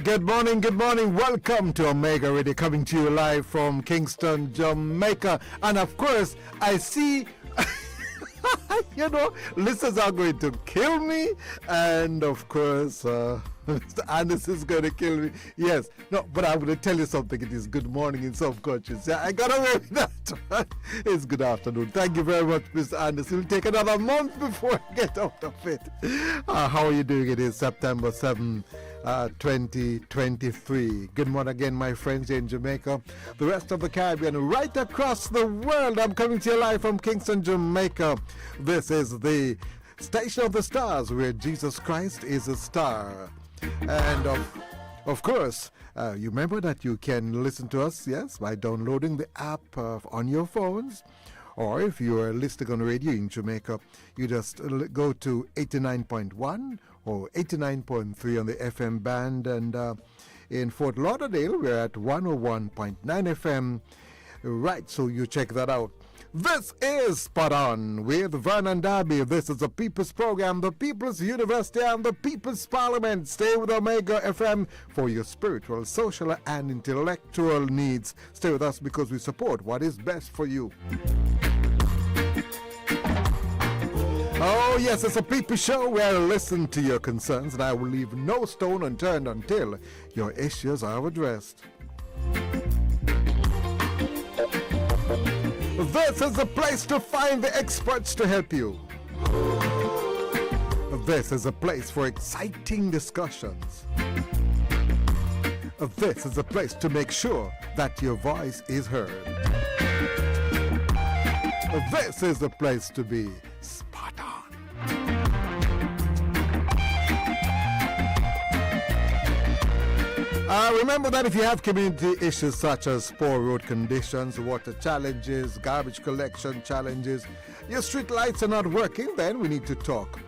Good morning, good morning. Welcome to Omega Radio, coming to you live from Kingston, Jamaica. And of course, I see, listeners are going to kill me. And of course, Mr. Anderson is going to kill me. Yes, no, but I'm going to tell you something. It is good morning in some countries. Yeah, I got away with that. It's good afternoon. Thank you very much, Mr. Anderson. It'll take another month before I get out of it. How are you doing? It is September 7th. 2023. Good morning again, my friends in Jamaica, the rest of the Caribbean, right across the world. I'm coming to you live from Kingston, Jamaica. This is the Station of the Stars, where Jesus Christ is a star. And of course, you remember that you can listen to us, yes, by downloading the app on your phones. Or if you are listening on radio in Jamaica, you just go to 89.1 or 89.3 on the FM band. And in Fort Lauderdale, we're at 101.9 FM. Right, so you check that out. This is Spot On with Vernon. This is the People's Program, the People's University, and the People's Parliament. Stay with Omega FM for your spiritual, social, and intellectual needs. Stay with us because we support what is best for you. Oh, yes, it's a people show where I listen to your concerns, and I will leave no stone unturned until your issues are addressed. This is the place to find the experts to help you. This is a place for exciting discussions. This is a place to make sure that your voice is heard. This is the place to be. Spot on. Remember that if you have community issues such as poor road conditions, water challenges, garbage collection challenges, your street lights are not working, then we need to talk.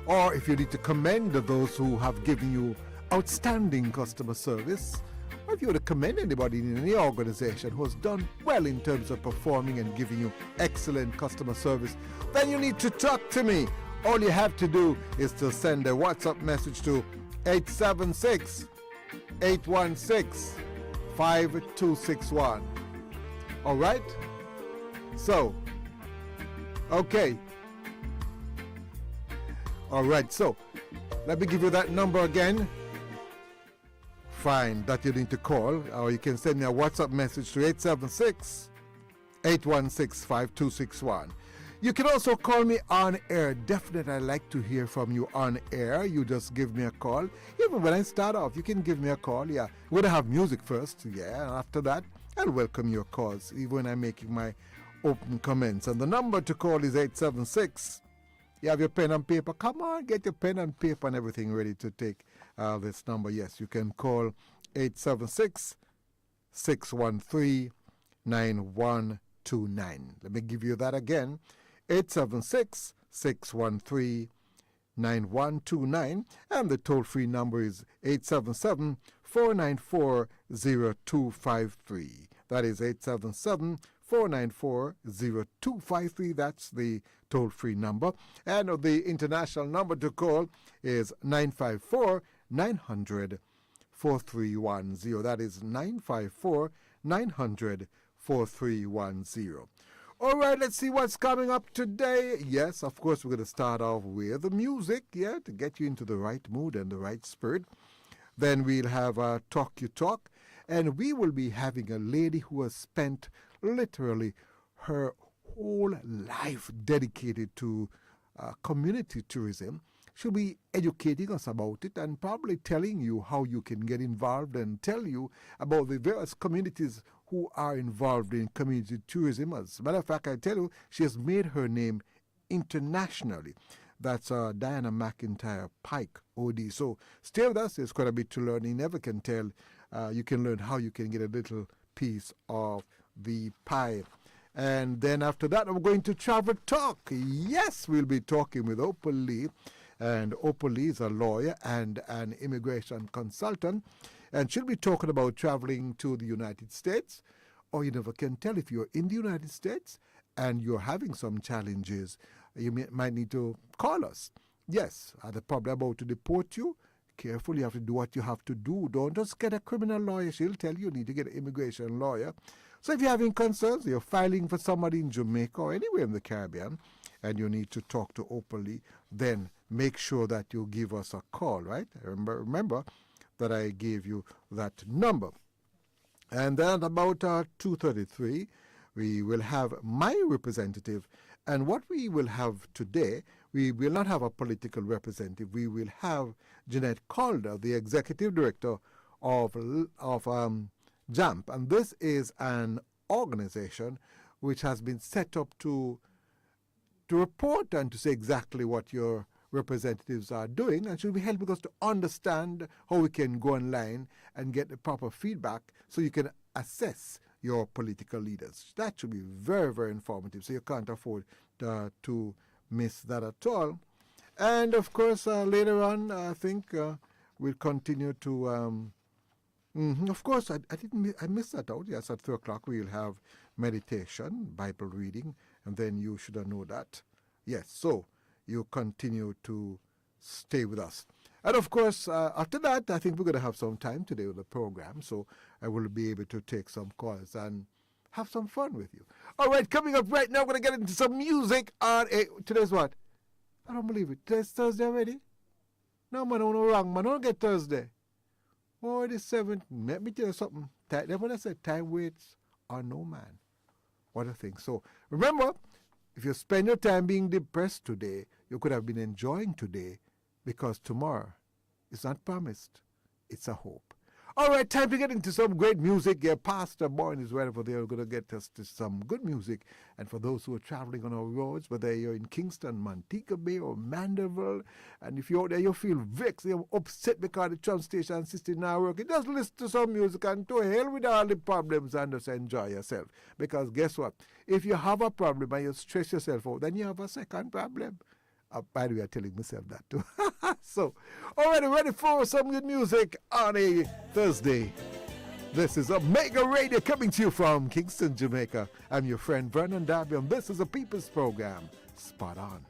Or if you need to commend those who have given you outstanding customer service, or if you want to commend anybody in any organization who has done well in terms of performing and giving you excellent customer service, then you need to talk to me. All you have to do is to send a WhatsApp message to 876-816-5261. All right? So, okay. All right, so let me give you that number again. Fine, that you need to call, or you can send me a WhatsApp message to 876-816-5261. You can also call me on air. Definitely, I like to hear from you on air. You just give me a call. Even when I start off, you can give me a call. Yeah, we're going to have music first. Yeah, and after that, I'll welcome your calls, even when I'm making my open comments. And the number to call is 876. You have your pen and paper. Come on, get your pen and paper and everything ready to take this number. Yes, you can call 876-613-9129. Let me give you that again. 876-613-9129. And the toll-free number is 877-494-0253. That is 877-494-0253. That's the toll-free number. And the international number to call is 954-900-4310. That is 954-900-4310. All right, let's see what's coming up today. Yes, of course, we're going to start off with the music, yeah, to get you into the right mood and the right spirit. Then we'll have Talk You Talk, and we will be having a lady who has spent literally her whole life dedicated to community tourism. She'll be educating us about it and probably telling you how you can get involved and tell you about the various communities who are involved in community tourism. As a matter of fact, I tell you, she has made her name internationally. That's Diana McIntyre Pike, OD. So stay with us. There's quite a bit to learn. You never can tell. You can learn how you can get a little piece of the pie. And then after that, I'm going to Travel Talk. Yes, we'll be talking with Opal Lee. And Opal Lee is a lawyer and an immigration consultant. And she'll be talking about traveling to the United States. Or you never can tell if you're in the United States and you're having some challenges. You might need to call us. Yes, they're probably about to deport you. careful. You have to do what you have to do. Don't just get a criminal lawyer. She'll tell you need to get an immigration lawyer. So if you're having concerns, you're filing for somebody in Jamaica or anywhere in the Caribbean, and you need to talk to openly, then make sure that you give us a call, right? Remember that I gave you that number. And then about 2:33, we will have my representative. And what we will have today, we will not have a political representative. We will have Jeanette Calder, the executive director of JAMP. And this is an organization which has been set up to report and to say exactly what your representatives are doing, and should be helping us to understand how we can go online and get the proper feedback so you can assess your political leaders. That should be very, very informative, so you can't afford to miss that at all. And of course, later on, I think we'll continue to. Of course, I missed that out. Yes, at 3 o'clock we'll have meditation, Bible reading, and then you should know that. Yes, so you continue to stay with us. And of course, after that, I think we're going to have some time today with the program, so I will be able to take some calls and have some fun with you. All right, coming up right now, we're going to get into some music on today's what? I don't believe it. Today's Thursday already? No, man, I'm wrong, man. I don't get Thursday. Oh, it is 7th. Let me tell you something. When I said time waits on no man. What a thing. So remember, if you spend your time being depressed today, you could have been enjoying today, because tomorrow is not promised. It's a hope. All right, time to get into some great music. Yeah, Pastor Bourne is right over there. We're going to get us to some good music. And for those who are traveling on our roads, whether you're in Kingston, Montego Bay, or Mandeville, and if you're out there, you feel vexed, you're upset because the tram station system now working, just listen to some music and to hell with all the problems and just enjoy yourself. Because guess what? If you have a problem and you stress yourself out, then you have a second problem. By the way, I'm telling myself that too. So, already ready for some good music on a Thursday. This is Omega Radio coming to you from Kingston, Jamaica. I'm your friend Vernon Darby, and this is a People's Program. Spot on.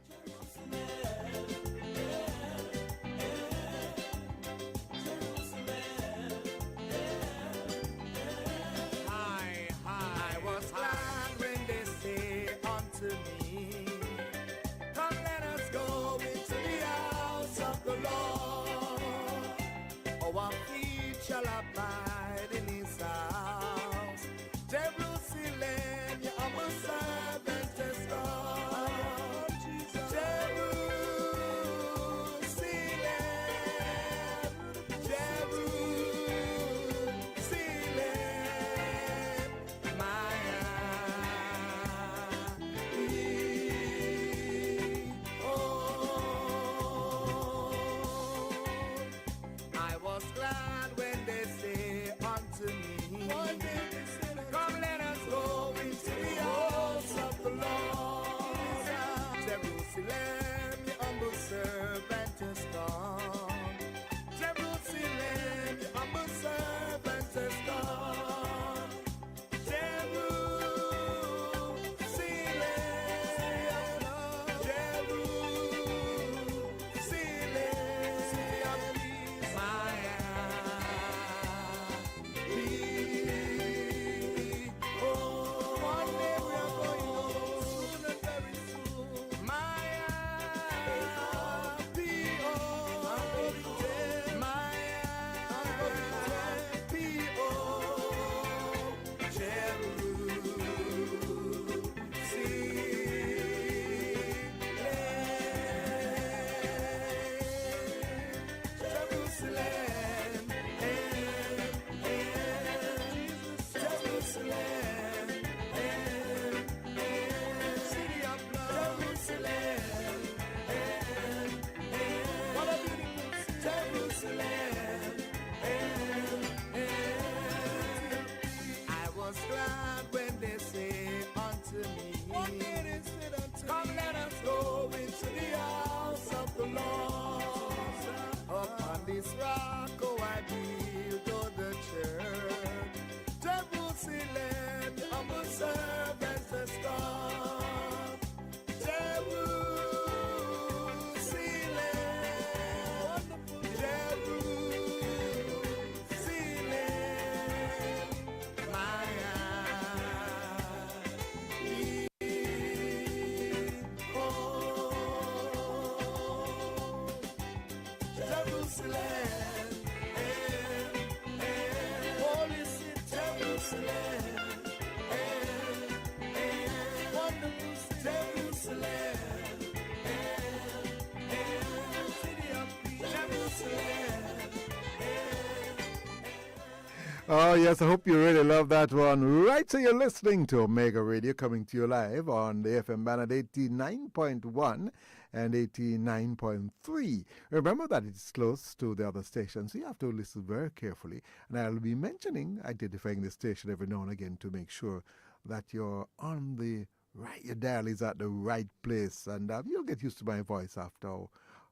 Oh, yes, I hope you really love that one. Right, so you're listening to Omega Radio coming to you live on the FM band at 89.1 and 89.3. Remember that it's close to the other stations, so you have to listen very carefully. And I'll be identifying the station every now and again to make sure that you're on the right, your dial is at the right place. And you'll get used to my voice after a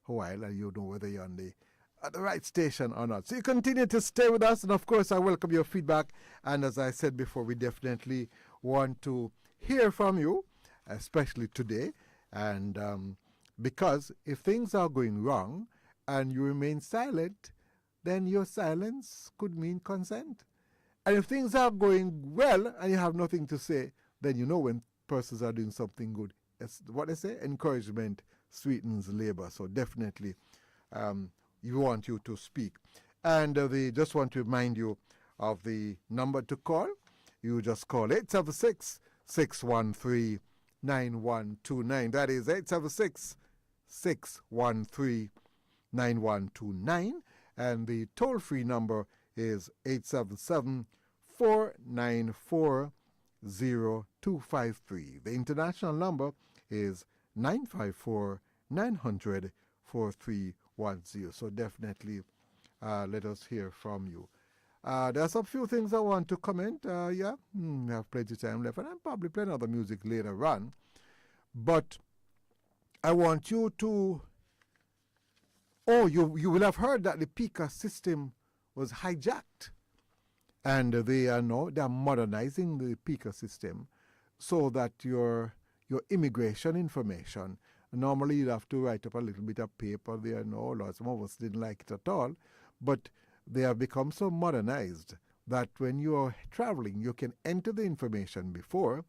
while, and you'll know whether you're on at the right station or not. So you continue to stay with us, and of course I welcome your feedback. And as I said before, we definitely want to hear from you, especially today. And because if things are going wrong and you remain silent, then your silence could mean consent. And if things are going well and you have nothing to say, then you know when persons are doing something good. It's what they say, encouragement sweetens labor. So definitely you want you to speak. And they just want to remind you of the number to call. You just call 876-613-9129. That is 876-613-9129. And the toll-free number is 877-494-0253. The international number is 954-900-4310. So definitely let us hear from you. There's a few things I want to comment. We have plenty of time left, and I'll probably play another music later on. But I want you to... Oh, you will have heard that the PICA system was hijacked. And they are modernizing the PICA system so that your immigration information, normally you'd have to write up a little bit of paper there, some of us didn't like it at all, but they have become so modernized that when you're traveling, you can enter the information before,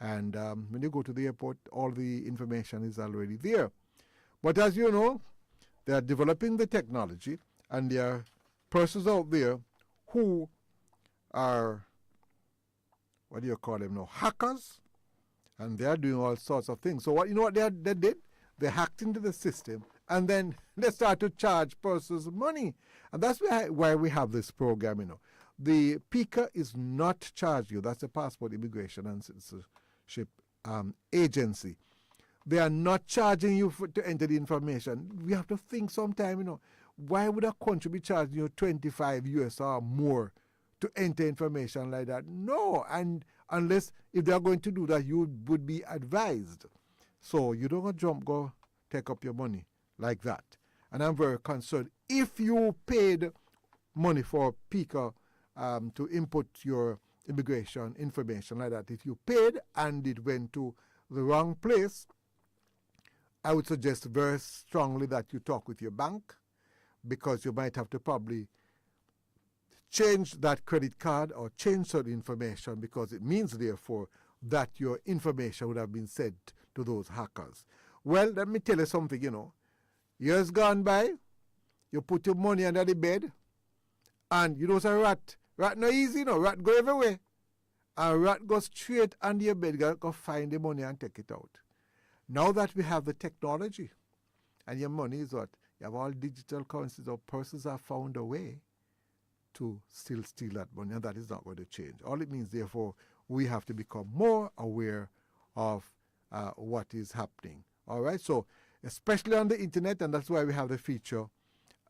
and when you go to the airport, all the information is already there. But as you know, they are developing the technology, and there are persons out there who are, what do you call them now, hackers, and they are doing all sorts of things. So what they did? They hacked into the system, and then they start to charge persons money. And that's why we have this program, The PICA is not charging you. That's the Passport, Immigration and Citizenship Agency. They are not charging you to enter the information. We have to think sometime, why would a country be charging you 25 US or more to enter information like that? No, and unless if they are going to do that, you would be advised. So you don't go take up your money like that. And I'm very concerned. If you paid money for PICA to input your immigration information like that, if you paid and it went to the wrong place, I would suggest very strongly that you talk with your bank, because you might have to probably change that credit card or change certain information, because it means, therefore, that your information would have been sent to those hackers. Well, let me tell you something, Years gone by, you put your money under the bed, and it's a rat. Rat no easy, rat go everywhere. And rat go straight under your bed, go find the money and take it out. Now that we have the technology, and your money is what? You have all digital currencies, or persons have found a way to still steal that money, and that is not going to change. All it means, therefore, we have to become more aware of what is happening. All right, so especially on the internet, and that's why we have the feature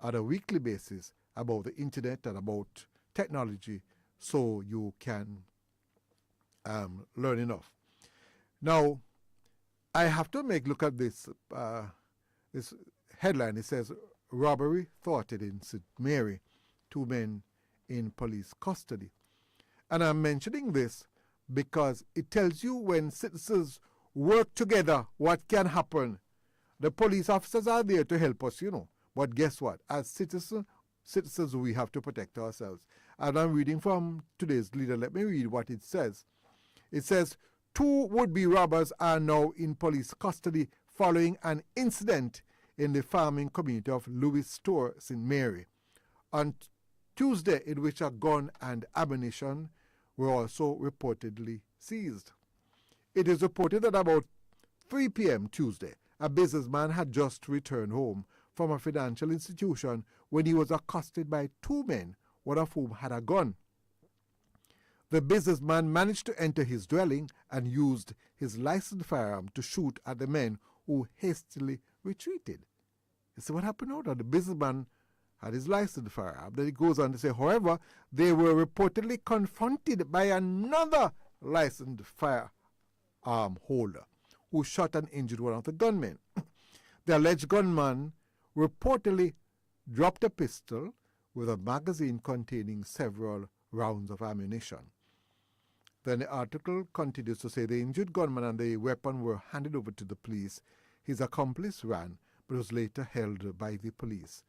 on a weekly basis about the internet and about technology, so you can learn enough. Now, I have to look at this this headline. It says, robbery thwarted in St. Mary, 2 men in police custody. And I'm mentioning this because it tells you when citizens work together, what can happen. The police officers are there to help us, But guess what? As citizens, we have to protect ourselves. And I'm reading from today's Leader. Let me read what it says. It says, 2 would-be robbers are now in police custody following an incident in the farming community of Lewis Store, St. Mary. On Tuesday, in which a gun and ammunition were also reportedly seized. It is reported that about 3 p.m. Tuesday, a businessman had just returned home from a financial institution when he was accosted by 2 men, one of whom had a gun. The businessman managed to enter his dwelling and used his licensed firearm to shoot at the men who hastily retreated. You see what happened now? The businessman had his licensed firearm. Then he goes on to say, however, they were reportedly confronted by another licensed firearm holder who shot and injured one of the gunmen. The alleged gunman reportedly dropped a pistol with a magazine containing several rounds of ammunition. Then the article continues to say the injured gunman and the weapon were handed over to the police. His accomplice ran, but was later held by the police.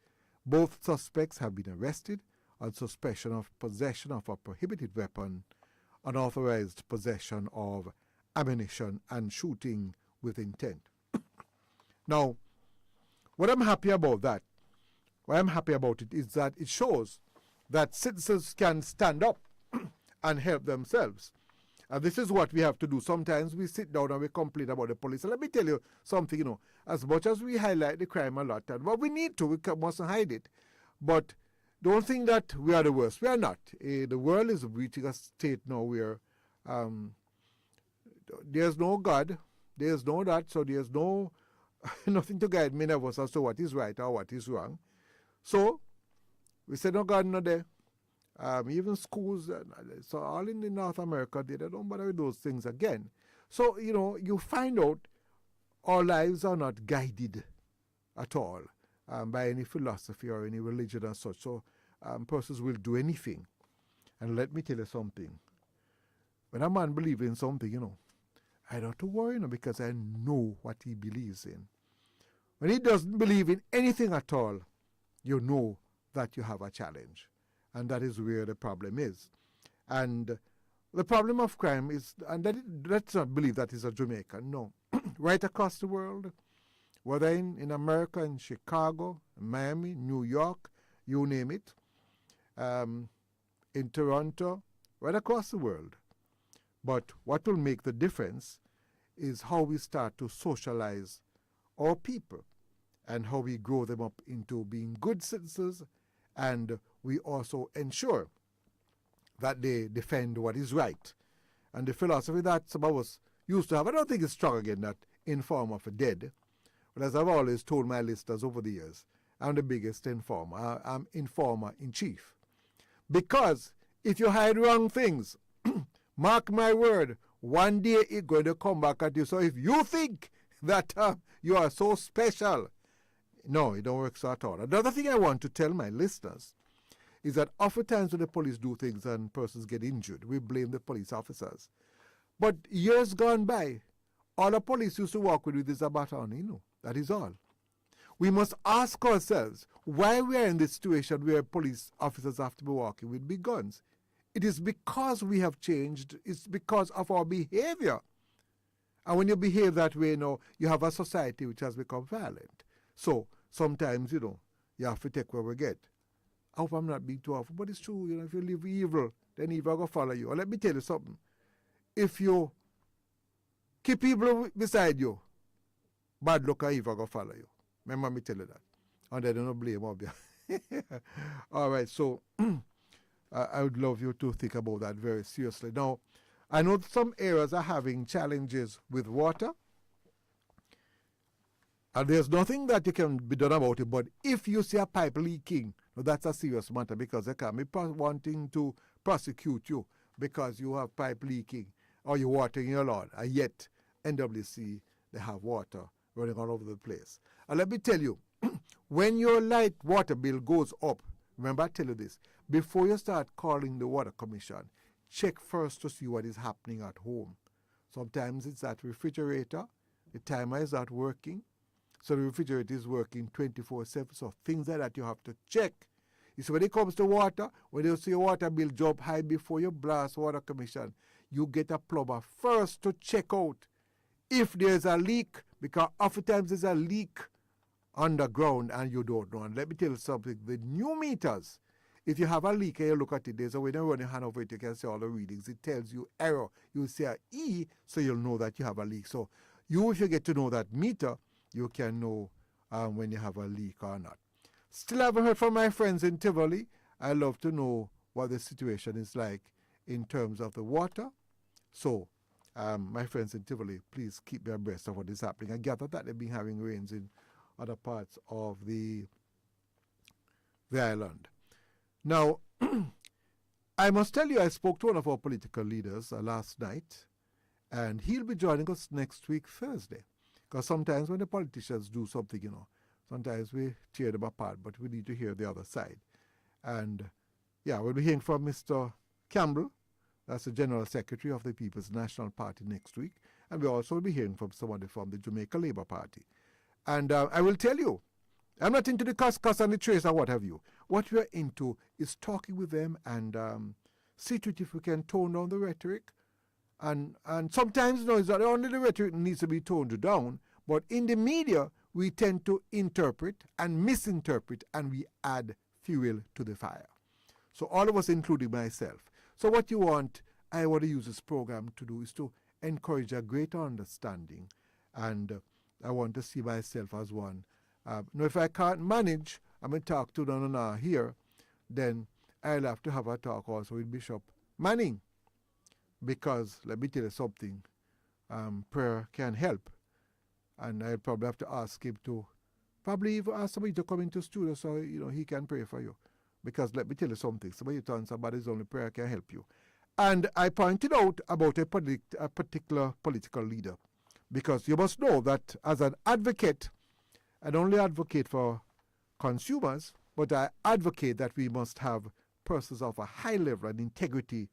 Both suspects have been arrested on suspicion of possession of a prohibited weapon, unauthorized possession of ammunition, and shooting with intent. Now, what I'm happy about it is that it shows that citizens can stand up and help themselves. And this is what we have to do. Sometimes we sit down and we complain about the police. And let me tell you something, as much as we highlight the crime a lot, and what we need to, we mustn't hide it. But don't think that we are the worst. We are not. The world is reaching a state now where there's no God, there's no that, so there's no nothing to guide many of us as to what is right or what is wrong. So we say no God, no there. Even schools, so all in the North America, they don't bother with those things again. So, you find out our lives are not guided at all by any philosophy or any religion and such. So persons will do anything. And let me tell you something. When a man believes in something, I don't have to worry, because I know what he believes in. When he doesn't believe in anything at all, you know that you have a challenge. And that is where the problem is. And the problem of crime is, and let's not believe that is a Jamaican, no. Right across the world, whether in America, in Chicago, Miami, New York, you name it, in Toronto, right across the world. But what will make the difference is how we start to socialize our people and how we grow them up into being good citizens, and we also ensure that they defend what is right. And the philosophy that some of us used to have, I don't think it's strong again, that informer for dead. But as I've always told my listeners over the years, I'm the biggest informer. I'm informer in chief. Because if you hide wrong things, mark my word, one day it's going to come back at you. So if you think that you are so special, no, it don't work so at all. Another thing I want to tell my listeners is that oftentimes when the police do things and persons get injured, we blame the police officers. But years gone by, all the police used to walk with is a baton, that is all. We must ask ourselves why we are in this situation where police officers have to be walking with big guns. It is because we have changed. It's because of our behavior. And when you behave that way, you have a society which has become violent. So sometimes, you have to take what we get. I hope I'm not being too awful, but it's true. If you live evil, then evil will follow you. And let me tell you something. If you keep evil beside you, bad luck and evil will follow you. Remember me tell you that. And they don't blame up you. All right, so I would love you to think about that very seriously. Now, I know some areas are having challenges with water. And there's nothing that you can be done about it. But if you see a pipe leaking, that's a serious matter, because they can be wanting to prosecute you because you have pipe leaking or you're watering your lawn. And yet, NWC, they have water running all over the place. And let me tell you, when your light water bill goes up, remember I tell you this, before you start calling the Water Commission, check first to see what is happening at home. Sometimes it's that refrigerator, the timer is not working, so the refrigerator is working 24/7. So things like that you have to check. You see, when it comes to water, when you see your water bill jump high before you blast Water Commission, you get a plumber first to check out if there's a leak, because oftentimes there's a leak underground and you don't know. And let me tell you something, the new meters, if you have a leak and you look at it, there's a way to run your hand over it, you can see all the readings. It tells you error. You see an E, so you'll know that you have a leak. So if you get to know that meter, you can know when you have a leak or not. Still haven't heard from my friends in Tivoli. I love to know what the situation is like in terms of the water. So, my friends in Tivoli, please keep me abreast of what is happening. I gather that they've been having rains in other parts of the island. Now, I must tell you, I spoke to one of our political leaders last night, and he'll be joining us next week, Thursday. Because sometimes when the politicians do something, sometimes we tear them apart, but we need to hear the other side. And yeah, we'll be hearing from Mr. Campbell, that's the General Secretary of the People's National Party next week. And we'll also be hearing from somebody from the Jamaica Labour Party. And I will tell you, I'm not into the cuss and the trace or what have you. What we're into is talking with them and see to it if we can tone down the rhetoric. And sometimes, it's not only the rhetoric needs to be toned down, but in the media, we tend to interpret and misinterpret, and we add fuel to the fire. So all of us, including myself. So what I want to use this program to do is to encourage a greater understanding. And I want to see myself as one. If I can't manage, I'm going to talk to Nana here, then I'll have to have a talk also with Bishop Manning. Because, let me tell you something, prayer can help. And I'll probably have to ask him to, probably even ask somebody to come into studio so, he can pray for you. Because let me tell you something, somebody turns somebody's only prayer can help you. And I pointed out about a particular political leader. Because you must know that as an advocate, I don't only advocate for consumers, but I advocate that we must have persons of a high level and integrity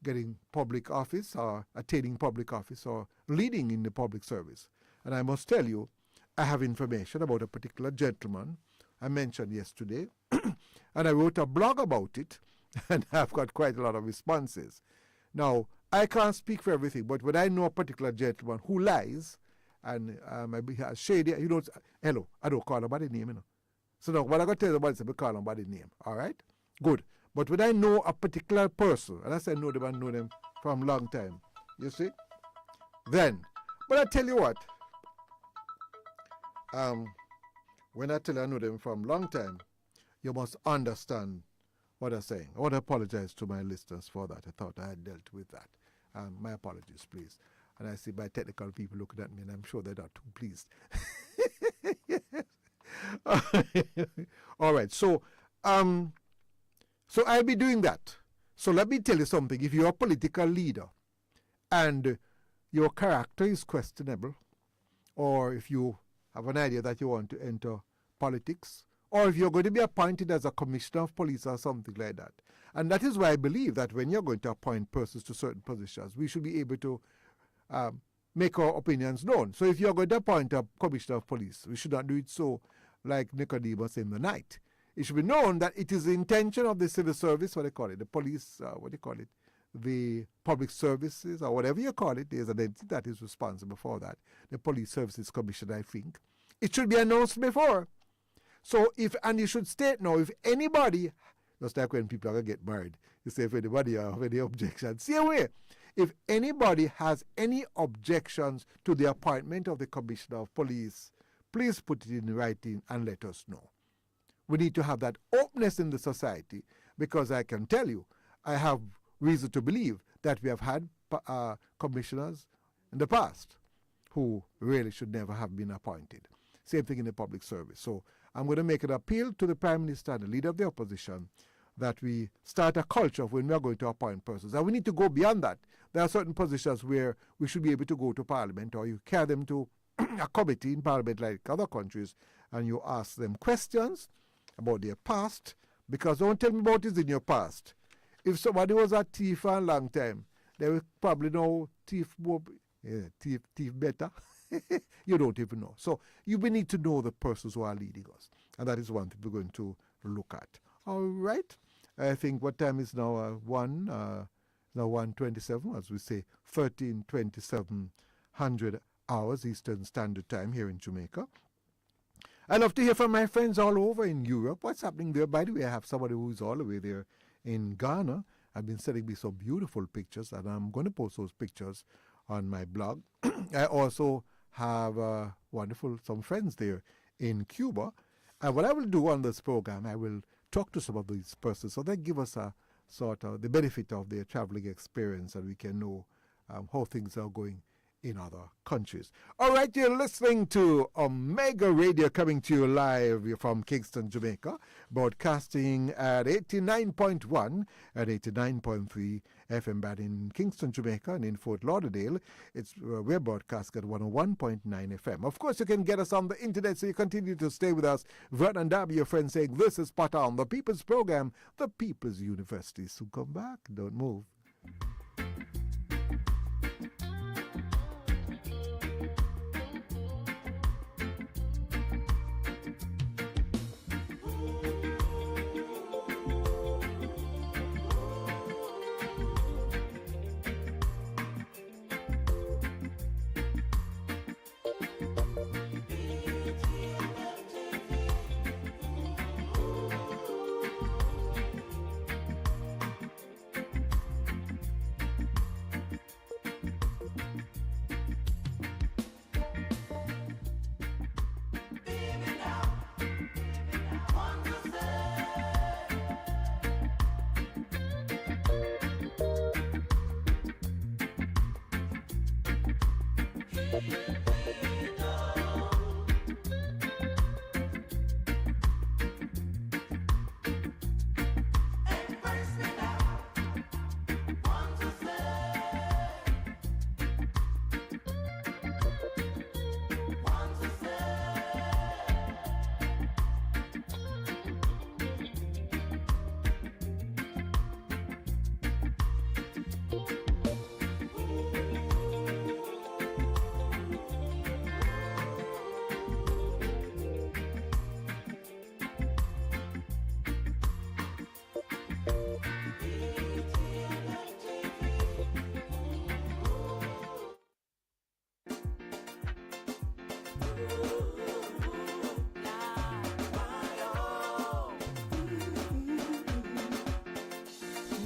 getting public office or attaining public office or leading in the public service. And I must tell you, I have information about a particular gentleman I mentioned yesterday, and I wrote a blog about it, and I've got quite a lot of responses. Now, I can't speak for everything, but when I know a particular gentleman who lies, and maybe has shady, hello, I don't call him by the name, So now, what I got to tell you about is I call him by the name, all right? Good. But when I know a particular person, and I say know them and know them from a long time, you see? Then, but I tell you what, when I tell you I know them from a long time, you must understand what I'm saying. I want to apologize to my listeners for that. I thought I had dealt with that. My apologies, please. And I see my technical people looking at me, and I'm sure they're not too pleased. All right, so I'll be doing that. So let me tell you something. If you're a political leader and your character is questionable, or if you have an idea that you want to enter politics, or if you're going to be appointed as a commissioner of police or something like that. And that is why I believe that when you're going to appoint persons to certain positions, we should be able to make our opinions known. So if you're going to appoint a commissioner of police, we should not do it so like Nicodemus in the night. It should be known that it is the intention of the civil service, what they call it, the police, the public services, or whatever you call it. There's an entity that is responsible for that. The Police Services Commission, I think. It should be announced before. So and you should state now, if anybody, just like when people are going to get married, you say if anybody have any objections, see away. If anybody has any objections to the appointment of the Commissioner of Police, please put it in writing and let us know. We need to have that openness in the society, because I can tell you, I have reason to believe that we have had commissioners in the past who really should never have been appointed. Same thing in the public service. So I'm going to make an appeal to the Prime Minister and the Leader of the Opposition that we start a culture of when we are going to appoint persons. And we need to go beyond that. There are certain positions where we should be able to go to Parliament, or you carry them to a committee in Parliament like other countries, and you ask them questions about their past, because don't tell me about what's in your past. If somebody was a thief for a long time, they will probably know thief better. You don't even know. So you will need to know the persons who are leading us. And that is one thing we're going to look at. All right. I think what time is now? 1:27, as we say, 13:27 hours Eastern Standard Time here in Jamaica. I love to hear from my friends all over in Europe. What's happening there? By the way, I have somebody who's all the way there in Ghana. I've been sending me some beautiful pictures, and I'm going to post those pictures on my blog. I also have some friends there in Cuba. And what I will do on this program, I will talk to some of these persons so they give us sort of the benefit of their traveling experience, and we can know how things are going in other countries. All right, you're listening to Omega Radio, coming to you live from Kingston, Jamaica, broadcasting at 89.1 and 89.3 FM band in Kingston, Jamaica, and in Fort Lauderdale, we're broadcasting at 101.9 FM. Of course, you can get us on the internet, so you continue to stay with us. Vernon Darby, your friend, saying this is Spot On, the People's Program, the People's University. So come back, don't move.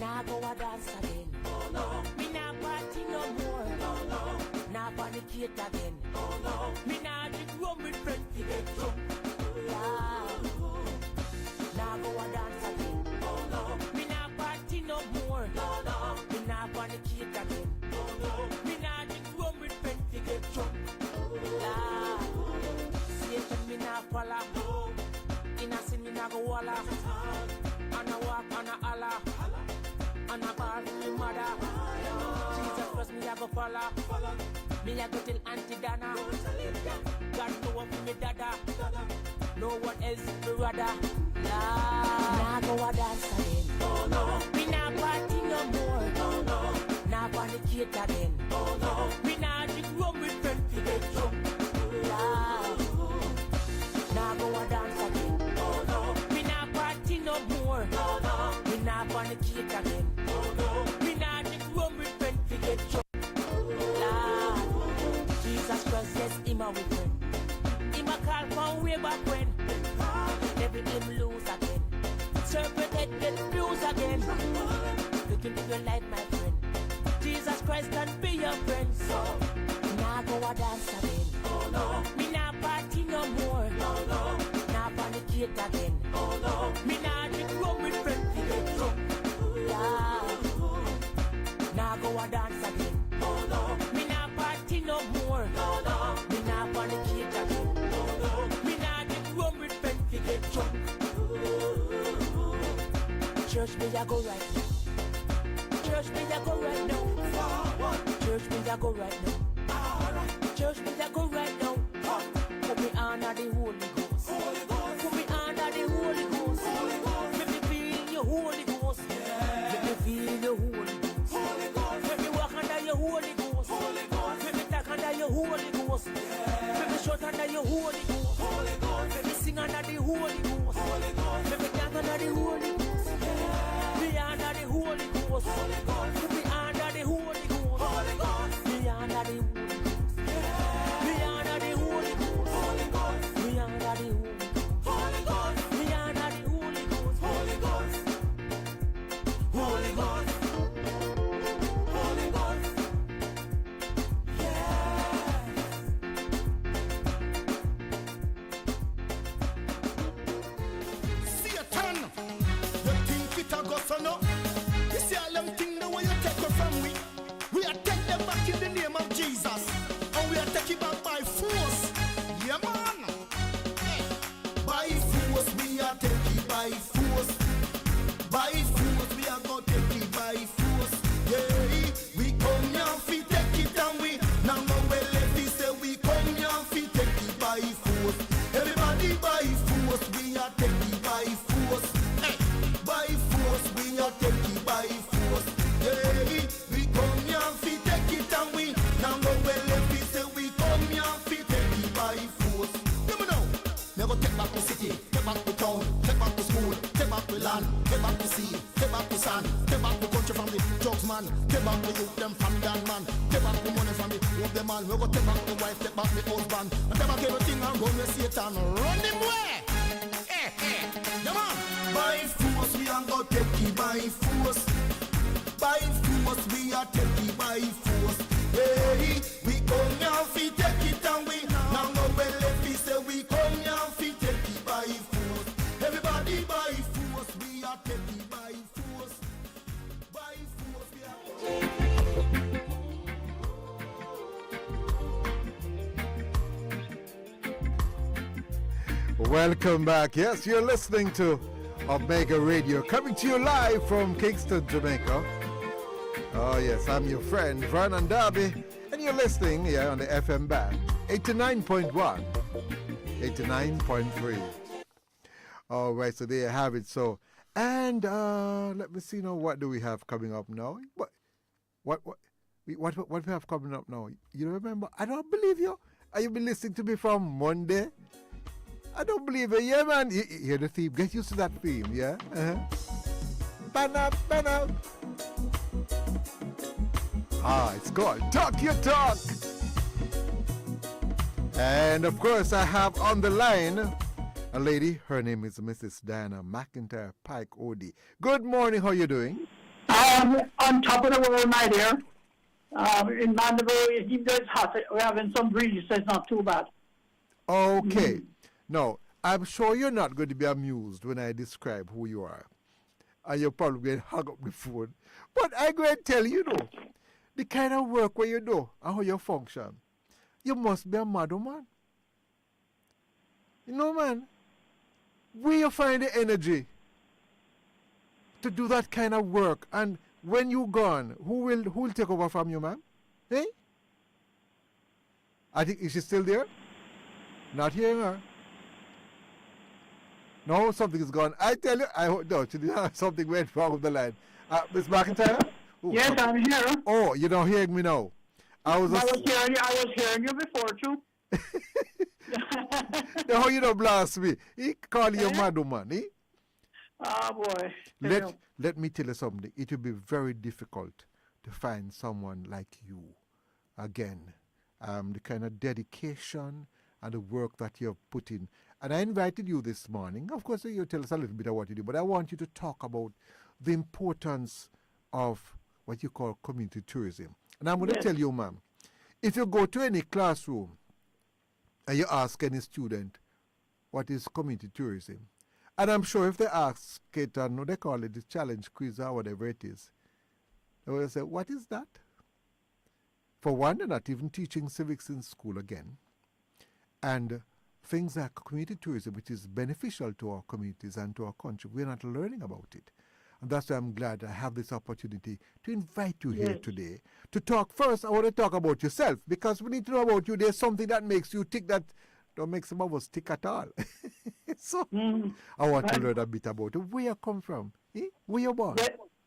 Nah go a dance again. Oh no. Me nah party no more. No no. Nah fornicate again. Oh no. Me nah drink rum with friends to get drunk. Yeah. Nah go a dance again. Oh no. Me nah party no more. No no. Me nah fornicate again. Oh no. Me nah drink rum with friends to get drunk. Yeah. Satan me nah follow. In a sin me nah go walla. And a walk and a holla. And a ball me mother. Jesus Christ me a go follow. Me a go till Auntie Dana. God know what me dada. No one else me rather. Nah go a dance again. Oh no. Me nah party no more. Oh no. Nah fornicate again. Oh no. Me nah drink rum with friends to get drunk. Yeah. Nah go a dance again. Oh no. Me nah party no more. Oh no. Me nah fornicate again. Oh no. Me nah drink rum with friends to get drunk. Lord, Jesus Christ, yes, him a we friend. Him a call from way back when. Devil him lose again. Serpent head get bruised again. You can live your life, my friend. Jesus Christ can be your friend. So, nah go a dance again. Oh no. Me nah party no more. No no. Nah fornicate again. Oh no. Me nah drink rum with friends to get drunk. Yeah. Nah go a dance again. Oh no. Me nah party no more. No no. Me nah fornicate again. Oh no. Me nah drink rum with friends to get drunk. Church me a go right now. Church me a go right now. Church me a go right now. Church me a go right now. Put me under the Holy Ghost. Put me under the Holy Ghost. Let me feel your Holy Ghost. Let me feel your Holy Ghost. Let me walk under your Holy Ghost. Let me talk under your Holy Ghost. Let me shout under your Holy Ghost. Let me sing under the Holy Ghost. Let me dance under the Holy Ghost. Me under the Holy Ghost. Put me under the Holy Ghost. Me under the Holy Ghost. Me under the Holy Ghost. Me under the Holy Ghost. see all them things the way you take her from we. We are take them back in the name of Jesus. And we are taking back by force. Yeah, man. By force, we are taking by force. By force, we are going to take it by force. Yeah, we come here fi take it and we now go well if we say we come here fi take it by force. Everybody by force, we are taking by force. Hey, by force, we are taking by force. Yeah, we come here fi take it and we now go well if we say we come here fi take it by force. Let me know. Me go take back the city, take back the town, take back the school, take back the land, take back the sea, take back the sun, take back the country from the drugs man, take back the youth them from the man, take back the money from the of the man. We go take back the wife, take back the husband, and take back everything and run with Satan, run him way. Yeah man, by force we are go take it by force. By force we are take it by force. Hey, we come here fi take it and we now go well if we say we come here fi take it by force. Everybody by force, we are taking by force. By force, we are. Welcome back. Yes, you're listening to Omega Radio, coming to you live from Kingston, Jamaica. Oh yes, I'm your friend Vernon Darby, and you're listening here on the FM band 89.1, 89.3. All right, so there you have it. So, and let me see now. What do we have coming up now? What we have coming up now? You remember? I don't believe you. Are you been listening to me from Monday? I don't believe it. Yeah, man. You hear the theme? Get used to that theme. Yeah. Ban up, ban up. It's called Talk Your Talk. And of course, I have on the line a lady. Her name is Mrs. Diana McIntyre Pike Odie. Good morning. How are you doing? On top of the world, my dear. In Mandeville, even though it's hot, we're having some breeze, so it's not too bad. Okay. Now, I'm sure you're not going to be amused when I describe who you are. And you're probably going to hug up the phone. But I'm going to tell you, the kind of work where you do and how you function. You must be a mad man. You know, man, where you find the energy to do that kind of work, and when you're gone, who will take over from you, man? Hey? I think, is she still there? Not hearing her. No, something is gone. I tell you, I hope no, something went wrong with the line. Miss McIntyre? Ooh, yes, I'm here. Oh, you're not hearing me now. I was hearing you before too. No, you don't blast me. He call you mad man, eh? Oh boy. Let me tell you something. It will be very difficult to find someone like you again. The kind of dedication and the work that you have put in. And I invited you this morning. Of course, you tell us a little bit of what you do, but I want you to talk about the importance of what you call community tourism. And I'm going to tell you, ma'am, if you go to any classroom and you ask any student what is community tourism, and I'm sure if they ask it, and they call it the challenge quiz or whatever it is, they will say, what is that? For one, they're not even teaching civics in school again. And things like community tourism, which is beneficial to our communities and to our country, we're not learning about it. And that's why I'm glad I have this opportunity to invite you here today to talk. First, I want to talk about yourself, because we need to know about you. There's something that makes you tick that don't make some of us tick at all. So I want to learn a bit about you. Where you come from? Where you born?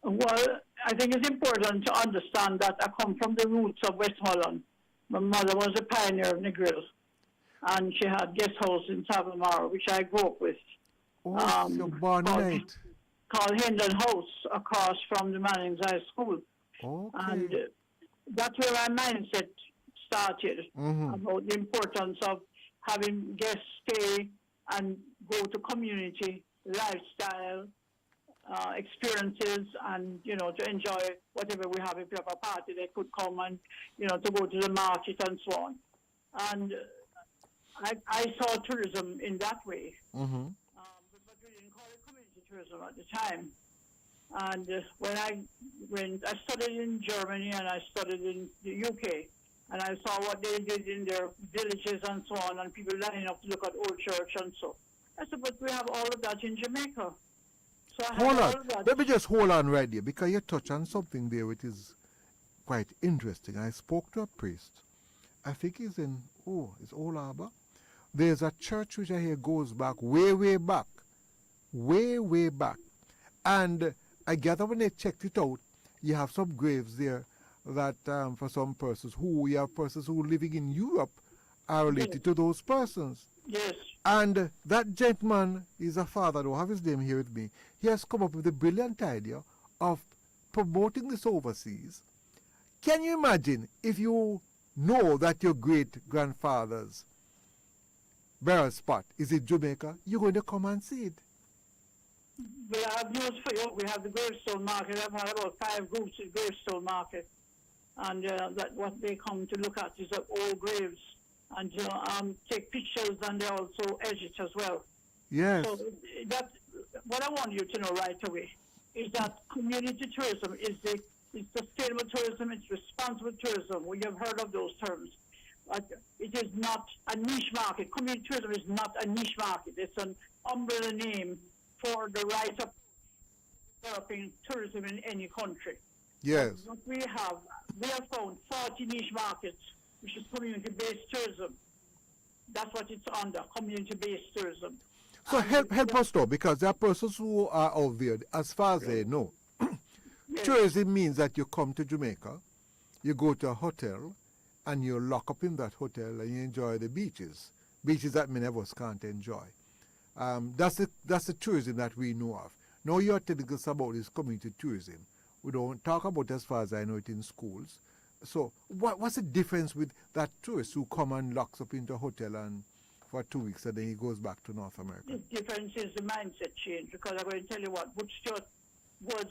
Well, I think it's important to understand that I come from the roots of Westmoreland. My mother was a pioneer of Negril, and she had guest house in Savamara, which I grew up with. Oh, you're born in it. Called Hendon House, across from the Manning's High School. Okay. And that's where my mindset started, about the importance of having guests stay and go to community lifestyle experiences, and to enjoy whatever we have. If we have a party, they could come and to go to the market and so on. And I saw tourism in that way, but we didn't call it community tourism at the time. And when I studied in Germany and I studied in the UK, and I saw what they did in their villages and so on, and people lining up to look at old church and so. I said, but we have all of that in Jamaica. So I had Hold all on. of that. Let me just hold on right there because you touch on something there which is quite interesting. I spoke to a priest. I think he's in, it's Old Harbor. There's a church which I hear goes back, way back. Way back. And I gather when they checked it out, you have some graves there that for some persons you have persons who living in Europe are related to those persons. Yes. And that gentleman is a father, I don't have his name here with me. He has come up with a brilliant idea of promoting this overseas. Can you imagine if you know that your great-grandfather's burial spot is in Jamaica, you're going to come and see it? We have news for you. We have the gravestone market. I've had about 5 groups at gravestone market. And that what they come to look at is the old graves. And take pictures, and they also edge it as well. Yes. So that what I want you to know right away is that community tourism is sustainable tourism, it's responsible tourism. We have heard of those terms. But it is not a niche market. Community tourism is not a niche market. It's an umbrella name for the right of developing tourism in any country. Yes. What we have found 40 niche markets, which is community-based tourism. That's what it's under, community-based tourism. So help us though, because there are persons who are out there, as far as they know. Yes. Tourism means that you come to Jamaica, you go to a hotel, and you lock up in that hotel and you enjoy the beaches. Beaches that many of us can't enjoy. That's the tourism that we know of. Now you're telling us about this community tourism. We don't talk about it as far as I know it in schools. So what's the difference with that tourist who come and locks up into a hotel and for 2 weeks and then he goes back to North America? The difference is the mindset change, because I'm going to tell you what, Butch Stewart was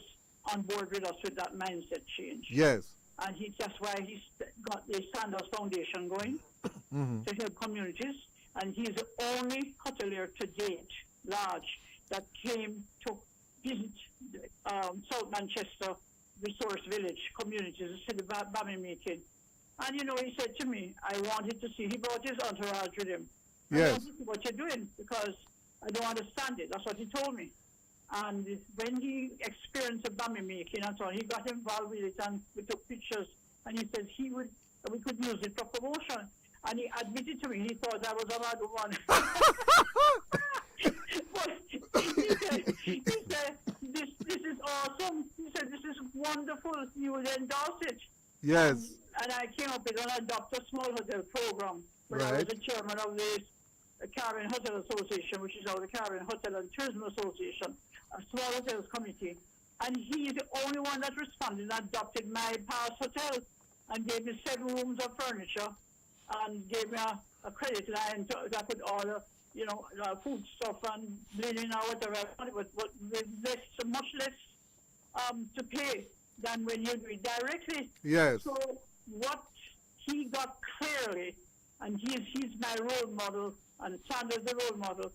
on board with us with that mindset change. Yes. And that's why he's got the Sanders Foundation going to help communities. And he's the only hotelier to date, large, that came to visit South Manchester Resource Village communities, the city of Bammy making. And he said to me, I wanted to see, he brought his entourage with him. Yes. I wanted to see what you're doing because I don't understand it. That's what he told me. And when he experienced the Bammy making and so on, he got involved with it and we took pictures. And he said we could use it for promotion. And he admitted to me he thought I was a mad woman. But he said, this is awesome. He said, this is wonderful. You would endorse it. Yes. And I came up with an Adopt a Small Hotel program when I was Right. the chairman of the Caribbean Hotel Association, which is now the Caribbean Hotel and Tourism Association, a small hotels committee. And he is the only one that responded and adopted my past hotel and gave me 7 rooms of furniture and gave me a credit line I could order, food stuff and linen or whatever I wanted, but with much less to pay than when you do it directly. Yes. So what he got clearly, and he's my role model, and Sanders the role model,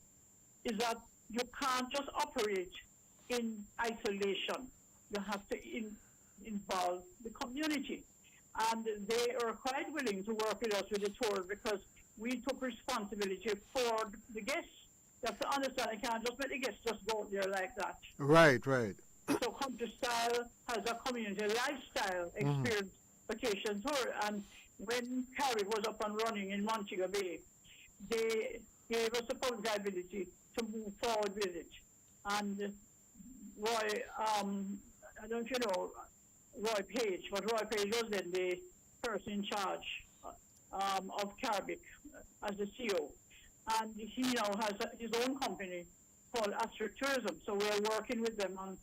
is that you can't just operate in isolation. You have to involve the community. And they are quite willing to work with us with the tour because we took responsibility for the guests. You have to understand, I can't just let the guests just go out there like that. Right, right. So Country Style has a community lifestyle experience vacation tour. And when Carrick was up and running in Montego Bay, they gave us the public ability to move forward with it. And Roy, I don't know if you know Roy Page, but Roy Page was then the person in charge of Carrick as the CEO. And he now has his own company called Astro Tourism. So we're working with them on,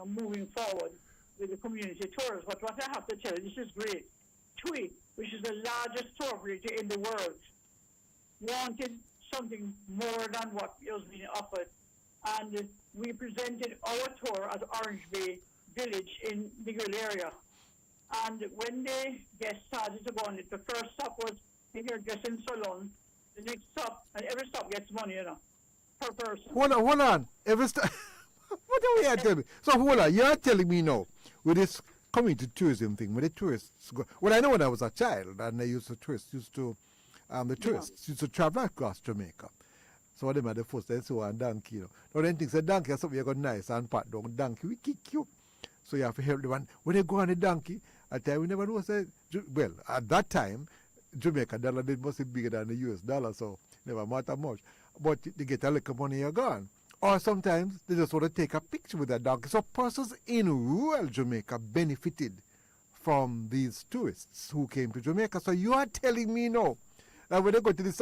moving forward with the community tours. But what I have to tell you, this is great. TUI, which is the largest tour operator in the world, wanted something more than what was being offered. And we presented our tour at Orange Bay Village in the Grill area. And when the guests started to go on it, the first stop was in your dressing salon. The next stop, and every stop gets money, per person. Hold on. Every stop. What are you telling me? So hold on, you're telling me now, with this community tourism thing, when the tourists go, well, I know when I was a child, and they used to, the tourists used to travel across Jamaica. So of them are the first, they saw a donkey, you know. Now then things a donkey is something you got nice and pat down, donkey, we kick you. So you have to help the one. When they go on the donkey, at the time we never know, say, well, at that time, Jamaica dollar did must be bigger than the US dollar, so never matter much. But they get a little money, you're gone. Or sometimes they just want to take a picture with that donkey. So persons in rural Jamaica benefited from these tourists who came to Jamaica. So you are telling me now that when they go to the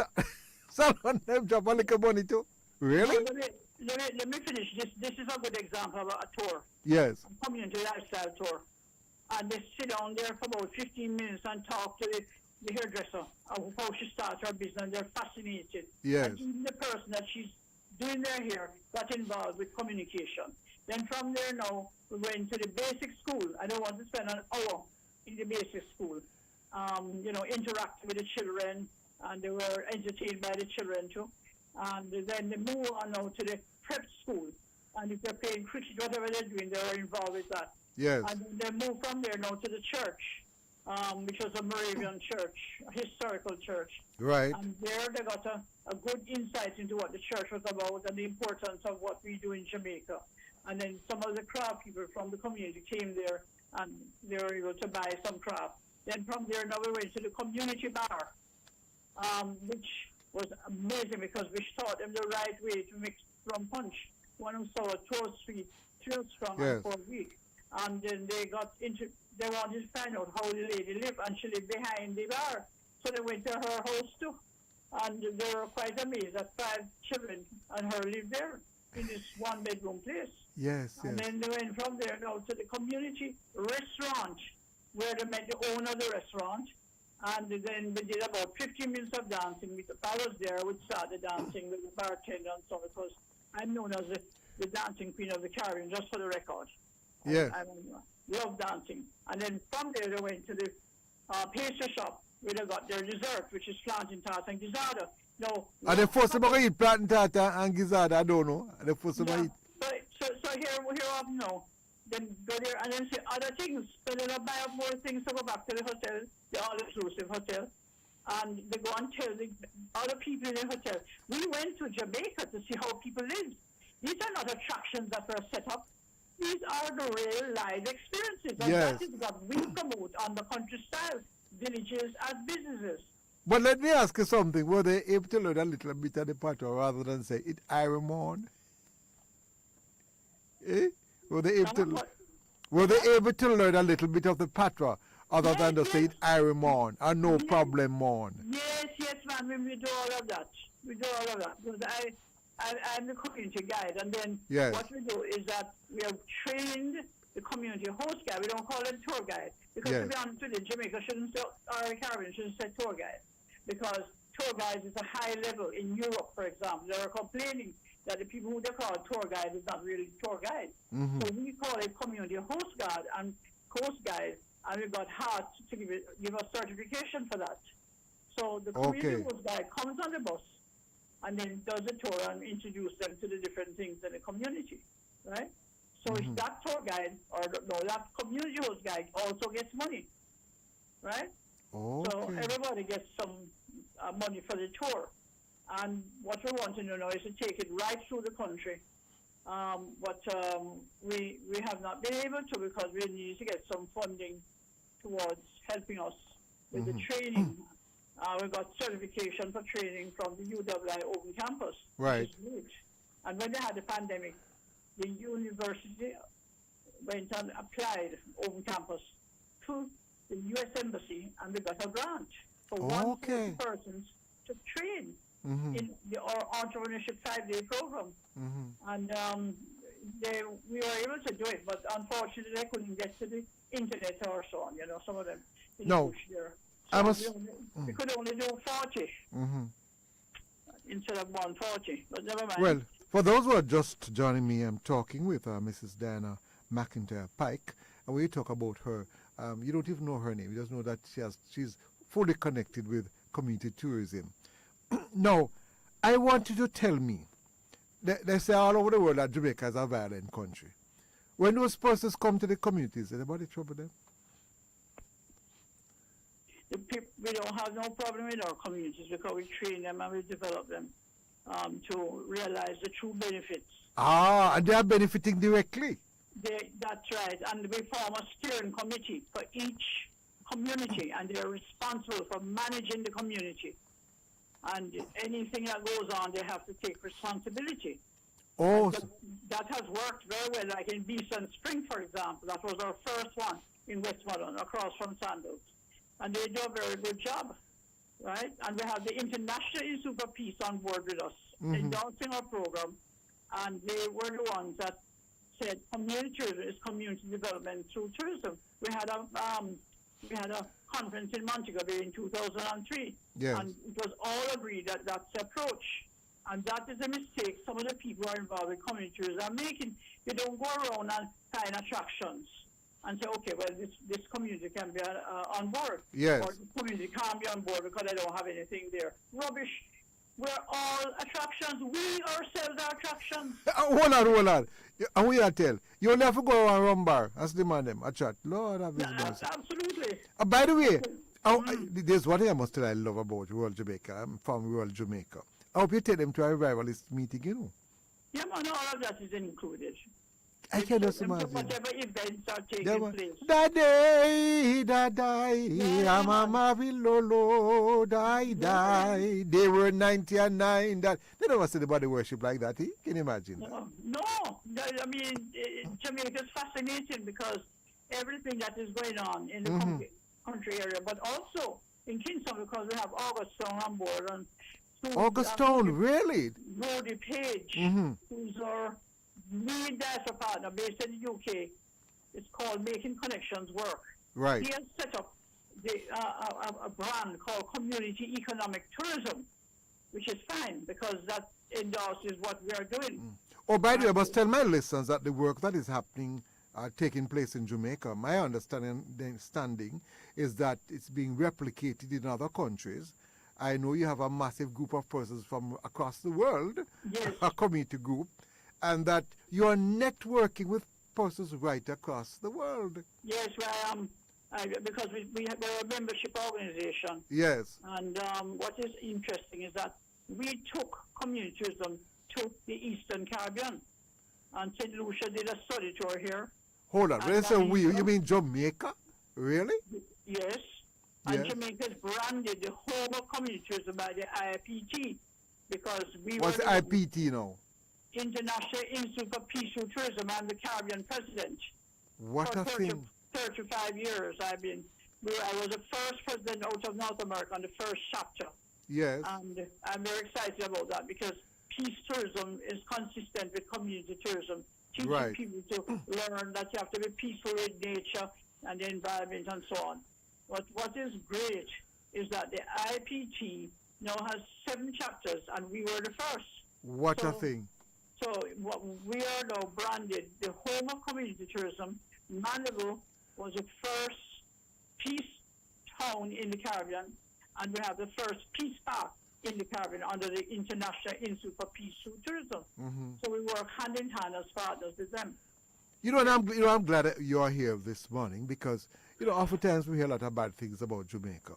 salon, them drop a little money too? Really? Let me finish. This is a good example of a tour. Yes. A community lifestyle tour. And they sit down there for about 15 minutes and talk to the hairdresser of how she starts her business. And they're fascinated. Yes. And even the person that she's doing their hair got involved with communication. Then from there now, we went to the basic school. I don't want to spend an hour in the basic school, interacting with the children, and they were entertained by the children too. And then they move on now to the prep school. And if they're playing cricket, whatever they're doing, they're involved with that. Yes. And then they move from there now to the church, which was a Moravian church, a historical church. Right. And there they got a good insight into what the church was about and the importance of what we do in Jamaica. And then some of the craft people from the community came there and they were able to buy some craft. Then from there, now we went to the community bar, which was amazing because we taught them the right way to mix rum punch. One of them saw a 12 sweet, 12 strong, yes. and 4 weak. And then they wanted to find out how the lady lived, and she lived behind the bar. So they went to her house too. And they were quite amazed that 5 children and her lived there in this 1-bedroom place. Yes, And yes. then they went from there now to the community restaurant, where they met the owner of the restaurant. And then we did about 15 minutes of dancing. If I was there, we started dancing with the bartender and so, because I'm known as the dancing queen of the Caribbean, just for the record. Yes. I love dancing. And then from there, they went to the pastry shop, where they got their dessert, which is plantain tart and gizzardo. No. And the first time I eat plantain tartar and gizzard, I don't know. The first time I eat. So here up now. Then go there and then say other things. So they buy up more things to go back to the hotel, the all-inclusive hotel. And they go and tell the other people in the hotel. We went to Jamaica to see how people live. These are not attractions that were set up. These are the real live experiences. And yes. that is what we promote on the country style, villages and businesses. But let me ask you something. Were they able to learn a little bit of the patois rather than say it Iron on? Eh? Were they able to learn a little bit of the patois other than to say it Iron on or no problem on? Yes, man. We do all of that. Because I'm the community guide, and then what we do is that we have trained the community host guide. We don't call it tour guide because to be honest with you, Jamaica shouldn't say, or the Caribbean shouldn't say tour guide, because tour guides is a high level. In Europe, for example, they are complaining that the people who they call tour guide is not really tour guide. Mm-hmm. So we call it community host guide and coast guide, and we've got heart to give us certification for that. So the community host guide comes on the bus and then does a tour and introduce them to the different things in the community, right? So if that tour guide or that community host guide also gets money, right? Okay. So everybody gets some money for the tour. And what we want to do now is to take it right through the country. But we have not been able to because we need to get some funding towards helping us with the training. We got certification for training from the UWI Open Campus. Right. And when they had the pandemic, the university went and applied Open Campus to the U.S. Embassy, and we got a grant for 150 persons to train in our entrepreneurship 5-day program. And we were able to do it, but unfortunately they couldn't get to the internet or so on, some of them. No. So we could only do 40 instead of 140, but never mind. Well, for those who are just joining me, I'm talking with Mrs. Diana McIntyre Pike, and when you talk about her, you don't even know her name. You just know that she's fully connected with community tourism. Now, I want you to tell me, they say all over the world that Jamaica is a violent country. When those persons come to the communities, anybody trouble them? We don't have no problem with our communities because we train them and we develop them to realize the true benefits. Ah, and they are benefiting directly. That's right. And we form a steering committee for each community, and they're responsible for managing the community. And anything that goes on, they have to take responsibility. Oh, that has worked very well. Like in Beeson Spring, for example, that was our first one in Westmoreland, across from Sandals. And they do a very good job, right? And we have the International Institute for Peace on board with us, endorsing our program. And they were the ones that said community tourism is community development through tourism. We had a conference in Montego Bay in 2003, yes. and it was all agreed that that's the approach. And that is a mistake some of the people who are involved in community tourism are making. You don't go around and find attractions and say, okay, well, this community can be on board. Yes. Or the community can't be on board because they don't have anything there. Rubbish. We're all attractions. We ourselves are attractions. Hold on. And we are tell. You only have to go around run bar. That's the man them. A chat. Lord have his mercy. Absolutely. By the way, there's one thing I must tell I love about Rural Jamaica. I'm from Rural Jamaica. I hope you take them to a revivalist meeting, you know. Yeah, man, all of that is included. I can just imagine. Whatever events are taking place. Daddy, Mama Lolo, die. They were 90 and 9. That they never see anybody worship like that. Can you imagine? No. I mean, Jamaica is fascinating because everything that is going on in the country area, but also in Kingston because we have Augusttown on board and Augusttown, really? Brody Page, who's our lead diaspora partner based in the UK. It's called Making Connections Work. Right. He has set up a brand called Community Economic Tourism, which is fine because that endorses what we are doing. Oh, by the way, I must tell my listeners that the work that is happening, taking place in Jamaica, my understanding is that it's being replicated in other countries. I know you have a massive group of persons from across the world, yes. A community group, and that you are networking with persons right across the world. Yes, because we're a membership organization. Yes. And what is interesting is that we took community tourism to the Eastern Caribbean. And St. Lucia did a study tour here. Hold on, when you say we, you mean Jamaica? Really? Yes. And Jamaica is branded the home of community tourism by the IPT because we What's were the IPT now? International Institute for Peace and Tourism. I'm the Caribbean president. What for a thing. 35 years I was the first president out of North America on the first chapter. Yes. And I'm very excited about that because peace tourism is consistent with community tourism, teaching people to learn that you have to be peaceful with nature and the environment and so on. But what is great is that the IPT now has 7 chapters and we were the first. What a thing. So we are now branded the home of community tourism. Mandeville was the first peace town in the Caribbean, and we have the first peace park in the Caribbean under the International Institute for Peace and Tourism. So we work hand in hand as partners with them. I'm glad that you are here this morning because, oftentimes we hear a lot of bad things about Jamaica.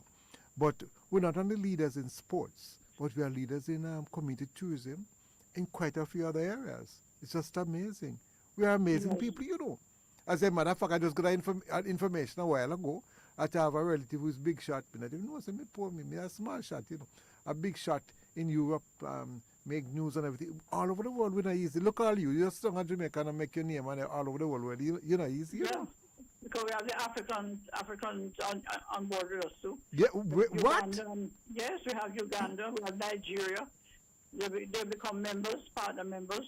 But we're not only leaders in sports, but we are leaders in community tourism in quite a few other areas. It's just amazing. We are amazing people, As a matter of fact, I just got information a while ago that I have a relative who's big shot. I didn't know, so me a small shot, a big shot in Europe, make news and everything. All over the world, we're not easy. Look at you. You're strong in Jamaica and make your name and all over the world. You're not easy, Yeah, because we have the Africans on board with us too. Yeah, what? Yes, we have Uganda, we have Nigeria. They become members, partner members.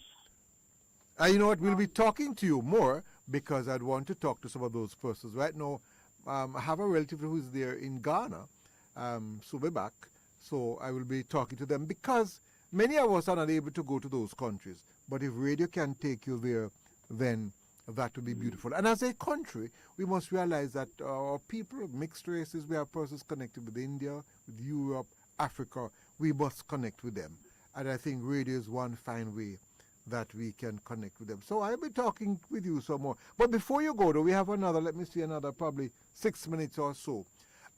You know what? We'll be talking to you more because I'd want to talk to some of those persons. Right now, I have a relative who's there in Ghana, so we're back. So I will be talking to them because many of us are not able to go to those countries. But if radio can take you there, then that would be beautiful. And as a country, we must realize that our people, mixed races, we have persons connected with India, with Europe, Africa. We must connect with them. And I think radio is one fine way that we can connect with them. So I'll be talking with you some more. But before you go, though, we have another probably 6 minutes or so.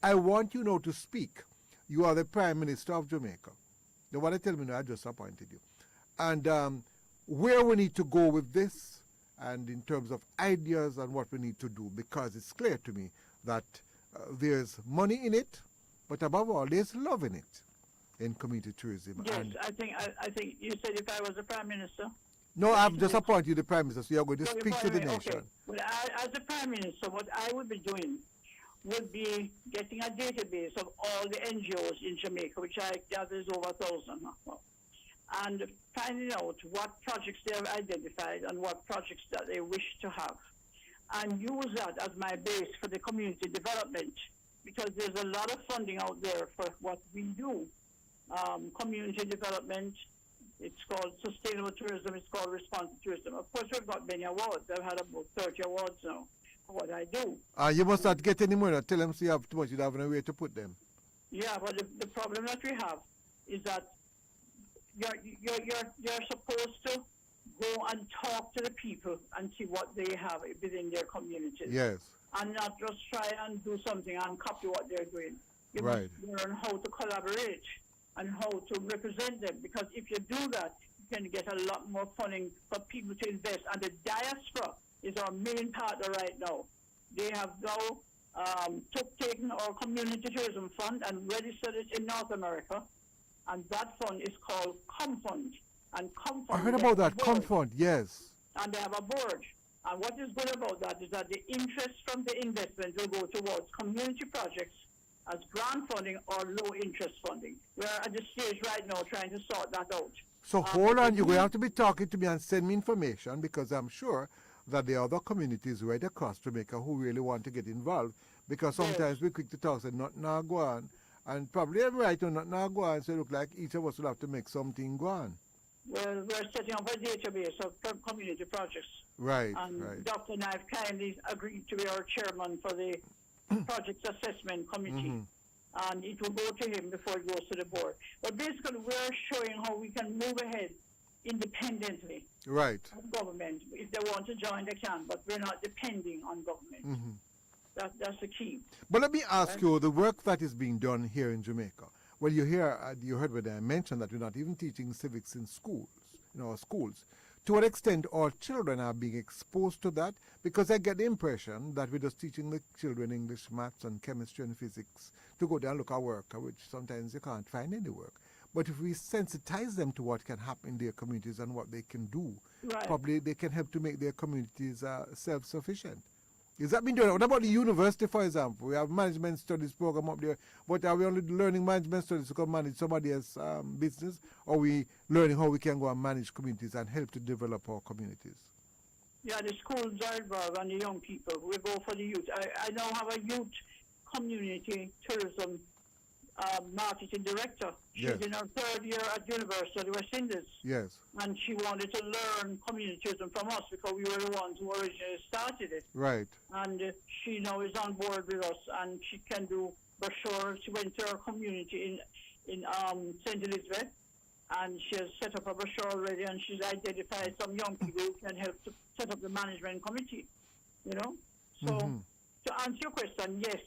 I want you now to speak. You are the Prime Minister of Jamaica. They want to tell me now, I just appointed you. And where we need to go with this, and in terms of ideas and what we need to do, because it's clear to me that there's money in it, but above all, there's love in it, in community tourism. Yes, and I think you said if I was the Prime Minister. no, I've just appointed you the Prime Minister, so you're going to So the speak to the Prime- nation. Okay. Well, as the Prime Minister, what I would be doing would be getting a database of all the NGOs in Jamaica, which I gather is over 1,000 now, and finding out what projects they have identified and what projects that they wish to have, and use that as my base for the community development, because there's a lot of funding out there for what we do. Community development, it's called sustainable tourism, it's called responsive tourism. Of course, we've got many awards. I've had about 30 awards now for what I do. You must not get any money. Tell them so you have too much, you don't have nowhere to put them. Yeah, but the problem that we have is that you're supposed to go and talk to the people and see what they have within their communities. Yes. And not just try and do something and copy what they're doing. You Right. must learn how to collaborate and how to represent them, because if you do that, you can get a lot more funding for people to invest. And the diaspora is our main partner right now. They have now taken our community tourism fund and registered it in North America, and that fund is called ComFund. And ComFund, I heard about that. board, Comfort, yes. and they have a board. And what is good about that is that the interest from the investment will go towards community projects as grant funding or low interest funding. We're at the stage right now trying to sort that out. So hold on, you're going to have to be talking to me and send me information, because I'm sure that there are other communities right across Jamaica who really want to get involved, because sometimes we're quick to talk, say, not now go on. And probably I'm right, not now go on, so it look like each of us will have to make something go on. Well, we're setting up a database of community projects. Right, And right. Dr. Knife kindly agreed to be our chairman for the project assessment committee. Mm-hmm. And it will go to him before it goes to the board. But basically, we're showing how we can move ahead independently Right. of government. If they want to join, they can, but we're not depending on government. Mm-hmm. That's the key. But let me ask you, the work that is being done here in Jamaica. Well, you heard when I mentioned that we're not even teaching civics in schools, in our schools. To what extent our children are being exposed to that? Because I get the impression that we're just teaching the children English, maths, and chemistry and physics to go down and look at work, which sometimes you can't find any work. But if we sensitize them to what can happen in their communities and what they can do, Right. probably they can help to make their communities self-sufficient. Is that being done? What about the university, for example? We have management studies program up there, but are we only learning management studies to go manage somebody else's business, or are we learning how we can go and manage communities and help to develop our communities? Yeah, the schools are involved and the young people. We go for the youth. I now have a youth community tourism marketing director. She's Yes. in her third year at University of the West Indies. Yes. And she wanted to learn community tourism from us because we were the ones who originally started it. Right. And she now is on board with us, and she can do brochures. She went to her community in St. Elizabeth, and she has set up a brochure already, and she's identified some young people who can help to set up the management committee, you know. So to answer your question, yes,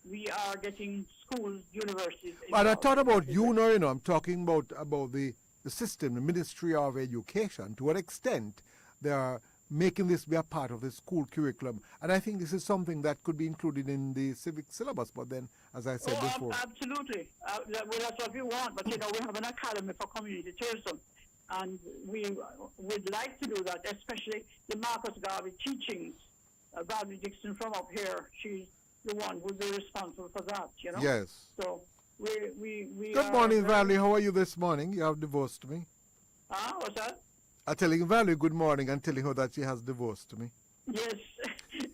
we are getting schools, universities. And I thought about you know, I'm talking about the system, the Ministry of Education, to what extent they are making this be a part of the school curriculum. And I think this is something that could be included in the civic syllabus, but then, as I said before. Absolutely. Well, that's what we want, but, you know, we have an academy for community tourism, and we would like to do that, especially the Marcus Garvey teachings. Garvey Dixon from up here, she's the one who's responsible for that, you know? Yes. So we Good morning, Valley. How are you this morning? You have divorced me. What's that? I'm telling Valley good morning and telling her that she has divorced me. Yes.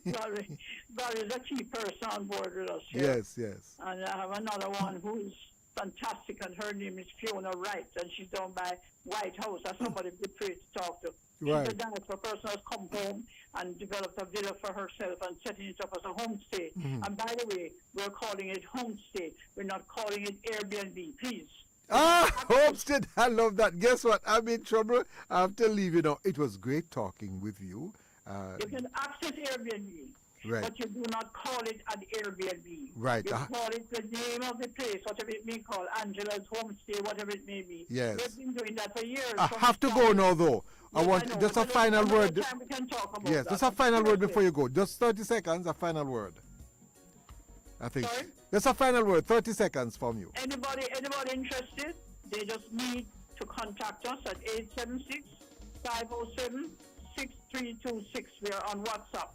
Barry is a key person on board with us here. Yes, yes. And I have another one who's fantastic, and her name is Fiona Wright, and she's down by White House. That's somebody good for you to talk to. Right. She's a diaspora person who's come home and developed a villa for herself and setting it up as a homestay. And by the way, we're calling it homestay. We're not calling it Airbnb. Please, Ah, Homestead, I love that. Guess what? I'm in trouble. I have to leave you now. It was great talking with you. You can access Airbnb, Right. but you do not call it an Airbnb. Right. You call it the name of the place, whatever it may call, Angela's Homestay, whatever it may be. Yes. We've been doing that for years. I from have to the go start. now, though. I Yes, want know. just a Another- final another word. time we can talk about Yes, that. just a final word Seriously. before you go. Just 30 seconds, a final word. I think. Sorry? Just a final word, 30 seconds from you. Anybody interested, they just need to contact us at 876-507-6326. We are on WhatsApp.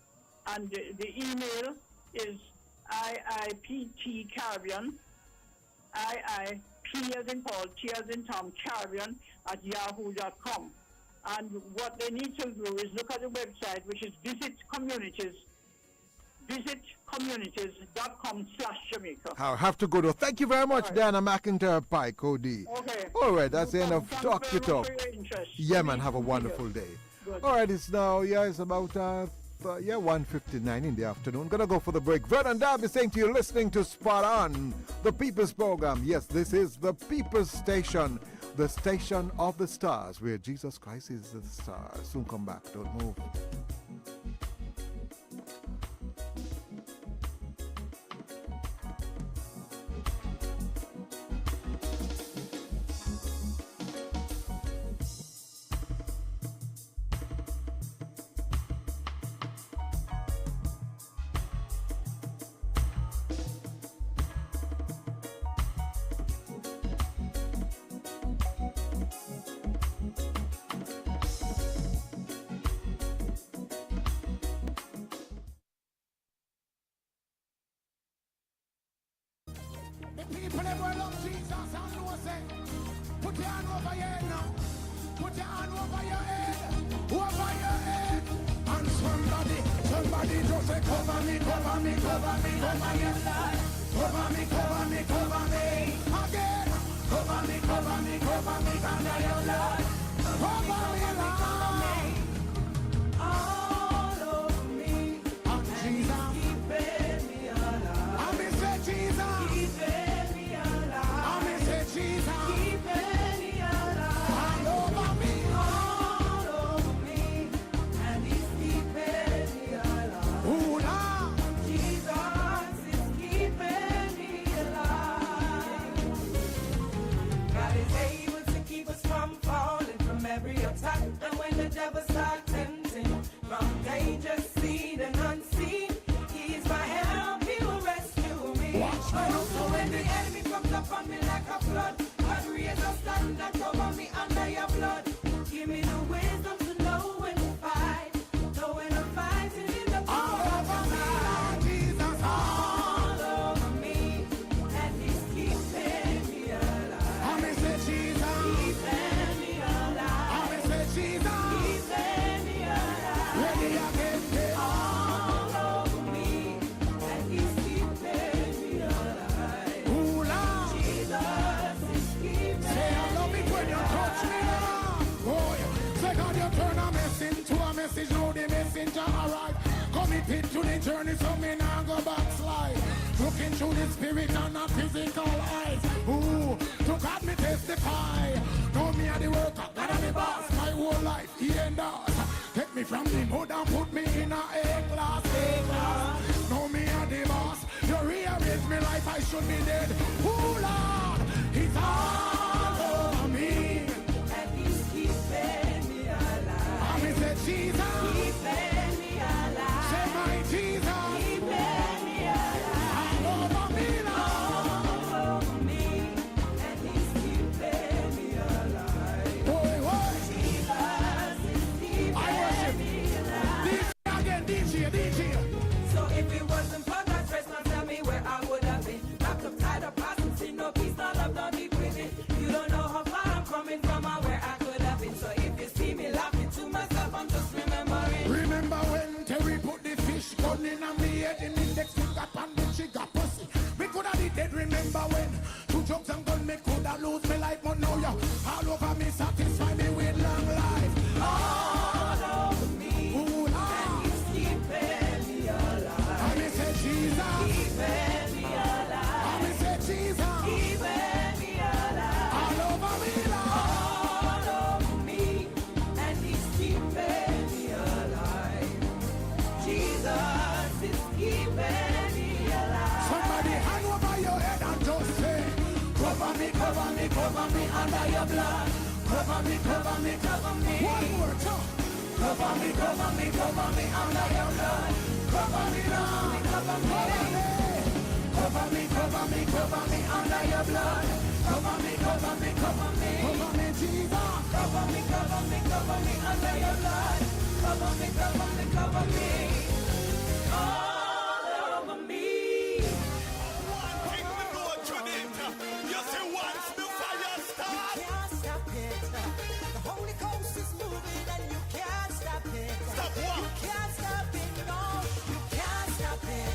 And the email is IIPT IIP as in Paul, T as in Tom, Caribbean at yahoo.com. And what they need to do is look at the website, which is visitcommunities.com/Jamaica. I have to go though. Thank you very much, All right. Diana McIntyre Pike, OD. Okay. All right, that's the end of Thank Talk you to very Talk. much for your interest. Yeah, man, have a Good to be wonderful here. day. Good. All right, it's now, it's about 1:59 in the afternoon. Gonna go for the break. Vernon Darby saying to you, listening to Spot On, the People's Program. Yes, this is the People's Station, the station of the stars, where Jesus Christ is the star. Soon come back. Don't move. The people that will love Jesus and know say, put your hand over your head now. Put your hand over your head. Over your head. And somebody just say, cover me, cover me, cover me, cover your life. Cover me, cover me, cover me. Again. Cover me, cover me, cover me, under your life. Cover me, cover me. All over me. And Jesus. Keeping me alive. And me say Jesus. Keeping me alive. And me say Jesus. Keeping me alive. All over me. All over me. And he's keeping me alive. Ooh, Lord. Jesus is keeping me alive. God is able to keep us from falling from every attack. And when the devil starts tempting from danger seen and unseen, he is my help, he will rescue me. So when the enemy comes upon me like a flood, God raise a stand and cover me under your blood. Give me the wisdom to know when to fight, know when I'm fighting in the power of God. Jesus, all over me, and he's keeping me alive. I'm say Jesus, keeping me alive. I'm say Jesus, keeping me alive. Ready again, all over me, and he's keeping me alive. Ooh, Lord. Jesus is keeping me alive. Say I love it when you touch me now. Boy, say God, you turn a mess into a message, know the messenger arrive. Committed to the journey, so me now go backslide. Looking through the spirit and not physical eyes. Ooh, to God me testify. Know me are the worker, God are the boss. My whole life, he and us. Take me from the mud and put me in a A-class, A-class. Know me are the boss. You rearrange me life, I should be dead. Ooh, Lord, he's all over me. And he's keeping me alive. And he said, Jesus, keeping me alive. Say my Jesus, keeping me alive. All over me now. All over me. And he's keeping me alive. Boy, boy. Jesus is keeping me alive. DJ again, DJ. So if it wasn't for God's grace, now tell me where I would have been. Locked up, tied up, passing, see no peace, no love, no deep within. You don't know how far I'm coming from or where I could have been. So if you see me laughing to myself, I'm just remembering. Remember when Terry put the fish gun in on me head, in index finger pan, then she got pussy. We could have been dead. Remember when two jokes and gun me could have lose me life, but now you all over me, satisfy me with long life. All over me. Ooh, Lord. And he's keeping me alive. And me say Jesus, keeping me alive. And me say Jesus, keeping me alive. cover me under your blood. Cover me, cover me, cover me. One more time. Cover me, cover me, cover me under your blood. Cover me, Lord, cover me. Cover me, cover me, cover me under your blood. Cover me, cover me, cover me. Cover me, Jesus. Cover me, cover me, cover me under your blood. Cover me, cover me, cover me. All over me. One thing we know, Trinity. You see, once the fire starts, Can't stop it. The Holy Ghost is moving and you can't stop it. stop what? You can't stop it, no, you can't stop it.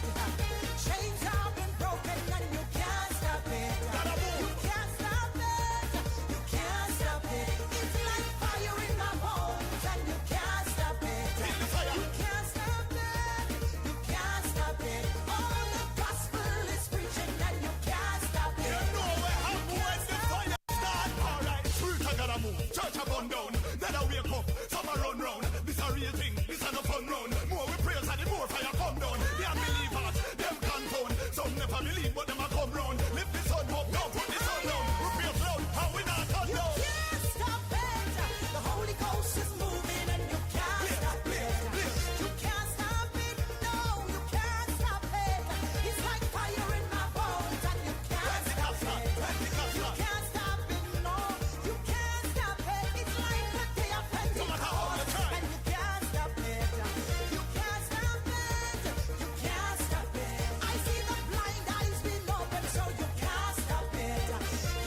Chains have been broken and you can't stop it. Gotta move. You can't stop it, you can't stop it. It's like fire in my bones and you can't stop it. Feel the fire. You can't stop it, you can't stop it. All the gospel is preaching and you can't stop it. You know what happen when the fire start. Alright, spirit I gotta move. Church I burn down. Then I wake up. Some I run round. This a real thing. This a no fun round. More we praise and the more fire come down. The unbelievers, them can't. Some never believe, but them a come round. Lift the sun up, down, put the sun down. We praise loud, and we not turn You down. can't stop it. The Holy Ghost is moving and you can't stop it. You can't stop it. No, you can't stop it. It's like fire in my bones and you can't stop it. You can't stop it. No, you can't stop it. It's like the day of Pentecost and you can't stop it. You can't stop it. You can't stop it. I see the blind eyes being open, so you can't stop it.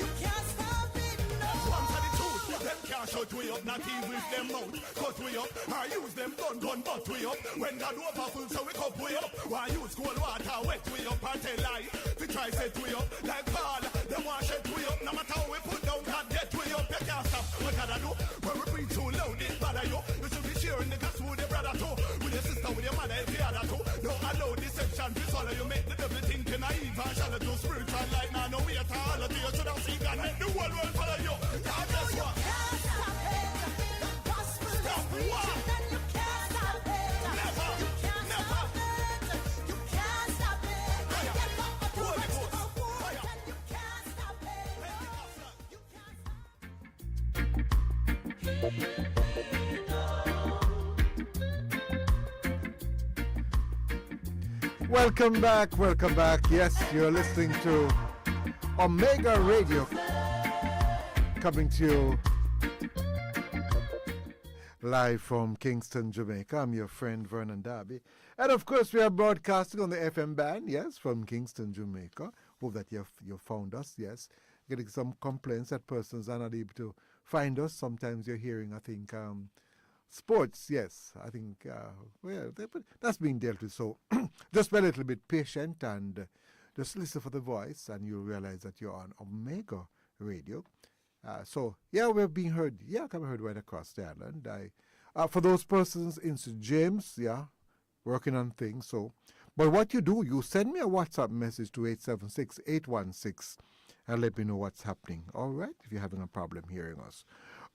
You can't stop it. No. One for the truth, them can't shut we up, not even with them mouth. Cut we up, or use them gun, butt we up. When God overfull, so we cup we up. Why use cold water, wet we up, and tell lie. We try set we up, like Paul, them want shut we up. No matter how we put down, God get we up. You can't stop, what God I do? When we preach too loud, it bother you. You should be sharing the gospel with your brother too. With your sister, with your mother, every other too. Don't allow deception to swallow you. Make the devil think you're naive and shallow. Do spiritual light, now no way at all. You should have seen God make the whole world follow you. God bless you. Can't stop it. The gospel is preaching and you can't stop it. Never, You can't never. stop it. You can't stop it. I get up to Holy rest Ghost, of war fire. and you can't stop it. You can't Welcome back, welcome back. Yes, you're listening to Omega Radio, coming to you live from Kingston, Jamaica. I'm your friend Vernon Darby. And of course, we are broadcasting on the FM band, yes, from Kingston, Jamaica. Hope that you've found us, yes. Getting some complaints that persons are not able to find us. Sometimes you're hearing, I think, sports, yes. I think, that's being dealt with. So just be a little bit patient and just listen for the voice, and you'll realize that you're on Omega Radio. We're being heard. Yeah, can be heard right across the island. For those persons in St. James, working on things. So, but what you do, you send me a WhatsApp message to 876-816 and let me know what's happening. All right, if you're having a problem hearing us.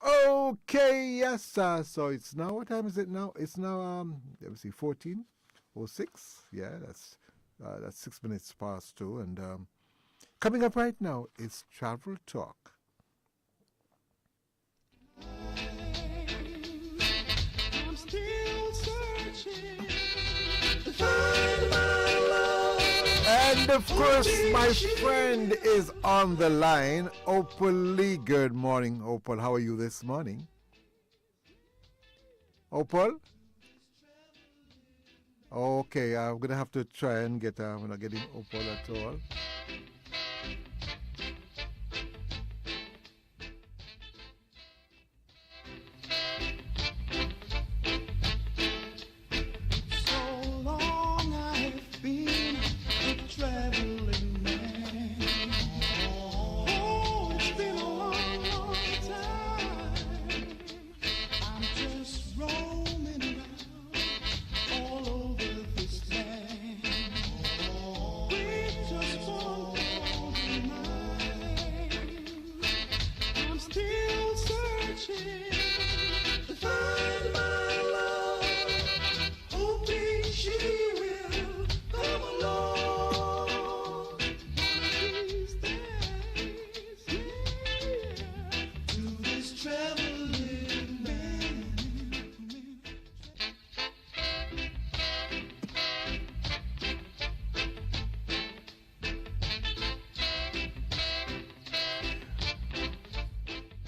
Okay, yes. So it's now, what time is it now? It's now, let me see, 14:06. Yeah, that's 6 minutes past 2. And coming up right now is Travel Talk. I'm still searching to find my love. And of course, my friend is on the line, Opal Lee. Good morning, Opal. How are you this morning? Opal? Okay, I'm going to have to try and get, I'm not getting Opal at all. So long I've been a traveling man. Oh, it's been a long, long time. I'm just roaming around all over this land. With just one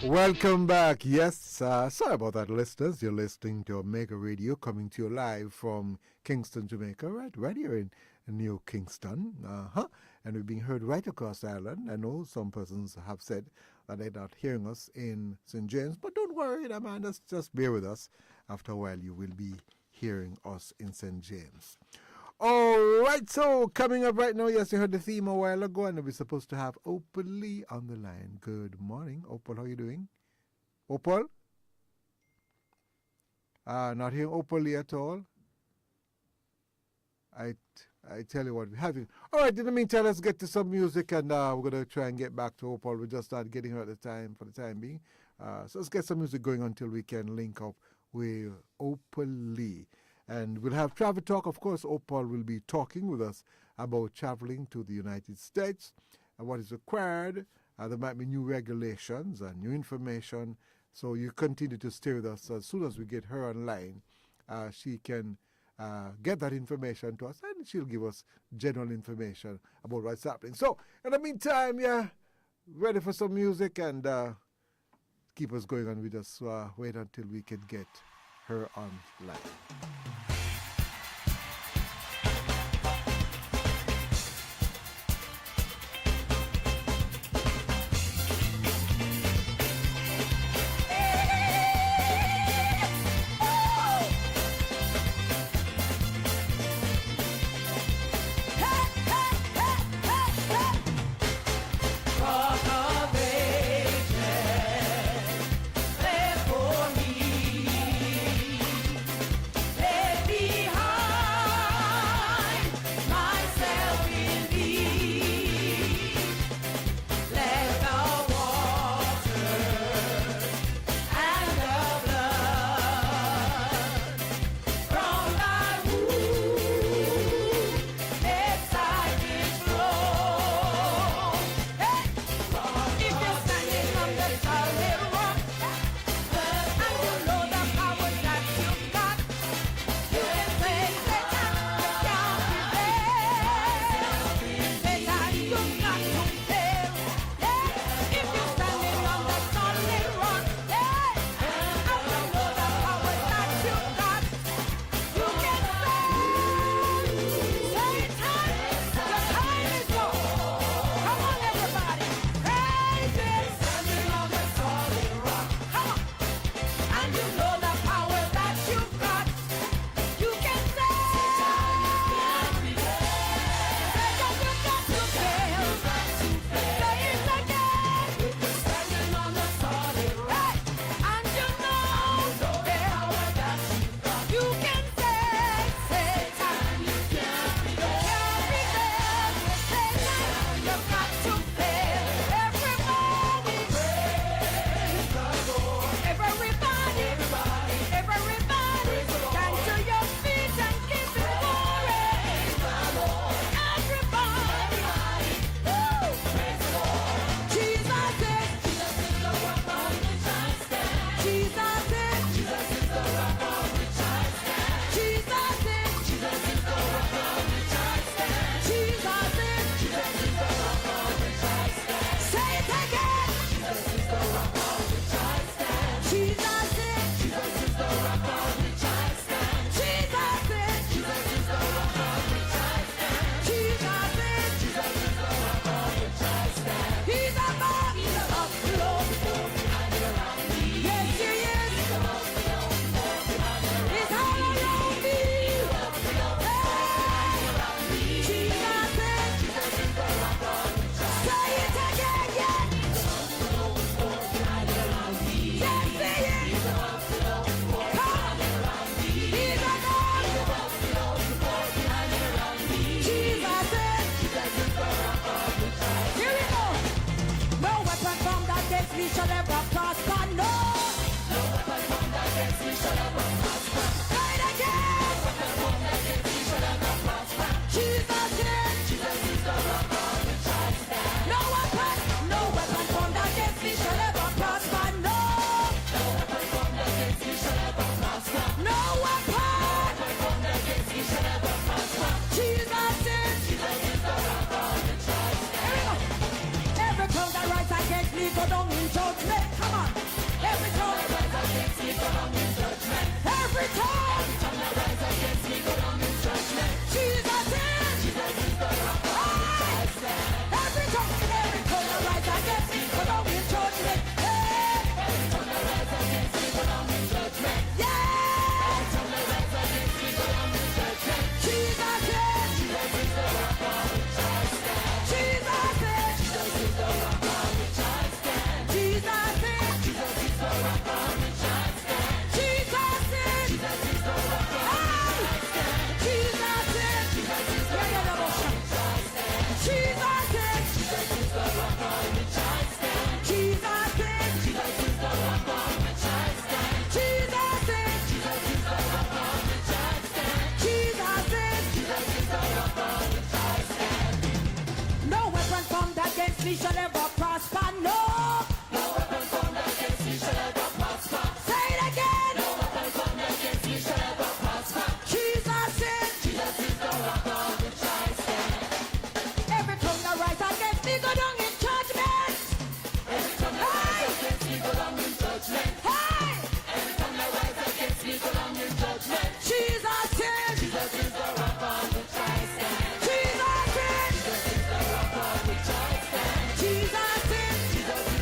Welcome back. Yes, sorry about that, listeners. You're listening to Omega Radio coming to you live from Kingston, Jamaica, right here in New Kingston. And we're being heard right across Ireland. I know some persons have said that they're not hearing us in St. James, but don't worry, man. Just bear with us. After a while, you will be hearing us in St. James. All right, so coming up right now, yes, you heard the theme a while ago, and we're supposed to have Opal Lee on the line. Good morning, Opal. How you doing? Opal? Not hearing Opal Lee at all. I tell you what, we're having. All right, in the meantime, let's get to some music, and we're going to try and get back to Opal. We just started getting her at the time, for the time being. So let's get some music going until we can link up with Opal Lee. And we'll have travel talk. Of course, Opal will be talking with us about traveling to the United States and what is required. There might be new regulations and new information. So you continue to stay with us. As soon as we get her online, she can get that information to us, and she'll give us general information about what's happening. So in the meantime, yeah, ready for some music and keep us going on. We just wait until we can get her online. Let against me shall ever prosper. No. No weapon formed against me shall ever prosper. Say it again. No weapon formed against me shall ever prosper. Jesus is. Jesus is the rock on which I stand. Every tongue that rise against me go down in judgment. Every tongue that rise against me go down in judgment. Hey. Every tongue that rise against me go down in judgment. Jesus is. Jesus is the rock on which I stand. Jesus is. Jesus is the rock on which I stand. Jesus is. Jesus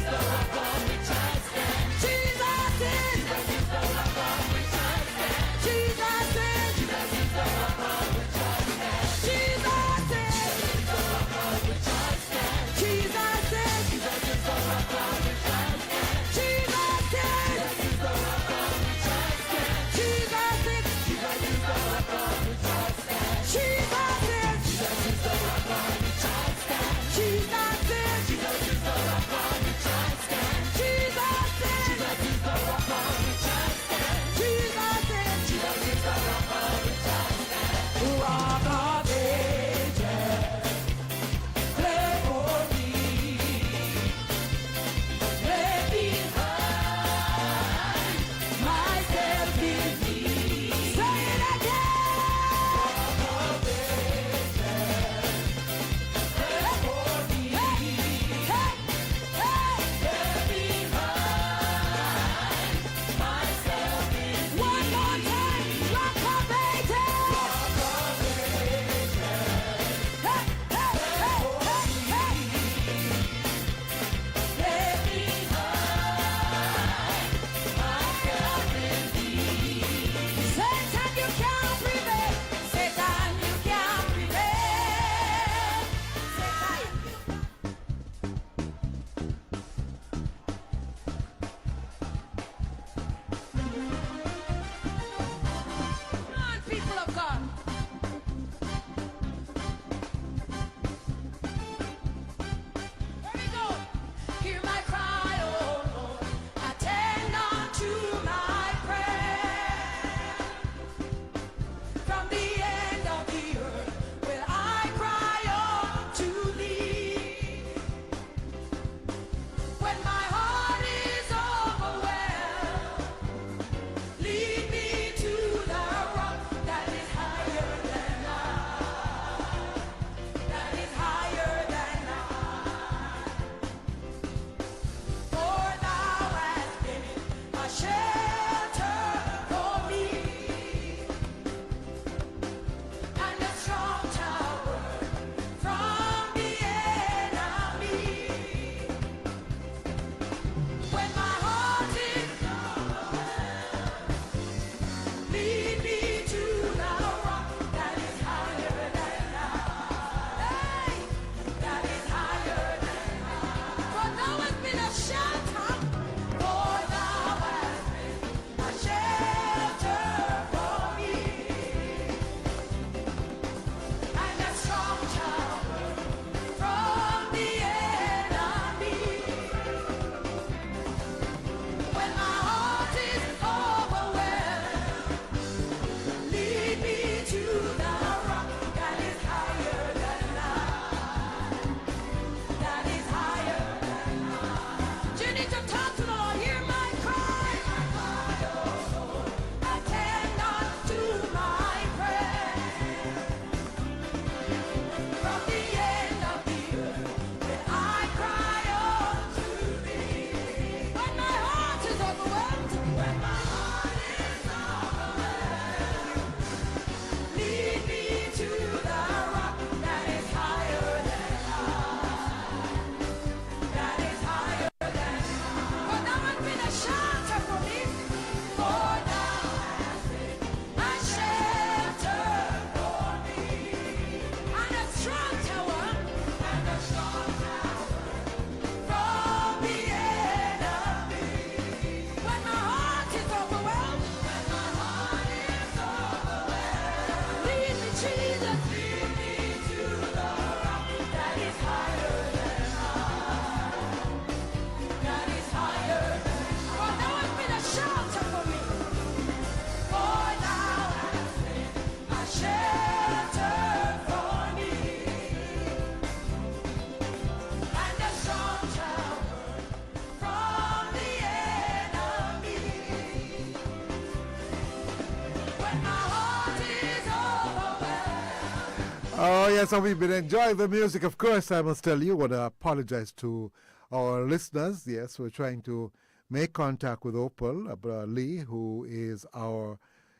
Oh, yes, so we've been enjoying the music. Of course, I must tell you, I want to apologize to our listeners. Yes, we're trying to make contact with Opal Lee, who is our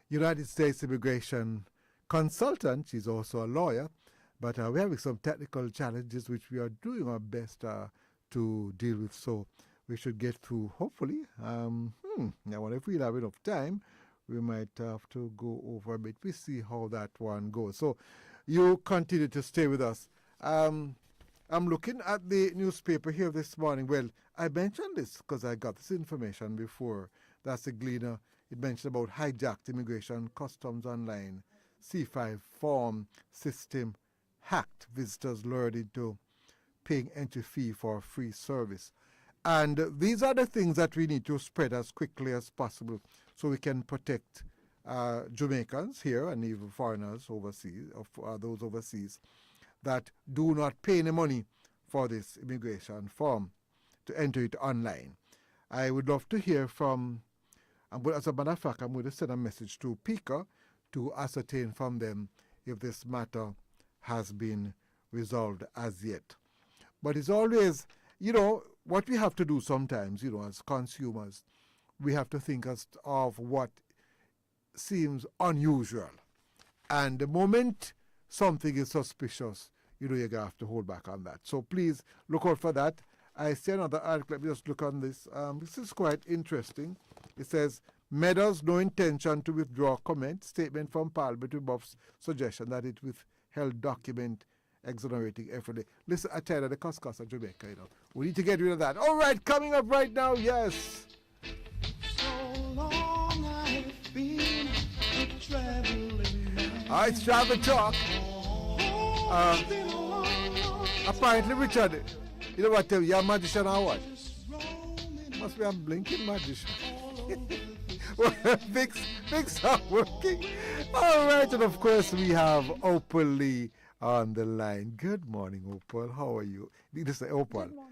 United States immigration consultant. She's also a lawyer, but we're having some technical challenges which we are doing our best to deal with. So we should get through, hopefully. Now, if we have enough time, we might have to go over a bit. We see how that one goes. So you continue to stay with us. I'm looking at the newspaper here this morning. Well, I mentioned this because I got this information before. That's the Gleaner. It mentioned about hijacked immigration, customs online, C5 form system hacked, visitors lured into paying entry fee for free service. And these are the things that we need to spread as quickly as possible so we can protect Jamaicans here and even foreigners overseas, those overseas, that do not pay any money for this immigration form to enter it online. I would love to hear from, as a matter of fact, I'm going to send a message to PICA to ascertain from them if this matter has been resolved as yet. But it's always, what we have to do sometimes, as consumers, we have to think of what seems unusual. And the moment something is suspicious, you're going to have to hold back on that. So please look out for that. I see another article. Let me just look on this. This is quite interesting. It says, Meadows no intention to withdraw comment. Statement from Parliament rebuffs suggestion that it withheld document exonerating effort. Listen, I tell you, the cost of Jamaica, we need to get rid of that. All right, coming up right now, yes. So long I've been a traveling man. All right, it's Travel Talk. It's been a long Apparently, Richard, you know what, you're a magician or what? just roaming Must be a blinking magician. all over the Well, fix are working. All right, and of course, we have Opal Lee on the line. Good morning, Opal. How are you? Need to say, Opal. Good morning.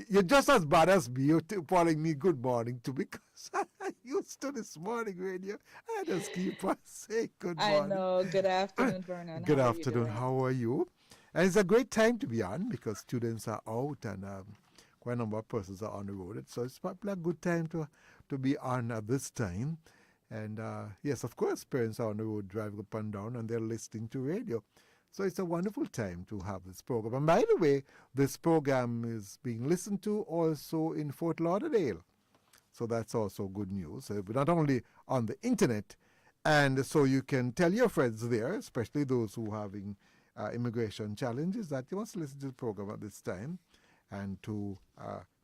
You're just as bad as me. You're calling me good morning too because I used to this morning radio. I just keep on saying good I morning. know. Good afternoon, Vernon. Good How are you afternoon. doing? How are you? And it's a great time to be on because students are out and quite a number of persons are on the road. So it's probably a good time to be on at this time. And yes, of course, parents are on the road driving up and down and they're listening to radio. So it's a wonderful time to have this program. And by the way, this program is being listened to also in Fort Lauderdale. So that's also good news. Not only on the internet, and so you can tell your friends there, especially those who are having immigration challenges, that you must listen to the program at this time and to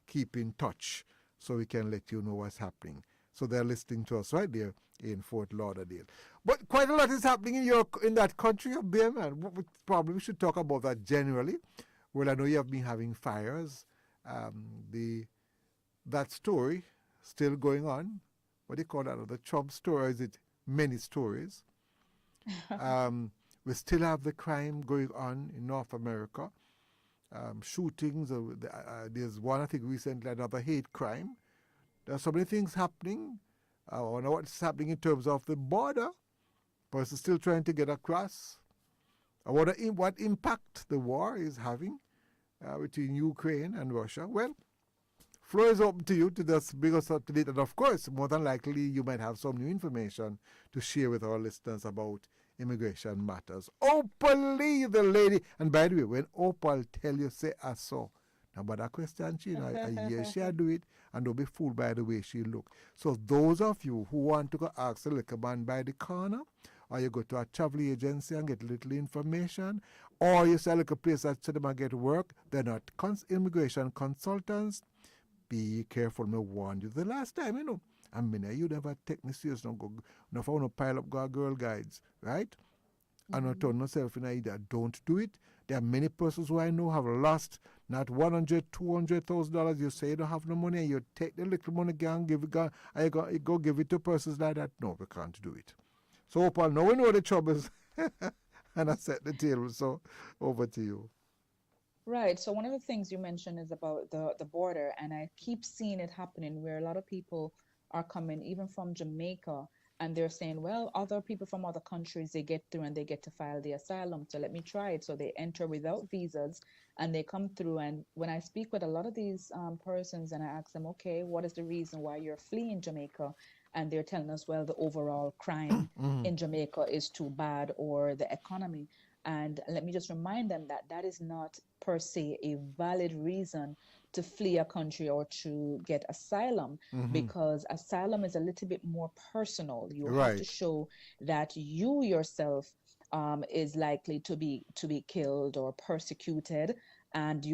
keep in touch so we can let you know what's happening. So they're listening to us right there in Fort Lauderdale. But quite a lot is happening in that country of beer, man. Probably we should talk about that generally. Well, I know you have been having fires. That story still going on. What do you call that? The Trump story, or is it many stories? We still have the crime going on in North America. Shootings. There's one, I think, recently, another hate crime. There are so many things happening. I wonder what's happening in terms of the border. Person still trying to get across. I wonder what impact the war is having between Ukraine and Russia. Well, floor is open to you to just bring us up to date. And of course, more than likely, you might have some new information to share with our listeners about immigration matters. Opal Lee, the lady. And by the way, when Opal tell you, say, I saw. Now, but that question, I hear she do it, and don't be fooled by the way she look. So those of you who want to go ask the liquor man by the corner, or you go to a travel agency and get a little information, or you say look a place that said them and get work, they're not immigration consultants. Be careful, me warned you the last time, I mean, you never take me serious, no phone no pile up girl guides, right? And not turn yourself in either. Don't do it. There are many persons who I know have lost not $100,000, $200,000. You say you don't have no money, and you take the little money and give it, and you go give it to persons like that. No, we can't do it. So, Opal, now we know the troubles, and I set the table. So, over to you. Right. So one of the things you mentioned is about the border, and I keep seeing it happening where a lot of people are coming, even from Jamaica, and they're saying, well, other people from other countries, they get through and they get to file the asylum, so let me try it. So they enter without visas and they come through. And when I speak with a lot of these persons and I ask them, okay, what is the reason why you're fleeing Jamaica? And they're telling us, well, the overall crime in Jamaica is too bad, or the economy. And let me just remind them that that is not per se a valid reason to flee a country or to get asylum, because asylum is a little bit more personal. You have to Right. show that you yourself is likely to be killed or persecuted, and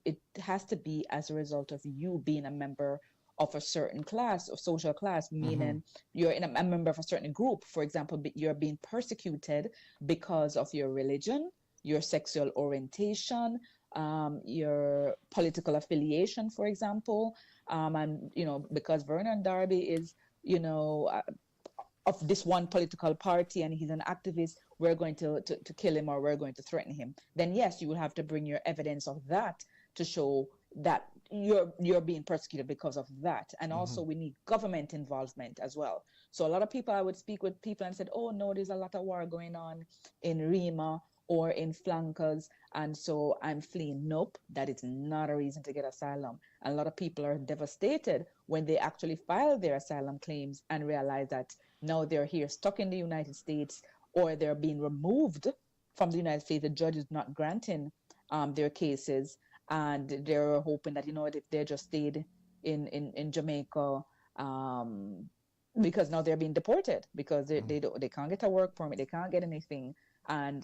it has to be as a result of you being a member of a certain class or social class, meaning you're a member of a certain group. For example, you're being persecuted because of your religion, your sexual orientation, your political affiliation, for example, and because Vernon Darby is, of this one political party and he's an activist, we're going to kill him or we're going to threaten him. Then yes, you will have to bring your evidence of that to show that you're being persecuted because of that. And also we need government involvement as well. So a lot of people, I would speak with people and said, oh no, there's a lot of war going on in Rima or in flankers, and so I'm fleeing. Nope, that is not a reason to get asylum. And a lot of people are devastated when they actually file their asylum claims and realize that now they're here stuck in the United States, or they're being removed from the United States. The judge is not granting their cases, and they're hoping that, if they just stayed in Jamaica, because now they're being deported because they can't get a work permit, they can't get anything, and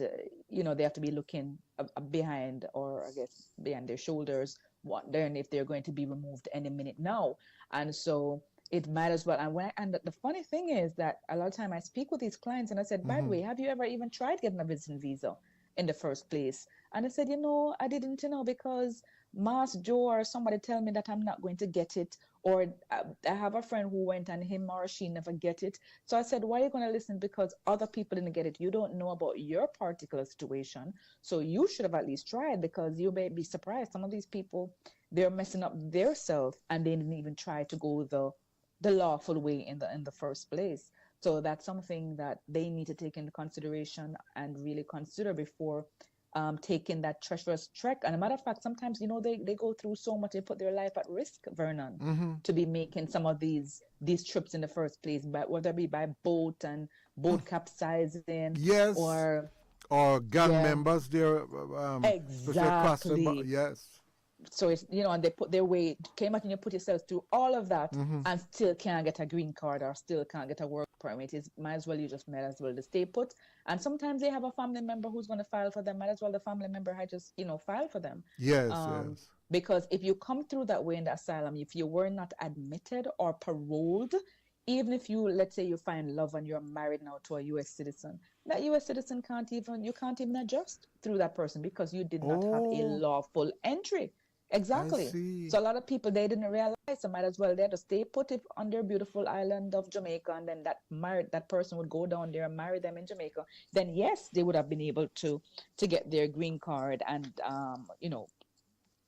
they have to be looking behind, or I guess behind their shoulders, wondering if they're going to be removed any minute now. And so it might as well. And the funny thing is that a lot of time I speak with these clients and I said, by the way, have you ever even tried getting a visiting visa in the first place? And I said, I didn't, because Mas Joe or somebody tell me that I'm not going to get it, or I have a friend who went and him or she never get it. So I said, why are you going to listen? Because other people didn't get it. You don't know about your particular situation, so you should have at least tried, because you may be surprised. Some of these people, they're messing up their self and they didn't even try to go the lawful way in the first place. So that's something that they need to take into consideration and really consider before taking that treacherous trek. And a matter of fact, sometimes, they go through so much, they put their life at risk, Vernon, to be making some of these trips in the first place, but whether it be by boat and boat capsizing, Yes. Or gang yeah, members, they're especially across the exactly. yes. So it's, and they put their way, can you imagine you put yourself through all of that and still can't get a green card or still can't get a work permit? Might as well, you just might as well to stay put. And sometimes they have a family member who's going to file for them. Might as well the family member had just, file for them. Yes, yes. Because if you come through that way in the asylum, if you were not admitted or paroled, even if let's say you find love and you're married now to a U.S. citizen, that U.S. citizen you can't even adjust through that person because you did not have a lawful entry. Exactly. I see. So a lot of people, they didn't realize, so might as well they had to stay put it on their beautiful island of Jamaica, and then that person would go down there and marry them in Jamaica. Then yes, they would have been able to get their green card and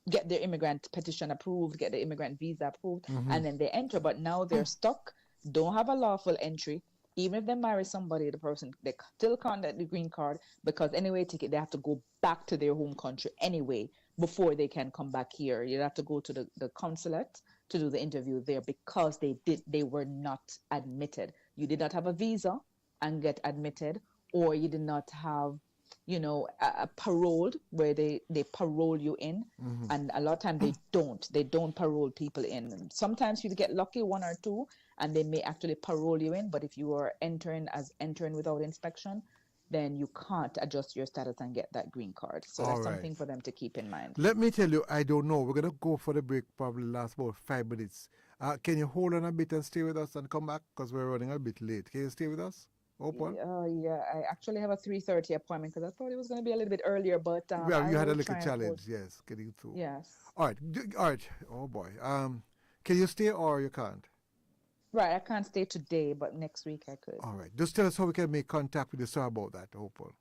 get their immigrant petition approved, get the immigrant visa approved, and then they enter. But now they're stuck, don't have a lawful entry. Even if they marry somebody, the person, they still can't get the green card, because anyway, they have to go back to their home country anyway before they can come back here. You have to go to the consulate to do the interview there, because they were not admitted. You did not have a visa and get admitted, or you did not have a paroled, where they parole you in. And a lot of times they don't parole people in. And sometimes you get lucky, one or two, and they may actually parole you in. But if you are entering without inspection, then you can't adjust your status and get that green card. So that's something for them to keep in mind. Let me tell you, I don't know. We're going to go for the break, probably last about 5 minutes. Can you hold on a bit and stay with us and come back? Because we're running a bit late. Can you stay with us? Open? Yeah, I actually have a 3:30 appointment, because I thought it was going to be a little bit earlier, but you had a little challenge, yes, getting through. Yes. All right. Oh boy. Can you stay or you can't? Right, I can't stay today, but next week I could. All right. Just tell us how we can make contact with you. Sorry about that, Opal.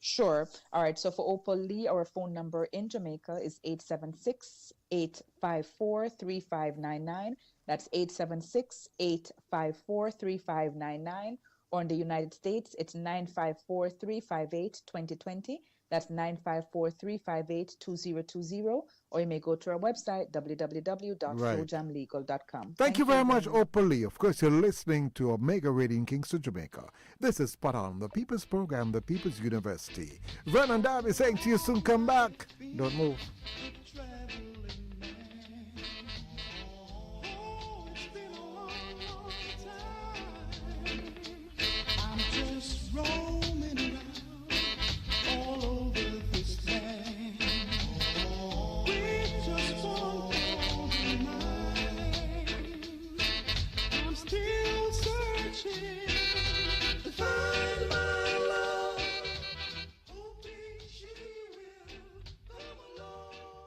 Sure. All right. So for Opal Lee, our phone number in Jamaica is 876-854-3599. That's 876-854-3599. Or in the United States, it's 954-358-2020. That's 954-358-2020. Or you may go to our website, Right. www.flowjamlegal.com. Thank you very much, Vernon. Opal Lee. Of course, you're listening to Omega Radio in Kingston, Jamaica. This is Spot On, the People's Program, the People's University. Vernon Darby saying to you soon, come back. Don't move. Traveling man. Oh, it's been a long, long time. I'm just roaming around all over this land. With just one cold mind, I'm still searching to find my love, hoping she will come along.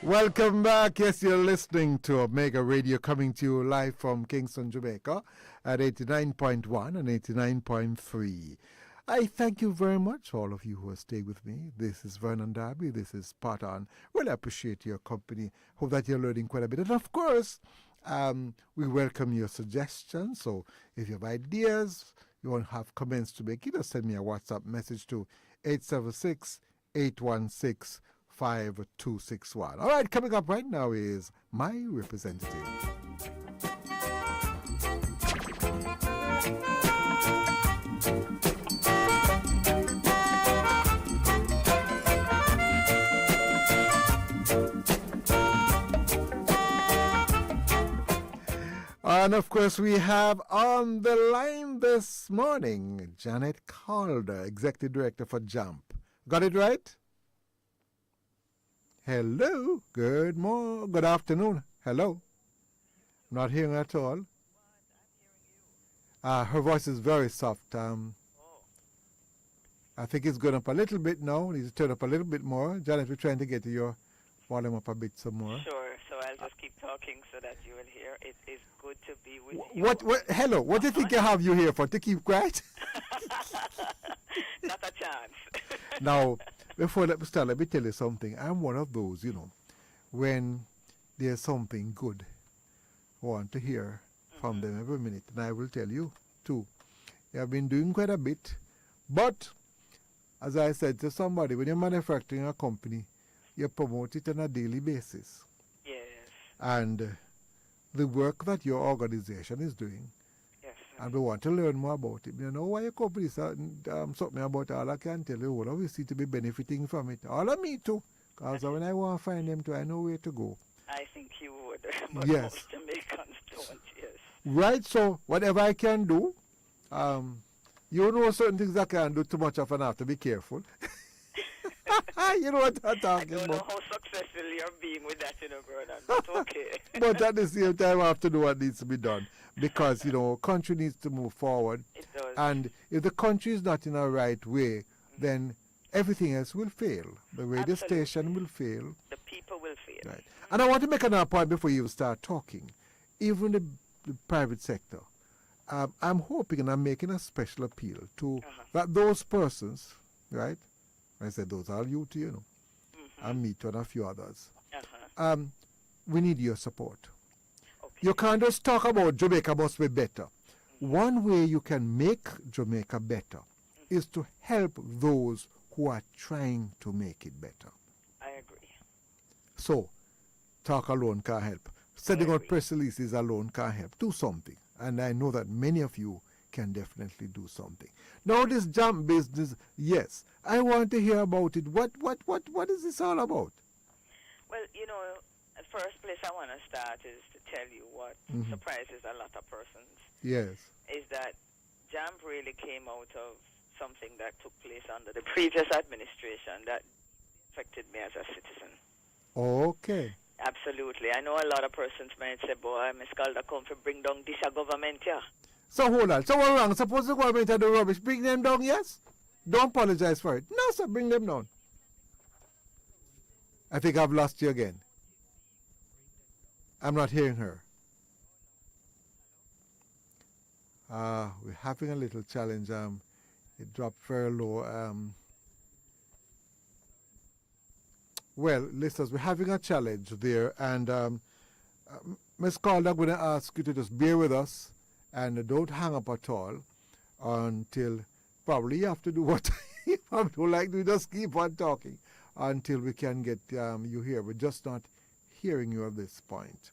Welcome back. Yes, you're listening to Omega Radio coming to you live from Kingston, Jamaica at 89.1 and 89.3. I thank you very much, all of you who have stayed with me. This is Vernon Darby. This is Spot On. Really appreciate your company. Hope that you're learning quite a bit. And of course, we welcome your suggestions. So if you have ideas, you want to have comments to make, either send me a WhatsApp message to 876-816-5261. All right, coming up right now is My Representative. And of course, we have on the line this morning Janet Calder, Executive Director for JUMP. Got it right? Hello. Good morning. Good afternoon. Hello. Not hearing at all. Her voice is very soft. I think it's going up a little bit now. Needs to turn up a little bit more. Janet, we're trying to get your volume up a bit some more. Sure. So I'll just keep talking so that you will hear. It is good to be with you. What? Hello. What do you think I have you here for? To keep quiet? Not a chance. Now, before let me start, let me tell you something. I'm one of those, when there's something good, I want to hear from them every minute. And I will tell you, too. You have been doing quite a bit. But, as I said to somebody, when you're manufacturing a company, you promote it on a daily basis. Yes. And the work that your organization is doing, Yes. and we want to learn more about it. You know why your company is something about all I can tell you, all of you seem to be benefiting from it. All of me too. Because when I want to find them too, I know where to go. I think you would. But Yes. most Jamaicans don't, yes. Right, so whatever I can do, you know certain things I can't do too much of and I have to be careful. You know what I'm I talking don't know about. how successful you're being with that, Vernon, but okay. But at the same time, I have to do what needs to be done. Because, country needs to move forward. It does. And if the country is not in a right way, then everything else will fail. The radio Absolutely. station will fail. The people will fail. Right. And I want to make another point before you start talking. Even the private sector, I'm hoping and I'm making a special appeal to that those persons, right? I said those are you too, and me too and a few others. We need your support. Okay. You can't just talk about Jamaica must be better. One way you can make Jamaica better is to help those who are trying to make it better. I agree. So, talk alone can't help. Sending out press releases alone can't help. Do something. And I know that many of you can definitely do something. Now this JUMP business, yes, I want to hear about it. What is this all about? Well, the first place I want to start is to tell you what surprises a lot of persons. Yes. Is that JAMP really came out of something that took place under the previous administration that affected me as a citizen. Okay. Absolutely. I know a lot of persons might say, boy, Miss Calder come to bring down this government here. So hold on. So what wrong? Suppose the government had the rubbish. Bring them down, yes? Don't apologize for it. No, sir, bring them down. I think I've lost you again. I'm not hearing her. We're having a little challenge. It dropped very low. Well, listeners, we're having a challenge there. And Ms. Calder, I'm going to ask you to just bear with us and don't hang up at all until probably you have to do what you have to like to just keep on talking until we can get you here. We're just not hearing you at this point.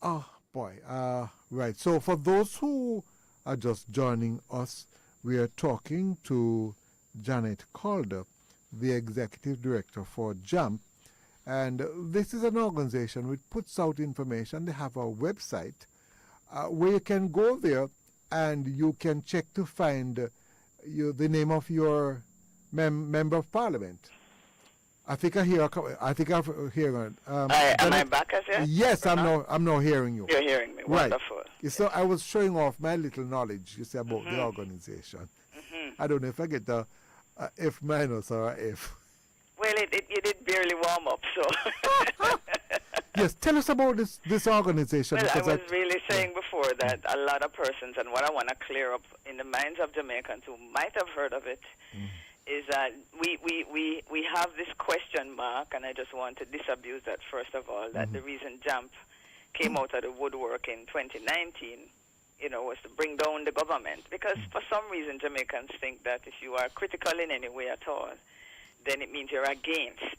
Oh, boy. Right. So for those who are just joining us, we are talking to Janet Calder, the Executive Director for JUMP. And this is an organization which puts out information. They have a website where you can go there and you can check to find the name of your member of parliament. I think I hear. I think I've heard. Am I back as yet? Yes, I'm now hearing you. You're hearing me. Right. Wonderful. So I was showing off my little knowledge, you see, about the organization. I don't know if I get a F minus or a F. Well, you did barely warm up. So. Yes, tell us about this organization. Well, I because was really saying before that a lot of persons, and what I want to clear up in the minds of Jamaicans who might have heard of it, is that we have this question mark, and I just want to disabuse that first of all, that the reason JAMP came out of the woodwork in 2019, was to bring down the government, because for some reason Jamaicans think that if you are critical in any way at all, then it means you're against.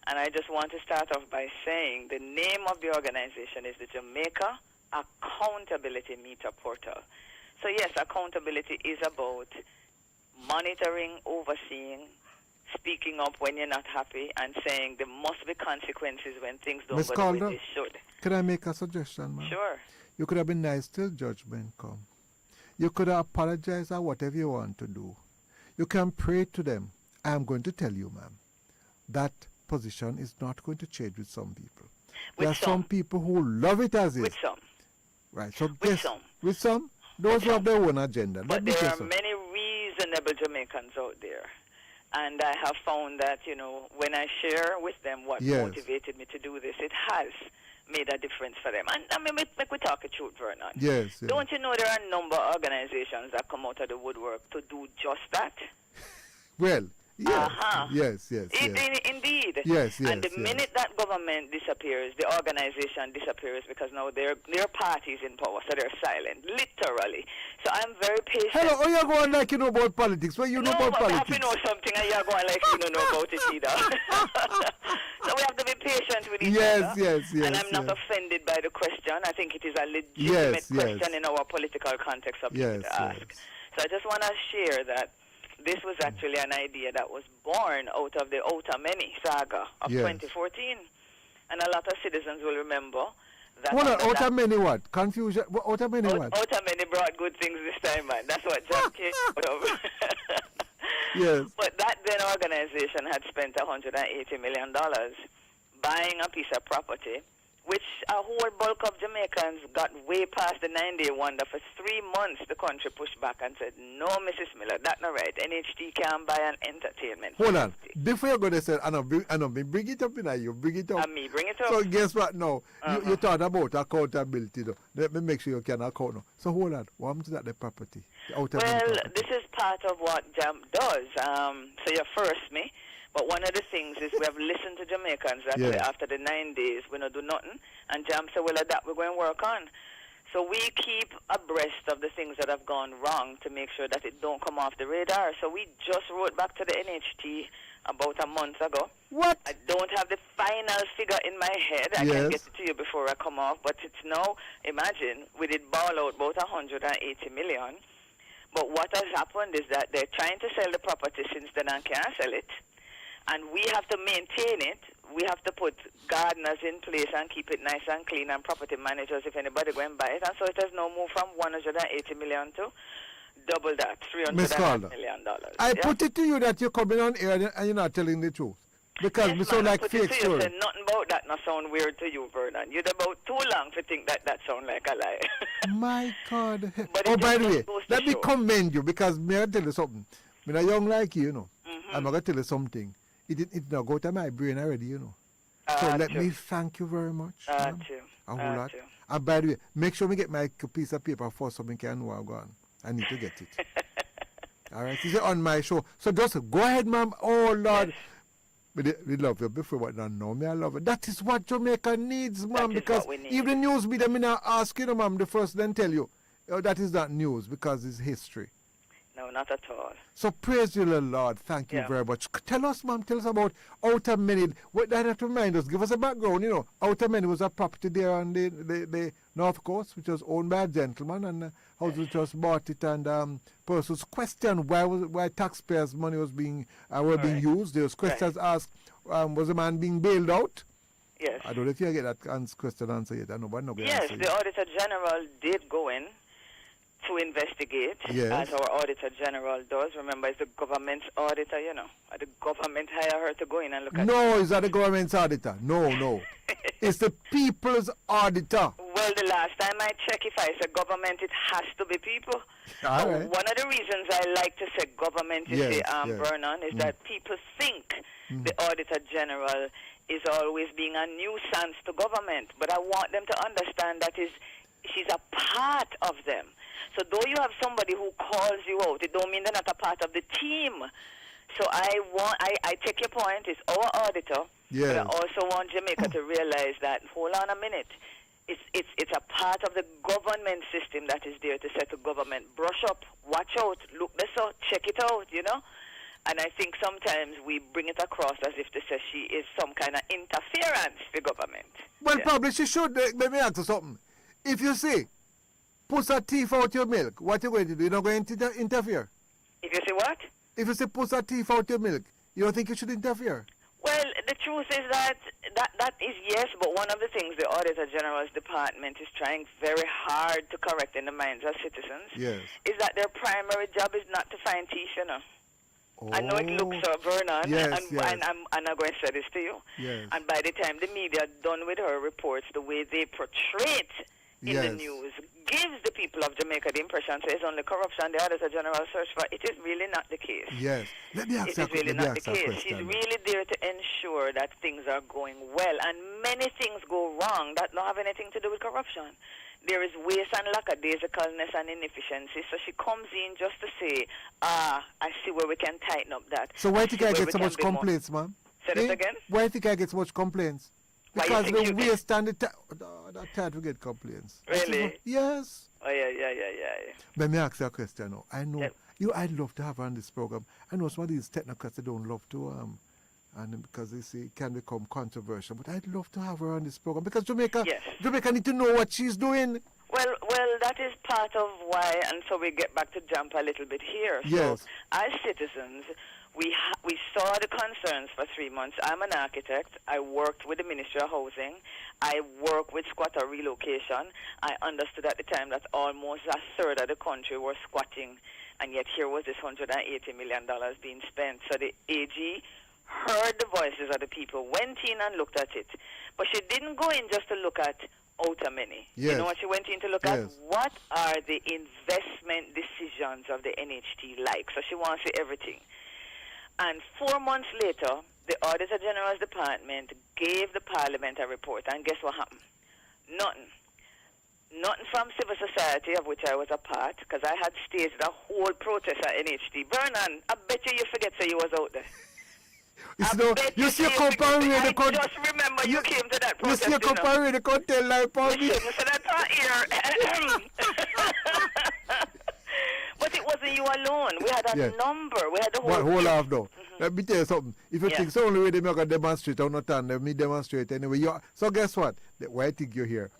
And I just want to start off by saying the name of the organization is the Jamaica Accountability Meter Portal. So yes, accountability is about monitoring, overseeing, speaking up when you're not happy, and saying there must be consequences when things don't Ms. go Calder, the way they should. Can I make a suggestion, ma'am? Sure. You could have been nice till judgment come. You could have apologized or whatever you want to do. You can pray to them. I am going to tell you, ma'am, that position is not going to change with some people. There are some people who love it as is. With some. Right. So With some. With some? Those who have their own agenda. But there are many reasonable Jamaicans out there. And I have found that, when I share with them what motivated me to do this, it has made a difference for them. And I mean, make we talk the truth, Vernon. Yes. Don't you know there are a number of organizations that come out of the woodwork to do just that? Well, yes. Yes. Indeed. Yes. And the minute that government disappears, the organization disappears, because now their parties in power, so they're silent, literally. So I'm very patient. Hello, you're going like you know about politics. Well, you know about politics. I have to know something, and you're going like you don't know about it either. So we have to be patient with each other. Yes. And I'm not offended by the question. I think it is a legitimate question in our political context of people to ask. So I just want to share that this was actually an idea that was born out of the Otameni saga of 2014. And a lot of citizens will remember that. Hold on, Otameni what? Confusion? Otameni what? Otameni brought good things this time, man. That's what John came out of. Yes. But that then organization had spent $180 million buying a piece of property, which a whole bulk of Jamaicans got way past the 9-day wonder. For 3 months, the country pushed back and said, no, Mrs. Miller, that's not right. NHT can't buy an entertainment. Hold on. Before you go to say, I know, bring it up in you. Bring it up. And me, bring it up. So guess what now? You thought about accountability. Though. Let me make sure you can account now. So hold on. What happened to that, the property? This is part of what JAMP does. So you first me. But one of the things is we have listened to Jamaicans that after the 9 days we don't do nothing, and JAMP said, well, that we're going to work on. So we keep abreast of the things that have gone wrong to make sure that it don't come off the radar. So we just wrote back to the NHT about a month ago. What? I don't have the final figure in my head. I can get it to you before I come off, but it's now, imagine, we did ball out about 180 million. But what has happened is that they're trying to sell the property since then and can't sell it. And we have to maintain it. We have to put gardeners in place and keep it nice and clean, and property managers if anybody go and buy it. And so it has now moved from 180 million to double that, $300 million. I put it to you that you're coming on air and you're not telling the truth. Because we sound like fake story. You said nothing about that not sound weird to you, Vernon. You're about too long to think that sound like a lie. My God. But by the way, let me commend you, because may I tell you something. When I'm young like you, I'm going to tell you something. It now go to my brain already, So let me thank you very much. A whole lot. And by the way, make sure we get my piece of paper first so we can know I'm going. I need to get it. All right? It's on my show. So just go ahead, ma'am. Oh, Lord. Yes. We love you before what not know me. I love it. That is what Jamaica needs, ma'am. Because even the news media, me now ask you, ma'am, the first then tell you, that is not news because it's history. No, not at all. So praise you, Lord. Thank you very much. Tell us, ma'am, tell us about Otameni. What that have to remind us, give us a background. Otameni was a property there on the North Coast, which was owned by a gentleman, and houses just bought it, and persons questioned why taxpayers' money was being used. There was questions asked, was the man being bailed out? Yes. I don't know if you get that question answered yet. I know, but no. Yes, the Auditor General did go in to investigate, as our Auditor General does. Remember, it's the government's auditor, The government hire her to go in and look at it. No, it's not the government's auditor. No. It's the people's auditor. Well, the last time I checked, if I say government, it has to be people. All So right. one of the reasons I like to say government, you Yes, see, yes. Vernon, is that people think the Auditor General is always being a nuisance to government. But I want them to understand that she's a part of them. So though you have somebody who calls you out, it don't mean they're not a part of the team. So I take your point, it's our auditor, Yes. but I also want Jamaica to realize that, hold on a minute, it's a part of the government system that is there to say to government, brush up, watch out, look this out, check it out, you know? And I think sometimes we bring it across as if to say she is some kind of interference for government. Well, Yeah. probably she should. Let me ask you something. If you say, put a teeth out your milk, what you going to do? You're not going to interfere? If you say what? If you say, put a teeth out your milk, you don't think you should interfere? Well, the truth is that is yes, but one of the things the Auditor General's Department is trying very hard to correct in the minds of citizens Yes. is that their primary job is not to find teeth, you know. I know it looks so, Vernon, Yes, and, yes. and I'm not going to say this to you. Yes. And by the time the media done with her reports, the way they portray it in the Yes. news gives the people of Jamaica the impression that it's only corruption the Auditor General search for. It is really not the case. Yes. Let me ask It you is really not the case. She's question. really there to ensure that things are going well. And many things go wrong that don't have anything to do with corruption. There is waste and lackadaisicalness and inefficiency. So she comes in just to say, I see where we can tighten up that. So why do you see where get we so can much be more-" complaints, ma'am? Say that again? Why do you think I get so much complaints? Why you Because think the you get- waste and the time. That time we get complaints. Really? Yes. Oh, yeah. Let me ask you a question now. I know Yep. I'd love to have her on this program. I know some of these technocrats they don't love to and because they see it can become controversial. But I'd love to have her on this program because Jamaica Yes. need to know what she's doing. Well, that is part of why, and so we get back to jump a little bit here. Yes. So, as citizens, we saw the concerns for 3 months. I'm an architect. I worked with the Ministry of Housing. I work with squatter relocation. I understood at the time that almost a third of the country were squatting, and yet here was this $180 million being spent. So the AG heard the voices of the people, went in and looked at it. But she didn't go in just to look at outer many. Yes. You know what she went in to look Yes. at? What are the investment decisions of the NHT like? So she wants to see everything. And 4 months later, the Auditor General's Department gave the Parliament a report. And guess what happened? Nothing. Nothing from civil society, of which I was a part, because I had staged a whole protest at NHT. Vernon, I bet you forget that you was out there. It's I no, bet you see a forget company that. the I con- just remember you came to that you protest. see a company the content like for me. You said that part here. But it wasn't you alone. We had a Yes. number. We had the whole Well, hold group. off though. Let me tell you something. If you Yeah. think it's the only way they make a demonstrate or not, then me demonstrate anyway. So guess what? Why I think you're here?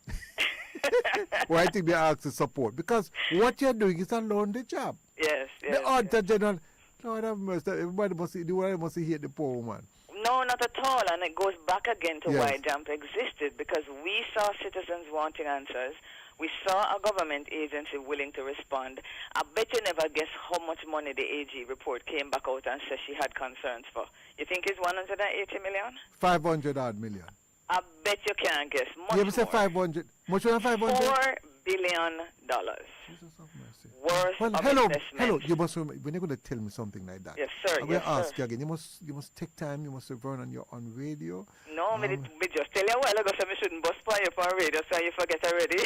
Why I think they ask to support? Because what you're doing is a lonely job. Yes. The Auditor General, Lord have mercy, everybody must hate the poor woman. No, not at all. And it goes back again to Yes. why JAMP existed, because we saw citizens wanting answers. We saw a government agency willing to respond. I bet you never guess how much money the AG report came back out and said she had concerns for. You think it's 180 million? 500 odd million. I bet you can't guess. Much You ever say more. 500? Much more than 500? $4 billion Jesus have mercy. worth Well, of hello, investment. You must remember, when you're going to tell me something like that. Yes, sir. I'm Yes, going to ask sir. you again. You must take time. You must say, Vernon, you're on radio. No, me just tell you a while ago, so I shouldn't bust for you on radio, so you forget already.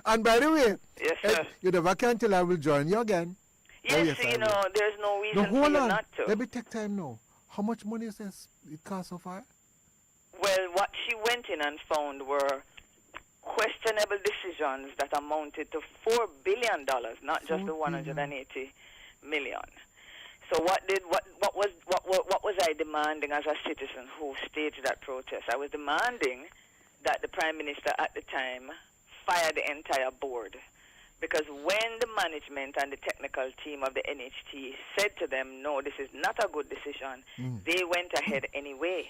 And by the way, Yes, sir. you never can tell I will join you again. Yes, I you will. know, there's no No, reason for hold you on. not to. Let me take time now. How much money is this it cost so far? Well, what she went in and found were questionable decisions that amounted to $4 billion, not just the $4 billion. 180 million. So what was I demanding as a citizen who staged that protest? I was demanding that the Prime Minister at the time fire the entire board. Because when the management and the technical team of the NHT said to them, no, this is not a good decision, they went ahead anyway.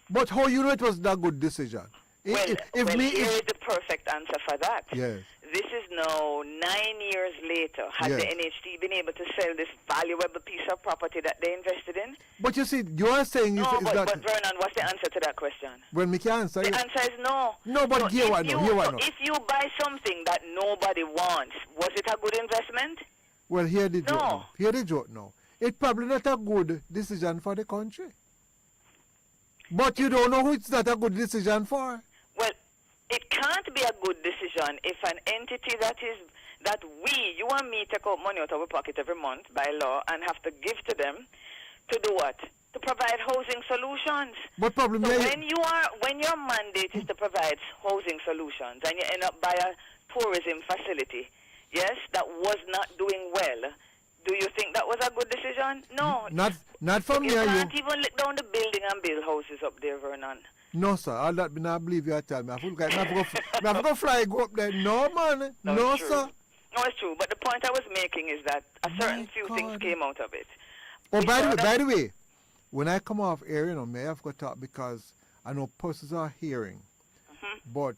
But how you know it was not a good decision? Well, If me, here is the perfect answer for that. Yes. this is now 9 years later. Has Yes. the NHT been able to sell this valuable piece of property that they invested in? But you see, you are saying No, is that but Vernon, what's the answer to that question? when we can answer The it. answer is no. No, but So here what if now? you- Here what so now? if you buy something that nobody wants, was it a good investment? Well, here the joke No. now. Here the joke now. It's probably not a good decision for the country. But you don't know who it's not a good decision for. Well, it can't be a good decision if an entity that you and me take out money out of our pocket every month by law and have to give to them to do what? To provide housing solutions. But problem So here, when your mandate is to provide housing solutions and you end up by a tourism facility, yes, that was not doing well. Do you think that was a good decision? No. not from You here. can't even lick down the building and build houses up there, Vernon. No, sir. All that me not believe you tell me. I have to go fly go up there. No, man. No, it's true. sir. No, it's true. But the point I was making is that a certain My few things God. came out of it. Oh, We by saw the that- way, when I come off air, may I have to talk because I know persons are hearing, but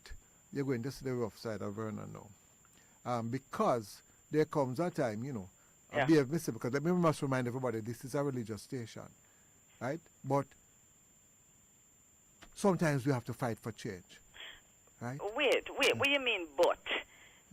you're going to see the rough side of Vernon now. Because there comes a time, I'll Yeah. be a mistake because let me must remind everybody this is a religious station, right? But sometimes we have to fight for change, right? Wait, what do you mean, but?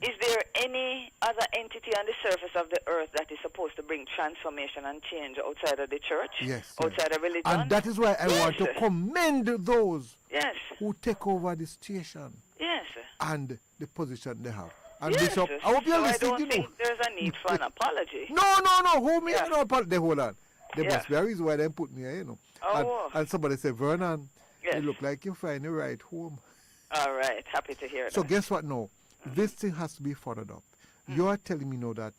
Is there any other entity on the surface of the earth that is supposed to bring transformation and change outside of the church? Yes. Outside of religion? And that is why I want to Yes. commend those Yes, who take over the station yes. and the position they have. And Yes. Bishop, I hope you're So I listening, don't think there's a need for an apology. No. Who me? Yeah. No, they hold on. There Yeah. must be a reason why they put me here, Oh. And somebody said, Vernon, Yes. you look like you find the right home. All right, happy to hear So that. guess what now? This thing has to be followed up. You are telling me now that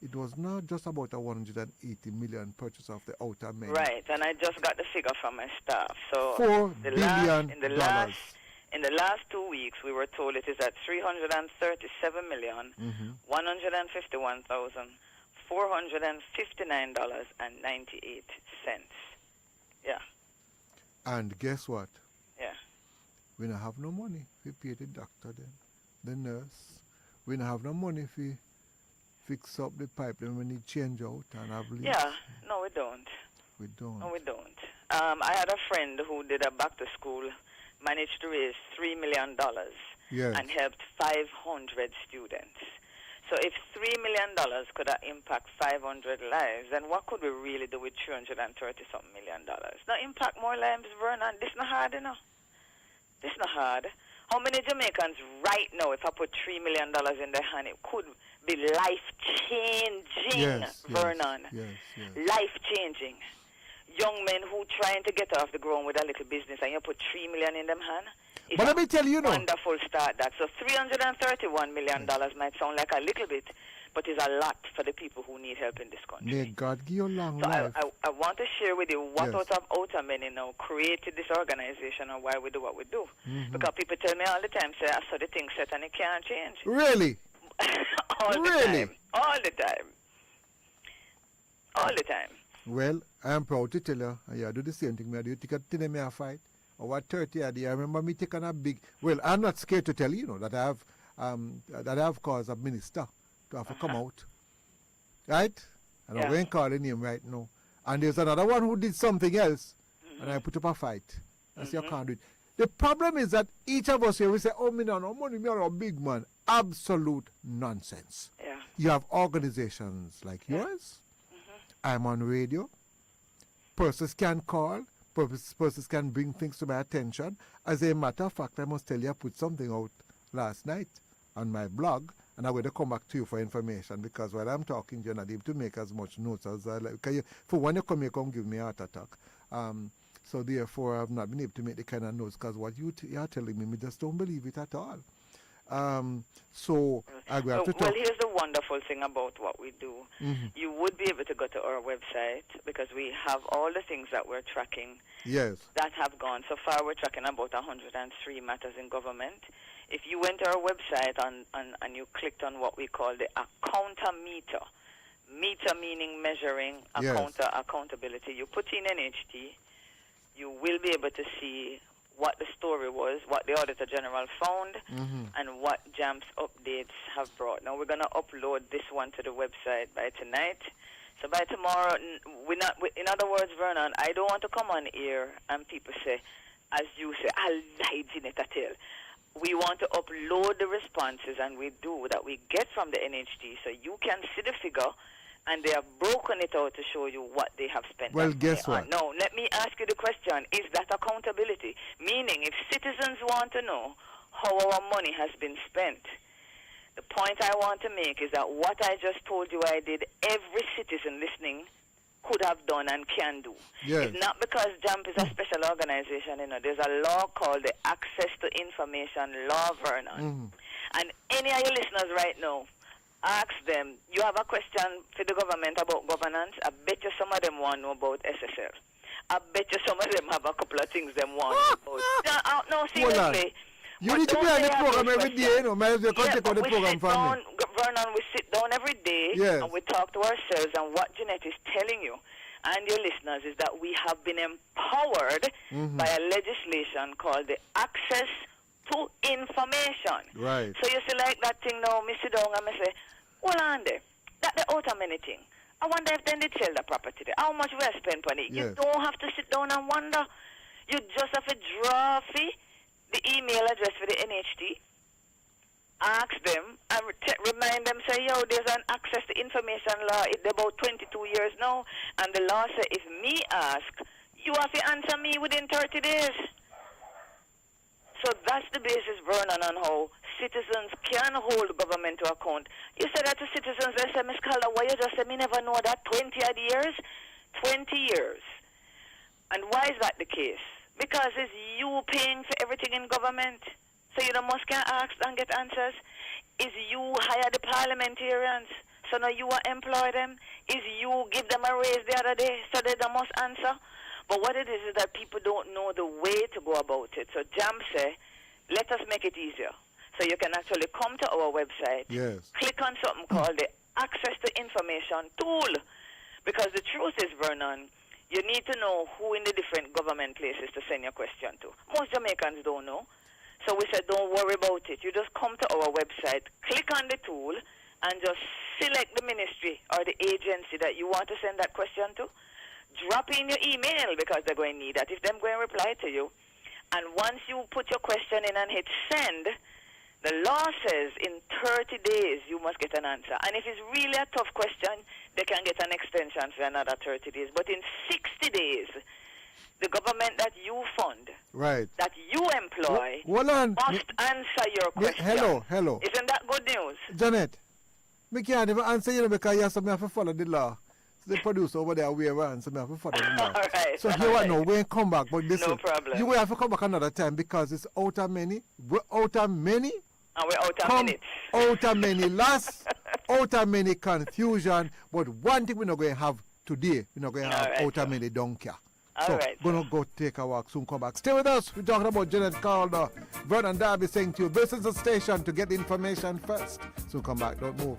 it was not just about a 180 million purchase of the outer main. Right, and I just got the figure from my staff. So $4 the billion. in the last 2 weeks, we were told it is at 337,151,459.98. Yeah, And guess what? yeah. We don't have no money to pay the doctor then, the nurse. We don't have no money to fix up the pipe then we need change out and have leaks. Yeah, no, we don't. We don't. No, we don't. I had a friend who did a back to school, managed to raise $3 million Yes. and helped 500 students. So if $3 million could impact 500 lives, then what could we really do with $330-something million? Now, impact more lives, Vernon. This not hard, This not hard. How many Jamaicans right now, if I put $3 million in their hand, it could be life-changing, Yes, Vernon. Yes. Life-changing. Young men who trying to get off the ground with a little business and you put $3 million in them hand. It's But a let me tell you now. wonderful start that. So $331 million might sound like a little bit, but it's a lot for the people who need help in this country. May God give you long So life. I want to share with you what Yes. out of outer many now created this organization and why we do what we do. Mm-hmm. Because people tell me all the time, say, I saw the thing set and it can't change. Really? All the Really? time. All the time. All the time. Well, I am proud to tell you, I do the same thing. I do take a thing me a fight. Over 30 a day. I remember me taking a big. Well, I'm not scared to tell you, that I have caused a minister to have to come out, right? And I won't call the name right now. And there's another one who did something else, and I put up a fight. I say, you can't do it. The problem is that each of us here, we say, oh, me no money, me are a big man. Absolute nonsense. Yeah. You have organizations like yours. I'm on radio. Persons can call. Persons can bring things to my attention. As a matter of fact, I must tell you, I put something out last night on my blog, and I'm going to come back to you for information because while I'm talking, you're not able to make as much notes as I like. For when you come give me a heart attack. So therefore, I've not been able to make the kind of notes because what you are telling me just don't believe it at all. So I will have to talk. Well, here's the wonderful thing about what we do. You would be able to go to our website because we have all the things that we're tracking Yes. that have gone. So far, we're tracking about 103 matters in government. If you went to our website and you clicked on what we call the accounter meter meaning measuring, Yes. accountability, you put in NHT, you will be able to see what the story was, what the Auditor General found, and what JAMP's updates have brought. Now, we're going to upload this one to the website by tonight. So by tomorrow, in other words, Vernon, I don't want to come on here and people say, as you say, I lied in it, I tell. We want to upload the responses, and we do, that we get from the NHT, so you can see the figure, and they have broken it out to show you what they have spent. Well, guess what? Now, let me ask you the question, is that accountability? Meaning, if citizens want to know how our money has been spent, the point I want to make is that what I just told you I did, every citizen listening could have done and can do. Yes. It's not because JAMP is a special organization, there's a law called the Access to Information Law, Vernon. And any of your listeners right now, ask them, you have a question for the government about governance? I bet you some of them want to know about SSL. I bet you some of them have a couple of things they want to know about. No, seriously. You need to be on the program every day, May as well take on the program from me. Vernon, we sit down every day and we talk to ourselves, and what Jeanette is telling you and your listeners is that we have been empowered by a legislation called the Access to Information. Right. So you see like that thing now, me sit down and me say, hold on there, that the out of many thing. I wonder if they did sell the property there. How much we have spent on it? Yes. You don't have to sit down and wonder. You just have to draw the email address for the NHT, ask them, and remind them, say, yo, there's an access to information law. It's about 22 years now, and the law says if me ask, you have to answer me within 30 days. So that's the basis, Vernon, on how citizens can hold government to account. You said that to citizens, they say, Miss Calder, why you just say, me never know that 20-odd years? 20 years. And why is that the case? Because it's you paying for everything in government. So you must can ask and get answers. Is you hire the parliamentarians, so now you employ them? Is you give them a raise the other day, so they must answer? But what it is that people don't know the way to go about it. So JAM say, let us make it easier. So you can actually come to our website, click on something called the Access to Information tool. Because the truth is, Vernon, you need to know who in the different government places to send your question to. Most Jamaicans don't know. So we said, don't worry about it. You just come to our website, click on the tool, and just select the ministry or the agency that you want to send that question to. Drop in your email because they're going to need that if they're going to reply to you. And once you put your question in and hit send, the law says in 30 days you must get an answer. And if it's really a tough question, they can get an extension for another 30 days. But in 60 days, the government that you fund, that you employ, must answer your question. Hello. Isn't that good news? Janet, I can't even answer you because you have to follow the law. So the producer over there, we around, so I have to follow the law. All right. So here what now, we'll come back. But listen, no problem. You will have to come back another time because it's out of many. We're out of many. And we're out of minutes. Out of many loss, out of many confusion. But one thing we're not going to have today, we're not going to have out of many donkey. So we're going to go take a walk, soon come back. Stay with us. We're talking about Janet Calder. Vernon Darby saying to you, this is the station to get the information first. Soon come back. Don't move.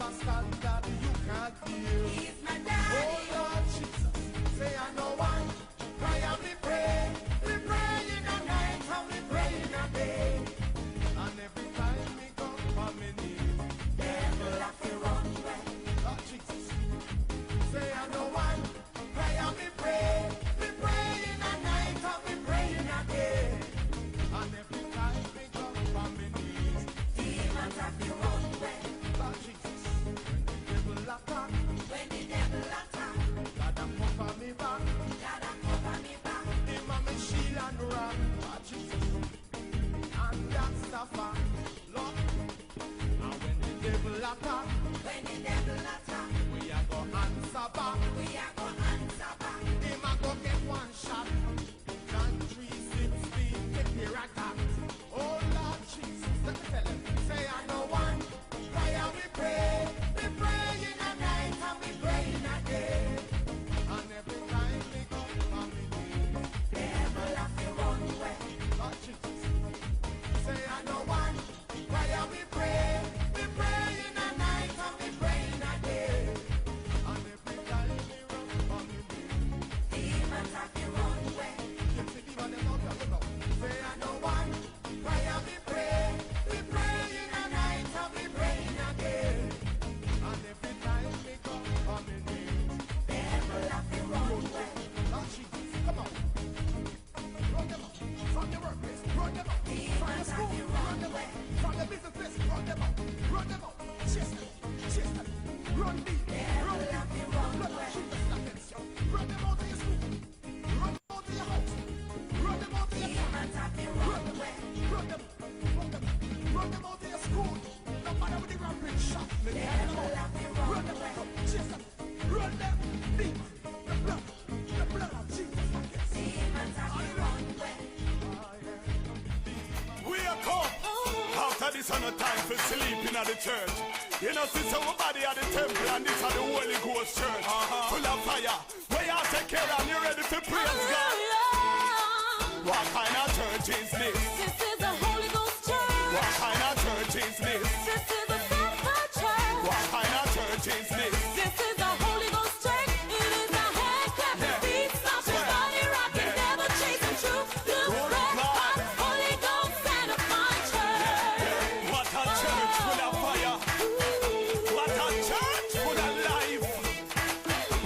a standard you can't feel. He's my daddy. Oh Lord Jesus, say I know one. Cry and we pray. We pray in the night and we pray in the day. And every time we come from my knees, Devil have to run away. Lord Jesus, say I know one. Cry and we pray. We pray in the night and we pray in the day. And every time we come from my knees, Demons have to run away. Lord Jesus, when the devil attack, When the devil attack, God a cover me back. God a cover me back. Him a me shield and rock, Lord Jesus, and that's the fact, Lord. And when the devil attack, When the devil attack, we a go answer back. we are gonna answer back. Him a go get one shot. John 3:16, get the attack. Oh Lord Jesus, let me tell him, say I know one. Cry and we pray in the night and we pray in the day. And every time we come from the knees, Devil have to run away. Lord Jesus, say I know one. Cry and we pray in the night and we pray in the day. And every time we run from the knees, Demons have to run away. you see the man them out there, look out. Say I know one. Cry and we pray in the night and we pray in the day. And every time we come from the knees, Devil have to run away. Lord Jesus, come on. Run them out. From the workplace, run them out. From the school, run them out. From the business place, run them out. Run them out. Chase them. Chase them. Run deep. Run deep. Blood of Jesus against you. Run them out of your school. Run them out of your house. Run them out of your car. Demons have to Run run them. away. Run them. Run them. Run them out of your school. No matter what the rampage shot. Me tell them Devil out. have to Run run them away. out. Chase them. Run them deep. The blood of Jesus against you. Demons have to run away. Wake up! After this on a time for sleeping at the church. You know, since our body at the temple and this at the Holy Ghost church. Full of fire. Where you take care and you ready for praise God? What kind of church is this? This is a Holy Ghost church. What kind of church is this? This is a Sanctified church. What kind of church is this? This is a Holy Ghost church. It is a head clapping, feet stomping, body rocking, devil chasing, truth, blue, red, hot, Holy Ghost Sanctified church. What a church full of fire. What a church full of life.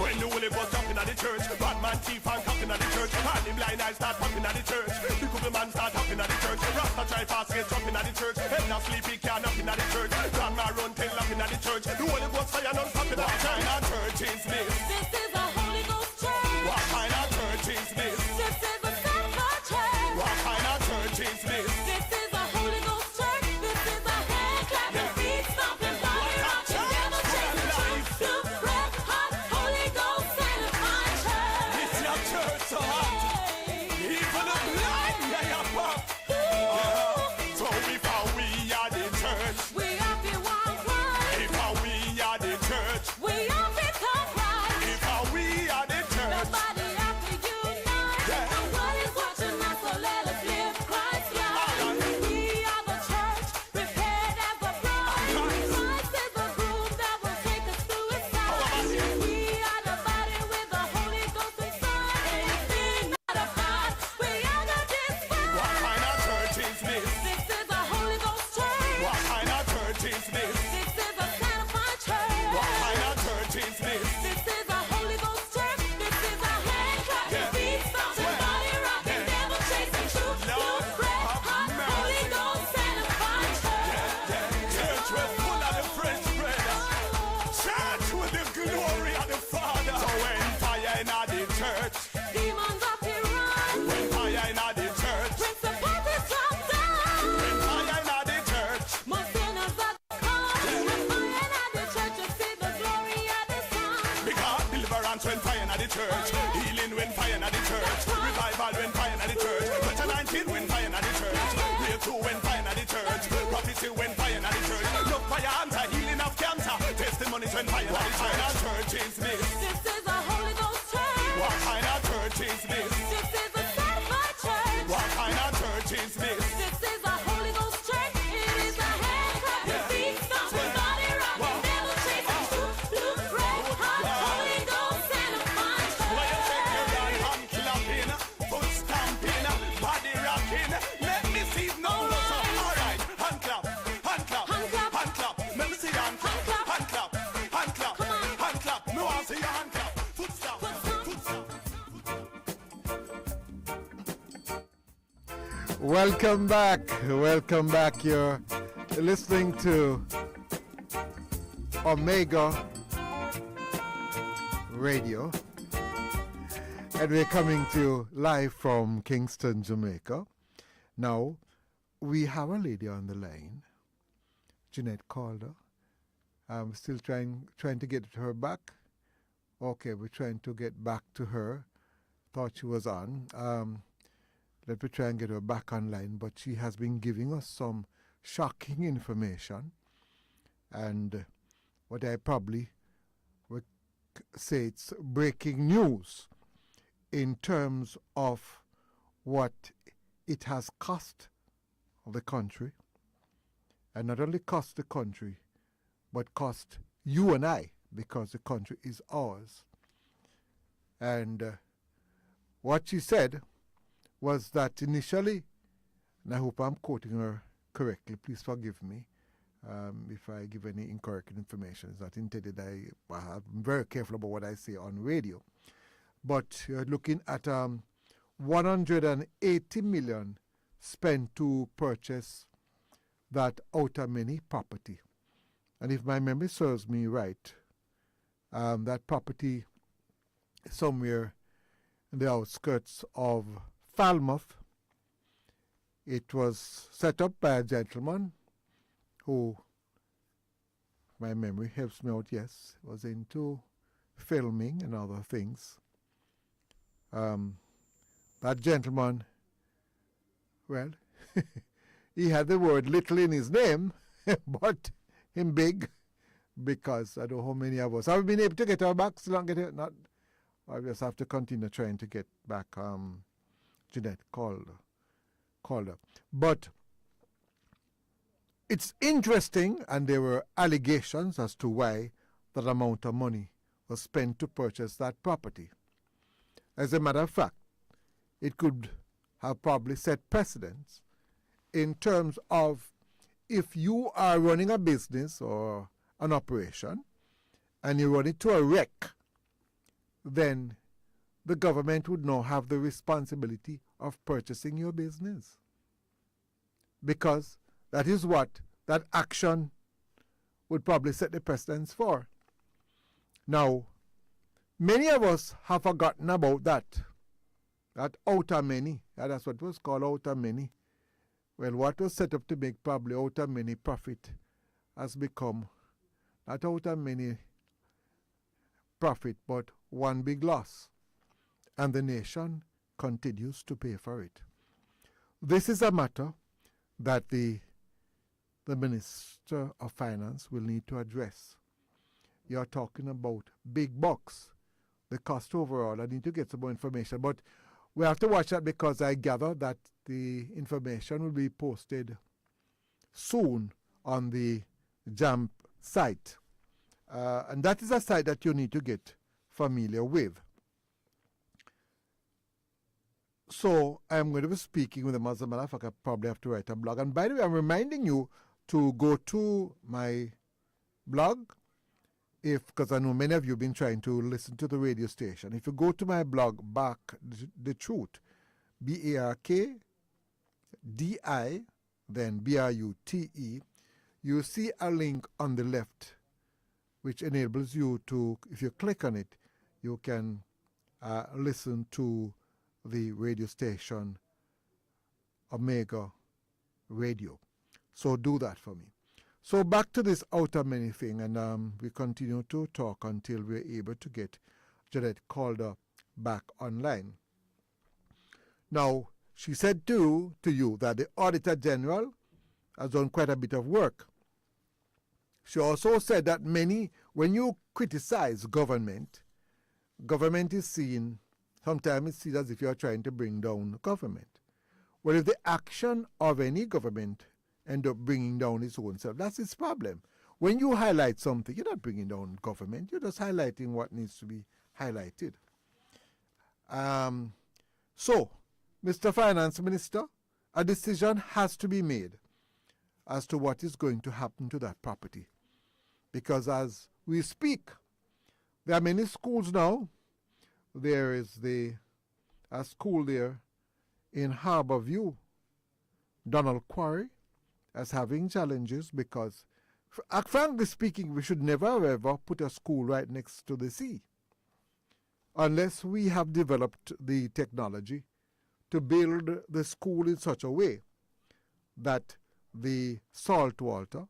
When the Holy Ghost jumping at the church, bad man thief and copping at the church, and the blind eyes start popping at the church, the couple man start hopping at the church, Rasta try fast get jumping at the church, head not sleepy can nothing at the church, grandma run tail laughing at the church, the Holy Ghost fire non stopping at the church. What kind of church is this? This is a Holy Ghost church. What kind of church is this? This is a Sanctified church. What kind of church is this? This is a Holy Ghost church. This is a head clapping, feet stomping, body rocking, devil chasing, truth, blue, red, hot, Holy Ghost Sanctified church. It's your church so hot, even the blind they are pop. So if we are the church, We are the one right. if we are the church, We are become right. if we are the church, Nobody have to unite. Yeah. The world is watching us, so let us live Christ's life. We are the church, prepared as a bride. Christ is the groom that will take us through his side. We are the body with the Holy Ghost inside. Anything not of God, we are not despise. what kind of church is this? This is a Holy Ghost church. What kind of church is this? This is a sanctified church. What kind of church is this? This is a Holy Ghost church. This is a hand clapping, feet stomping, body rocking, devil chasing, truth, blue, red, hot, Holy Ghost Sanctified church. Church we're full of the fresh bread. Church with the glory of the Father. So when fire in the church, Demons up here run. when fire in the church, Principalities drop down. when fire in the church, More sinners are come. When fire in the church, you see the glory of the Son. because deliverance when fire in the church, healing when fire in the church, revival when fire in the church, touch 19 when fire in the church, breakthrough when fire in the church, prophecy when fire in the church, look fire answer, healing of cancer, testimonies when fire in the church. What kind of church is this? This is a Holy Ghost church. What kind of church is this? This is a sanctified church. What kind of church is this? This is a Holy Ghost church. It is a hand clapping, feet stomping, body rocking, devil chasing, Welcome back. Welcome back. You're listening to Omega Radio. And we're coming to you live from Kingston, Jamaica. Now, we have a lady on the line, Jeanette Calder. I'm still trying to get her back. Okay, we're trying to get back to her. Thought she was on. Let me try and get her back online, but she has been giving us some shocking information. And what I probably would say it's breaking news in terms of what it has cost the country, and not only cost the country, but cost you and I, because the country is ours. And what she said was that initially, and I hope I'm quoting her correctly, please forgive me if I give any incorrect information. It's not intended. I'm very careful about what I say on radio. But you're looking at 180 million spent to purchase that outer many property. And if my memory serves me right, that property is somewhere in the outskirts of Falmouth. It was set up by a gentleman who, my memory helps me out, yes, was into filming and other things. That gentleman, well, he had the word little in his name, but him big, because I don't know how many of us have been able to get our back, still not get it. Not, I just have to continue trying to get back Jeanette Calder. But it's interesting, and there were allegations as to why that amount of money was spent to purchase that property. As a matter of fact, it could have probably set precedents in terms of if you are running a business or an operation and you run it to a wreck, then the government would now have the responsibility of purchasing your business. Because that is what that action would probably set the precedence for. Now, many of us have forgotten about that outer many. That's what it was called, outer many. Well, what was set up to make probably outer many profit has become not outer many profit, but one big loss. And the nation continues to pay for it. This is a matter that the Minister of Finance will need to address. You're talking about big bucks. The cost overall, I need to get some more information, but we have to watch that because I gather that the information will be posted soon on the JAMP site. And that is a site that you need to get familiar with. So I'm going to be speaking with them. As a matter of fact, I probably have to write a blog. And by the way, I'm reminding you to go to my blog, because I know many of you have been trying to listen to the radio station. If you go to my blog, Bark the Truth, BARKDI, then BRUTE, you see a link on the left which enables you to, if you click on it, you can listen to the radio station Omega Radio. So do that for me. So back to this outer many thing, and we continue to talk until we're able to get Jeanette Calder back online. Now, she said to you that the Auditor General has done quite a bit of work. She also said that when you criticize government is seen, sometimes it's seen as if you're trying to bring down government. Well, if the action of any government end up bringing down its own self, that's its problem. When you highlight something, you're not bringing down government, you're just highlighting what needs to be highlighted. So, Mr. Finance Minister, a decision has to be made as to what is going to happen to that property. Because as we speak, there are many schools now. There is a school there in Harbour View, Donald Quarry as having challenges because, frankly speaking, we should never ever put a school right next to the sea unless we have developed the technology to build the school in such a way that the salt water,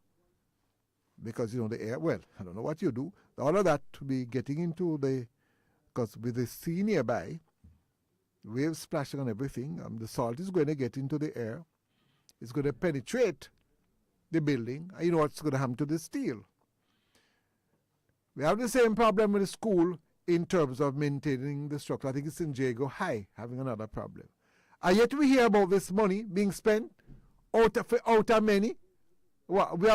because the air, well, I don't know what you do, all of that to be getting into because with the sea nearby, waves splashing on everything, the salt is going to get into the air, it's going to penetrate the building, and you know what's going to happen to the steel. We have the same problem with the school in terms of maintaining the structure. I think it's in Jago High having another problem. And yet we hear about this money being spent out of many. What, we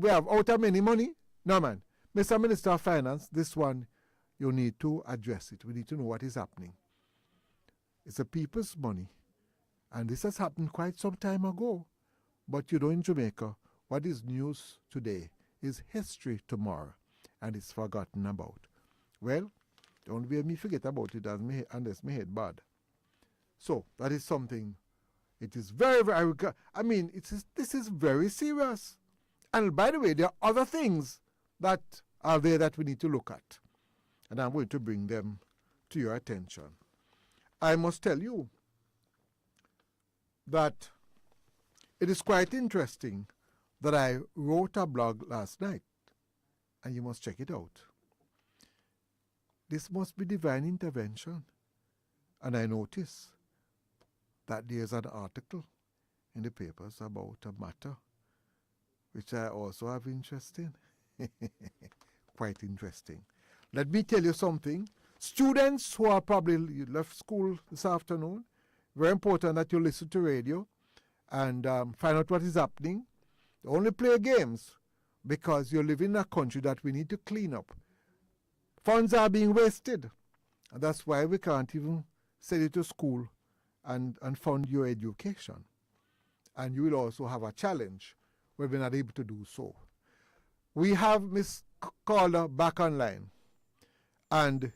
have out of many money? No, man. Mr. Minister of Finance, this one, you need to address it. We need to know what is happening. It's the people's money. And this has happened quite some time ago. But in Jamaica, what is news today is history tomorrow. And it's forgotten about. Well, don't make me forget about it unless my head bad. So, that is something. It is very, very, this is very serious. And by the way, there are other things that are there that we need to look at. And I'm going to bring them to your attention. I must tell you that it is quite interesting that I wrote a blog last night. And you must check it out. This must be divine intervention. And I notice that there's an article in the papers about a matter which I also have interest in. Quite interesting. Let me tell you something. Students who are probably left school this afternoon, very important that you listen to radio and find out what is happening. Only play games because you live in a country that we need to clean up. Funds are being wasted. And that's why we can't even send you to school and fund your education. And you will also have a challenge where we're not able to do so. We have Miss Calder back online. And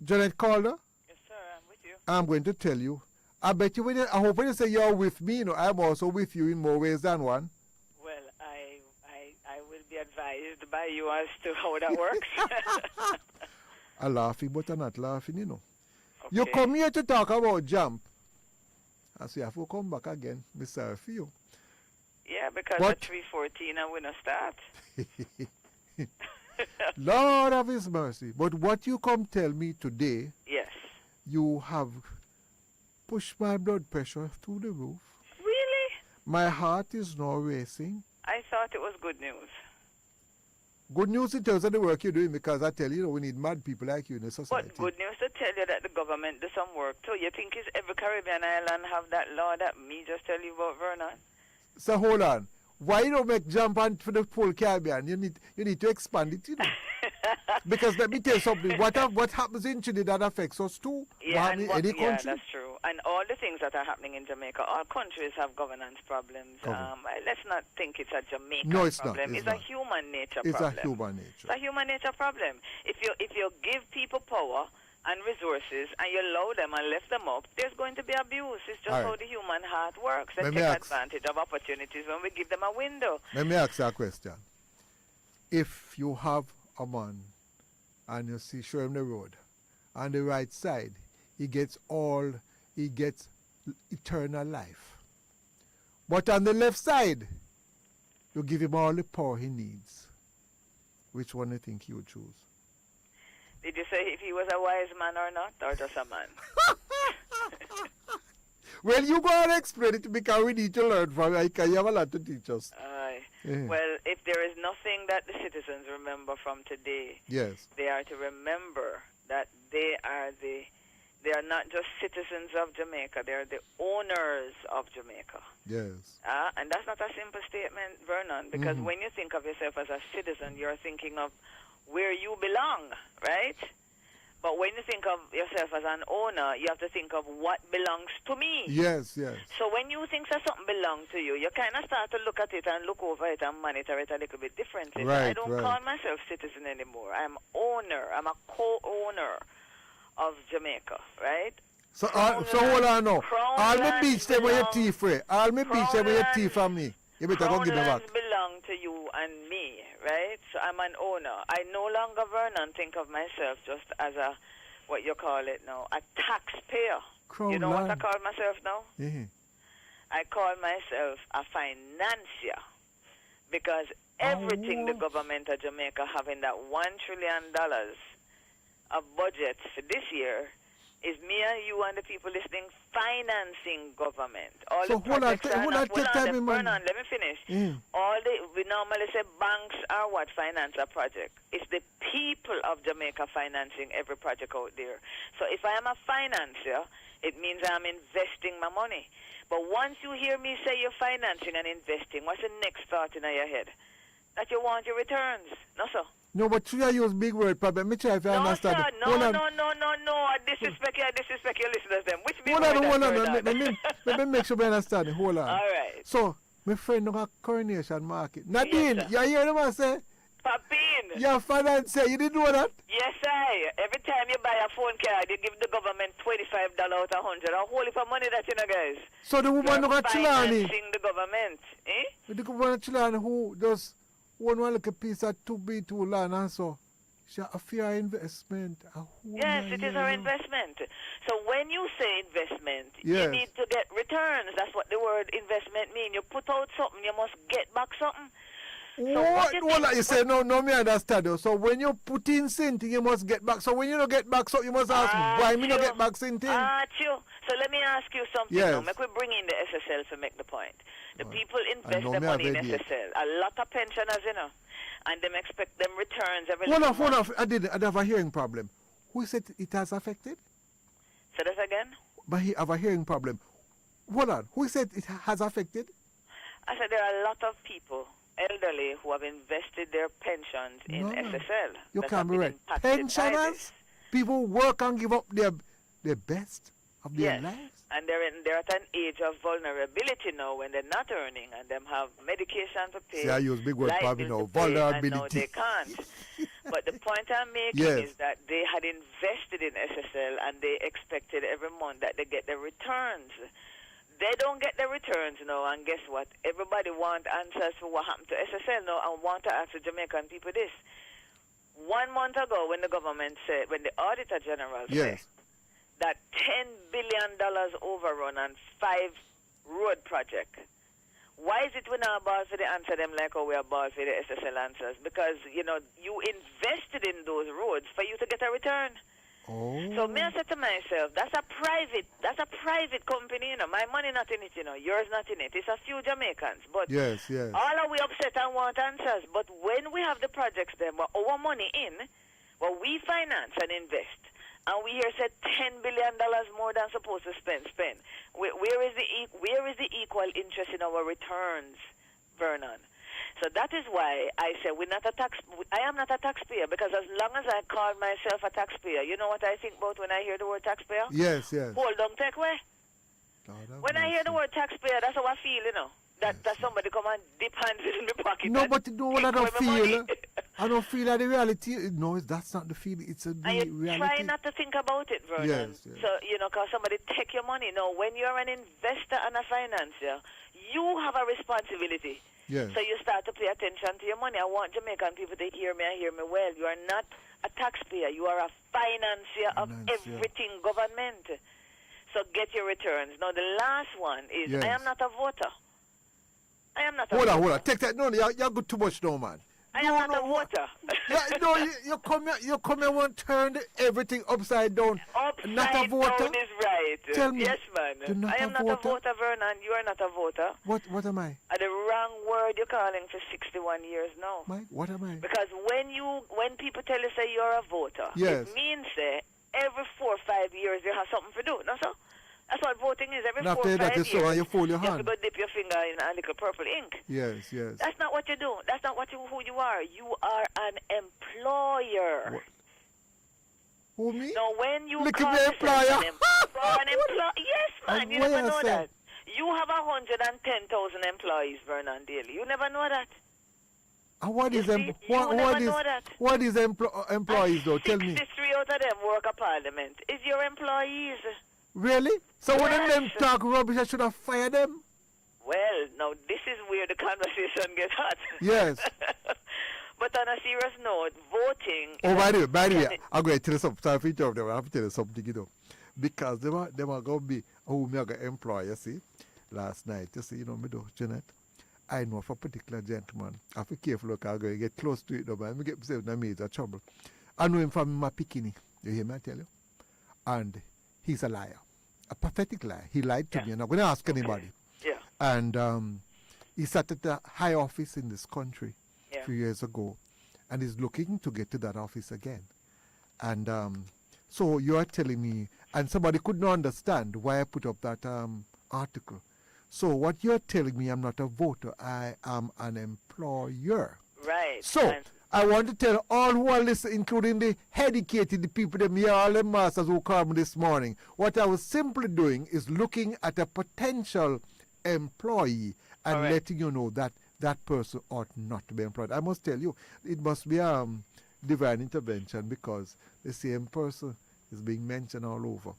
Janet Calder? Yes, sir, I'm with you. I'm going to tell you. I bet you, I hope when you say you're with me, I'm also with you in more ways than one. Well, I will be advised by you as to how that works. I'm laughing, but I'm not laughing, Okay. You come here to talk about jump. I say, I have to come back again. I'm sorry for you. Yeah, because What? at 3:14 I will not start. Lord of His mercy. But what you come tell me today, Yes. you have pushed my blood pressure through the roof. Really? My heart is now racing. I thought it was good news. Good news in terms of the work you're doing, because I tell you, we need mad people like you in the society. But good news to tell you that the government do some work too. You think is every Caribbean island have that law that me just tell you about, Vernon? So hold on. Why you don't make jump on for the full Caribbean? You need to expand it, Because let me tell you something. What happens in Trinidad affects us too. Yeah, any country. yeah, that's true. And all the things that are happening in Jamaica, all countries have governance problems. Okay. Let's not think it's a Jamaican No, it's problem. not. It's a human nature It's problem. a human nature. It's a human nature problem. If you give people power and resources and you allow them and lift them up, there's going to be abuse. It's just All right. how the human heart works. They Let take me ask. advantage of opportunities when we give them a window. Let me ask you a question. If you have a man and you show him the road, on the right side, he gets eternal life. But on the left side, you give him all the power he needs. Which one do you think he would choose? Did you say if he was a wise man or not, or just a man? Well, you go and explain it because we need to learn from it. You have a lot to teach us. Yeah. Well, if there is nothing that the citizens remember from today, Yes. they are to remember that they are not just citizens of Jamaica, they are the owners of Jamaica. Yes. And that's not a simple statement, Vernon, because when you think of yourself as a citizen, you're thinking of where you belong, right? But when you think of yourself as an owner, you have to think of what belongs to me. Yes, yes. So when you think that something belongs to you, you kind of start to look at it and look over it and monitor it a little bit differently. Right, I don't right. call myself citizen anymore. I'm owner. I'm a co-owner of Jamaica, right? So, so hold on now. Crown All my lands beach them where your belong- teeth for. All my beach them where your teeth from me. You better go Crown give me back. lands belong to you and me, right? So I'm an owner. I no longer, Vernon, think of myself just as a, what you call it now, a taxpayer. Crown you know what I land. call myself now? Yeah. I call myself a financier because everything the government of Jamaica having that $1 trillion of budget for this year is me and you and the people listening financing government. All So the hold on, projects are hold not- on, take time, man. Vernon, let me finish. Yeah. We normally say banks are what finance a project. It's the people of Jamaica financing every project out there. So if I am a financier, it means I'm investing my money. But once you hear me say you're financing and investing, what's the next thought in your head? That you want your returns. No, sir. No, but you use big word problem. Me try if I No, understand. sir. it. No, Hold on. no. I disrespect your listeners them. Which big Hold on, word hold that, on. Vernon? Let me make sure I understand it. Hold on. All right. So, my friend no got coronation market. Nadine, sir. you hear them I say? Papin. Your financier, you didn't know that? Yes, I. Every time you buy a phone card, you give the government $25 out of 100. A whole heap of money that, guys. So the woman no You're got Chilani. financing the government. Eh? The woman Chilani who just one little piece of 2B2 land and so. She a fair investment. Yes, it is our investment. So when you say investment, Yes. you need to get returns. That's what the word investment means. You put out something, you must get back something. What? You say no, me understand. Though. So when you put in something, you must get back. So when you don't get back something, you must ask why me not get back something. So let me ask you something Yes. now. Make we bring in the SSL to make the point. The people I invest know their me money in have heard it. SSL. A lot of pensioners, and them expect them returns every Hold little on. month. I have a hearing problem. Who said it has affected? Say that again? But he have a hearing problem. Hold on. Who said it has affected? I said there are a lot of people, elderly, who have invested their pensions in No, no. SSL. You that can't have be been right. impacted by Pensioners, this. people work and give up their best of their Yes, lives. and they're at an age of vulnerability now when they're not earning and them have medication to pay. See, I use big word, light Bobby, bills now. to pay, and now Vulnerability. they can't. But the point I'm making Yes. is that they had invested in SSL and they expected every month that they get their returns. They don't get the returns now, and guess what? Everybody want answers for what happened to SSL now and want to ask the Jamaican people this. 1 month ago when the government said, when the Auditor General said Yes. that $10 billion overrun on 5 road project. Why is it we not ball for the answer them like how we are ball for the SSL answers? Because, you invested in those roads for you to get a return. Oh. So me I said to myself, that's a private company, my money not in it, yours not in it. It's a few Jamaicans. But Yes. all are we upset and want answers. But when we have the projects then, our money in, we finance and invest. And we here said $10 billion more than supposed to spend. Where is the equal interest in our returns, Vernon? So that is why I say I am not a taxpayer, because as long as I call myself a taxpayer, you know what I think about when I hear the word taxpayer? Yes. Hold on, take away. When I hear the word taxpayer, that's how I feel, That somebody come and dip hands in the pocket. No, and but no, I take don't away my money. feel. I don't feel that the reality. No, that's not the feeling. It's the And you reality. try not to think about it, Vernon. Yes. So, because somebody take your money. No, when you're an investor and a financier, you have a responsibility. Yes. So you start to pay attention to your money. I want Jamaican people to hear me and hear me well. You are not a taxpayer. You are a financier of everything government. So get your returns. Now, the last one is, Yes. I am not a voter. I am not a Hold voter. on. Take that. No, you're good too much now, man. I am not a voter. You come here and turn everything upside down. Upside Not a voter. down is right. Tell me, Yes, man. you're not I am a not voter? a voter, Vernon. You are not a voter. What am I? The wrong word you're calling for 61 years now. Mike, what am I? Because when people tell you say you're a voter, Yes. it means every 4 or 5 years you have something to do. No, so that's what voting is. Every And 4 or after 5 that, years, you fold your you have hand. to go dip your finger in a little purple ink. Yes. That's not what you do. That's not who you are. You are an employer. What? Who, me? Now, when you Look call at the yourself employer. an employer, yes, man, And you what never you know say? that. You have 110,000 employees, Vernon Daly. You never know that. And what You is see, you never know that. what is employees though? Tell me. 63 out of them work at Parliament. Is your employees. Really? So when Yes. them talk rubbish, I should have fired them? Well, now this is where the conversation gets hot. Yes. But on a serious note, voting. Oh, is by the way, a- I'm going to tell you something. Sorry for interrupting you. I have to tell you something, you know. Because they are going to be who me going to employ, you see. Last night, you see, you know, me do, Jeanette. I know of a particular gentleman. I have to be careful, look, I'm going to get close to it, though, man. I get myself in a major trouble. I know him from my bikini. You hear me, I tell you? And he's a liar. A pathetic liar. He lied to me, and I'm going to ask anybody. Yeah. And he sat at the high office in this country Yeah. a few years ago, and he's looking to get to that office again. And so you're telling me, and somebody could not understand why I put up that article. So what you're telling me, I'm not a voter, I am an employer. Right. So And- I want to tell all who are listening, including the educated, the people, them here, all the masters who called me this morning, what I was simply doing is looking at a potential employee and All right. letting you know that that person ought not to be employed. I must tell you, it must be divine intervention because the same person is being mentioned all over.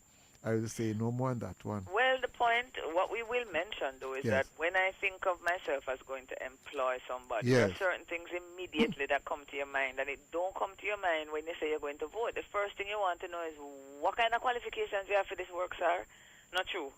I will say no more on that one. Well, the point, what we will mention, though, is Yes. that when I think of myself as going to employ somebody, there are Yes. certain things immediately that come to your mind, and it don't come to your mind when you say you're going to vote. The first thing you want to know is what kind of qualifications you have for this work, sir. Not true.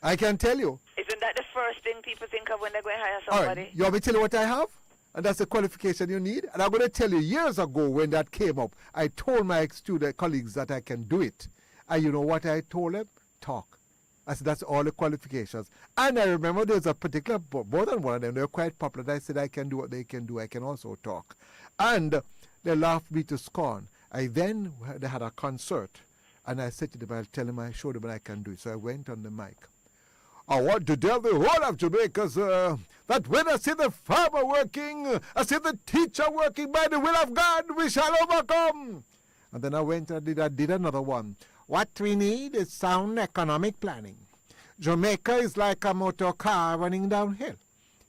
I can tell you. Isn't that the first thing people think of when they're going to hire All somebody? right, you want me to tell you what I have? And that's the qualification you need. And I'm going to tell you, years ago when that came up, I told my student colleagues that I can do it. And you know what I told them? Talk. I said, that's all the qualifications. And I remember there was a particular, more than one of them, they were quite popular. And I said, I can do what they can do. I can also talk. And they laughed me to scorn. They had a concert. And I said to them, I'll tell them, I showed them what I can do it. So I went on the mic. I want to tell the whole of Jamaicans that when I see the farmer working, I see the teacher working by the will of God, we shall overcome. And then I went and did another one. What we need is sound economic planning. Jamaica is like a motor car running downhill.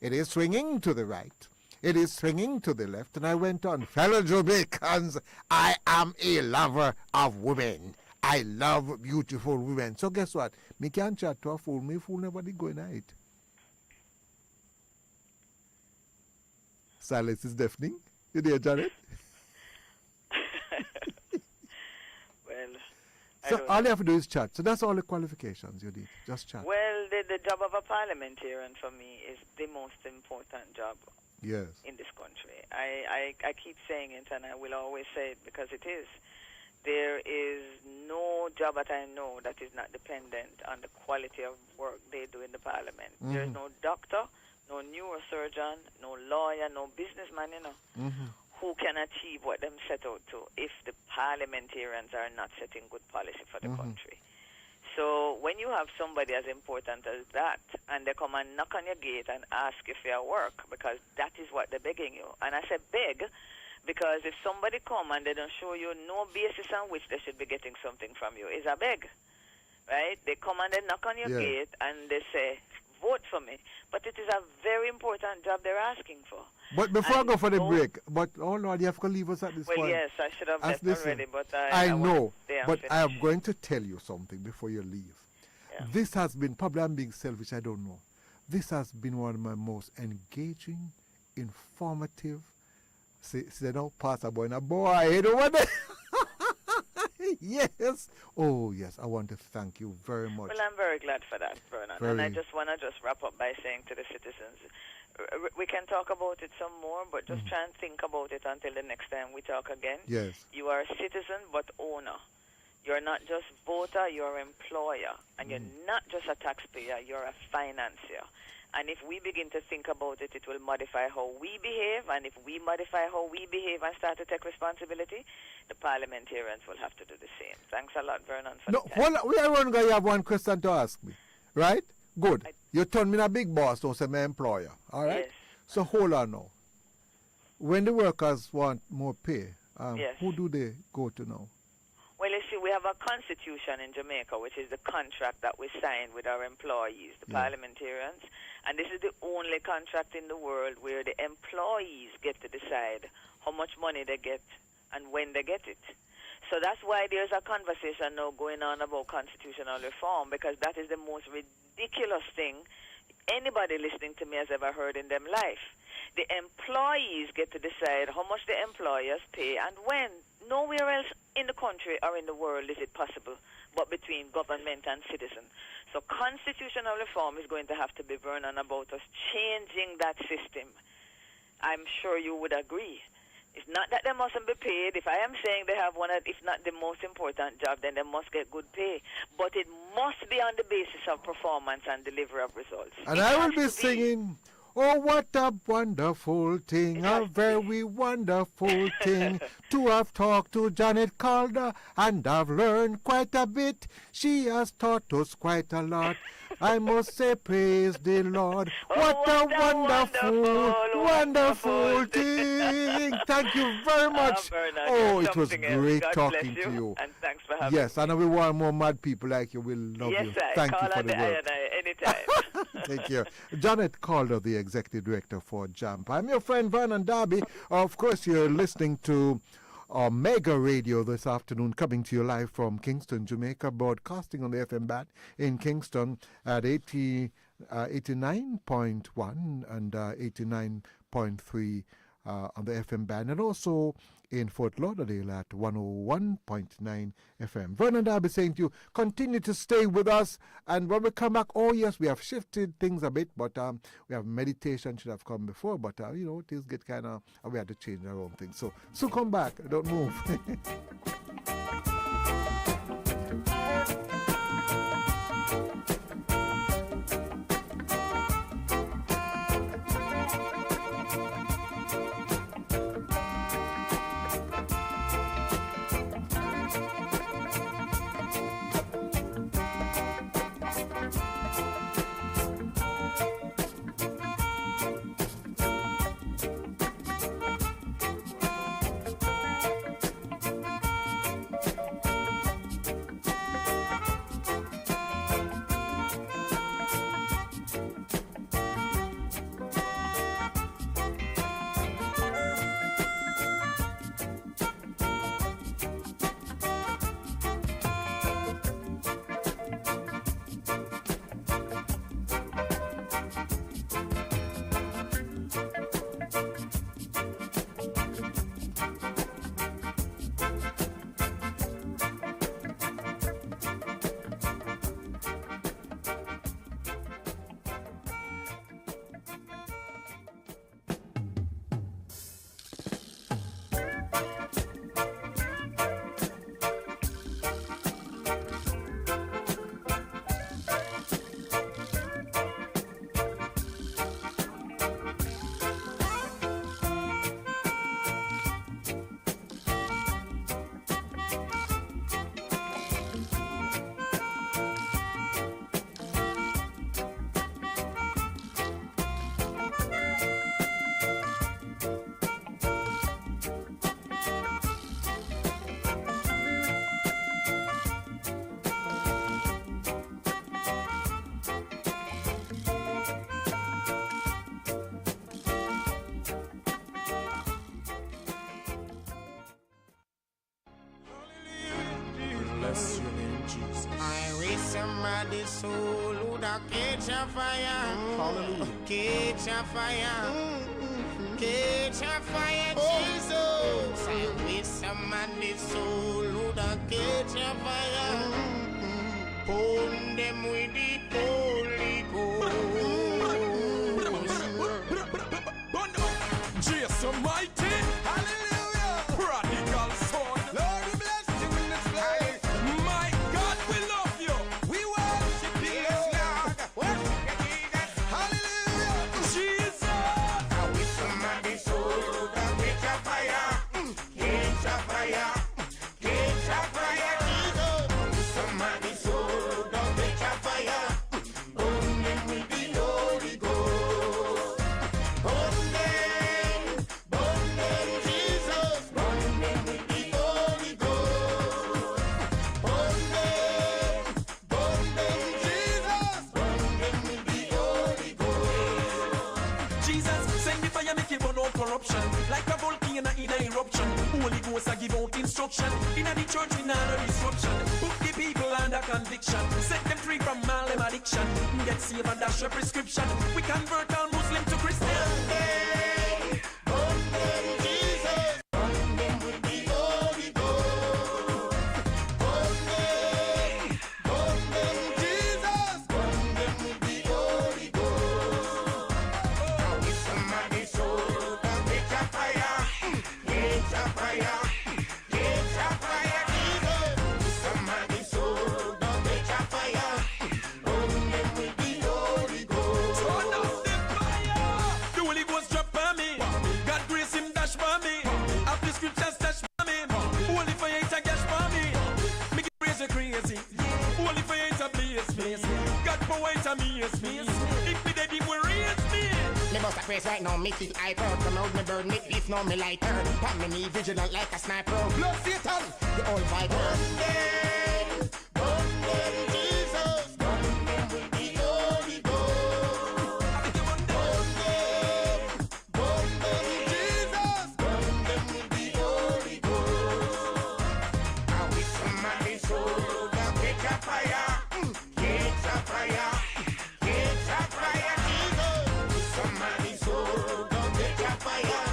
It is swinging to the right. It is swinging to the left. And I went on, fellow Jamaicans, I am a lover of women. I love beautiful women. So guess what? Me can't chat to a fool. Me fool nobody going at it. Silence is deafening. You there, Janet? Well, I So don't all know. you have to do is chat. So that's all the qualifications you need. Just chat. Well, the job of a parliamentarian for me is the most important job Yes. in this country. I keep saying it, and I will always say it because it is. There is no job that I know that is not dependent on the quality of work they do in the parliament. There's no doctor, no neurosurgeon, no lawyer, no businessman, who can achieve what them set out to if the parliamentarians are not setting good policy for the country. So when you have somebody as important as that, and they come and knock on your gate and ask you for your work, because that is what they're begging you. And I say beg, because if somebody come and they don't show you no basis on which they should be getting something from you, is a beg, right? They come and they knock on your Yeah. gate and they say, vote for me. But it is a very important job they're asking for. But before I And go for the no- break, but oh Lord, you have to leave us at this Well, point. yes, I should have left Listen, already, but I I want know, to stay and but I am finish. going to tell you something before you leave. Yeah. This has been, probably I'm being selfish, I don't know. This has been one of my most engaging, informative, say no, Pastor Boy, now boy, you know what? Yes. Oh, yes, I want to thank you very much. Well, I'm very glad for that, Vernon. And I Very. just want to wrap up by saying to the citizens, we can talk about it some more, but just try and think about it until the next time we talk again. Yes. You are a citizen, but owner. You're not just voter, you're employer. And you're not just a taxpayer, you're a financier. And if we begin to think about it, it will modify how we behave. And if we modify how we behave and start to take responsibility, the parliamentarians will have to do the same. Thanks a lot, Vernon, for No, the time. hold on. We are going to have one question to ask me. Right? Good. You turn me in a big boss, so say my employer. All right? Yes. So hold on now. When the workers want more pay, Yes. who do they go to now? Well, you see, we have a constitution in Jamaica, which is the contract that we sign with our employees, the parliamentarians. And this is the only contract in the world where the employees get to decide how much money they get and when they get it. So that's why there's a conversation now going on about constitutional reform, because that is the most ridiculous thing anybody listening to me has ever heard in their life. The employees get to decide how much the employers pay and when. Nowhere else in the country or in the world is it possible, but between government and citizen. So constitutional reform is going to have to be, Vernon, about us changing that system. I'm sure you would agree. It's not that they mustn't be paid. If I am saying they have one of, if not the most important job, then they must get good pay. But it must be on the basis of performance and delivery of results. And I will be singing, oh, what a wonderful thing, a very wonderful thing to have talked to Janet Calder, and I've learned quite a bit. She has taught us quite a lot. I must say, praise the Lord. What a wonderful thing. Thank you very much. Vernon, it was great talking to you. And thanks for having me. Yes, and we want more mad people like you. We'll love you. Thank you for the work. Anytime. Thank you. Janet Calder, the Executive Director for JAMP. I'm your friend Vernon Darby. Of course, you're listening to Mega Radio this afternoon, coming to you live from Kingston, Jamaica, broadcasting on the FM band in Kingston at 89.1 and 89.3 on the FM band, and also in Fort Lauderdale at 101.9 FM. Vernon Darby saying to you, continue to stay with us, and when we come back, oh yes, we have shifted things a bit, but we have meditation should have come before, but things get kind of, we had to change our own things. So come back, don't move. Bless your name, Jesus. I wish somebody's soul would catch a fire. Hallelujah. Catch a fire. Catch a fire, Jesus. I wish somebody's soul would catch a fire. Burn them with the Holy Ghost. Jesus Almighty. Hallelujah. Prodigal son. Lord, we bless you in this place. My God, we love you. We worship you, Lord. Worship you, Jesus. Hallelujah. Jesus. I wish somebody's soul would catch a fire. Catch a fire. Catch a fire, Jesus. I wish somebody's soul would catch a fire. Burn them with the Holy Ghost. Burn them, Jesus. Burn them with the Holy Ghost. Burn them, Jesus. Burn them with the Holy Ghost. Jesus, send the fire, make it burn out corruption. Like a volcano. volcano in a eruption. Holy Ghost I give out instruction. In the church we not no disruption. Put the people under conviction. Set them free from all them addiction. Get saved and dash your prescription. We convert all Muslim to Christian. Right now, me feel hyper. Come out, me burn me, if no me lighter. Pan me knee, vigilant like a sniper. Blood Satan, the old viper. Burn them, Jesus. Burn them with the Holy Ghost. Burn them, Jesus. Burn them with the Holy Ghost. I wish somebody sold a catch a fire. Catch a fire. Catch a fire, Jesus. Somebody sold a catch a fire.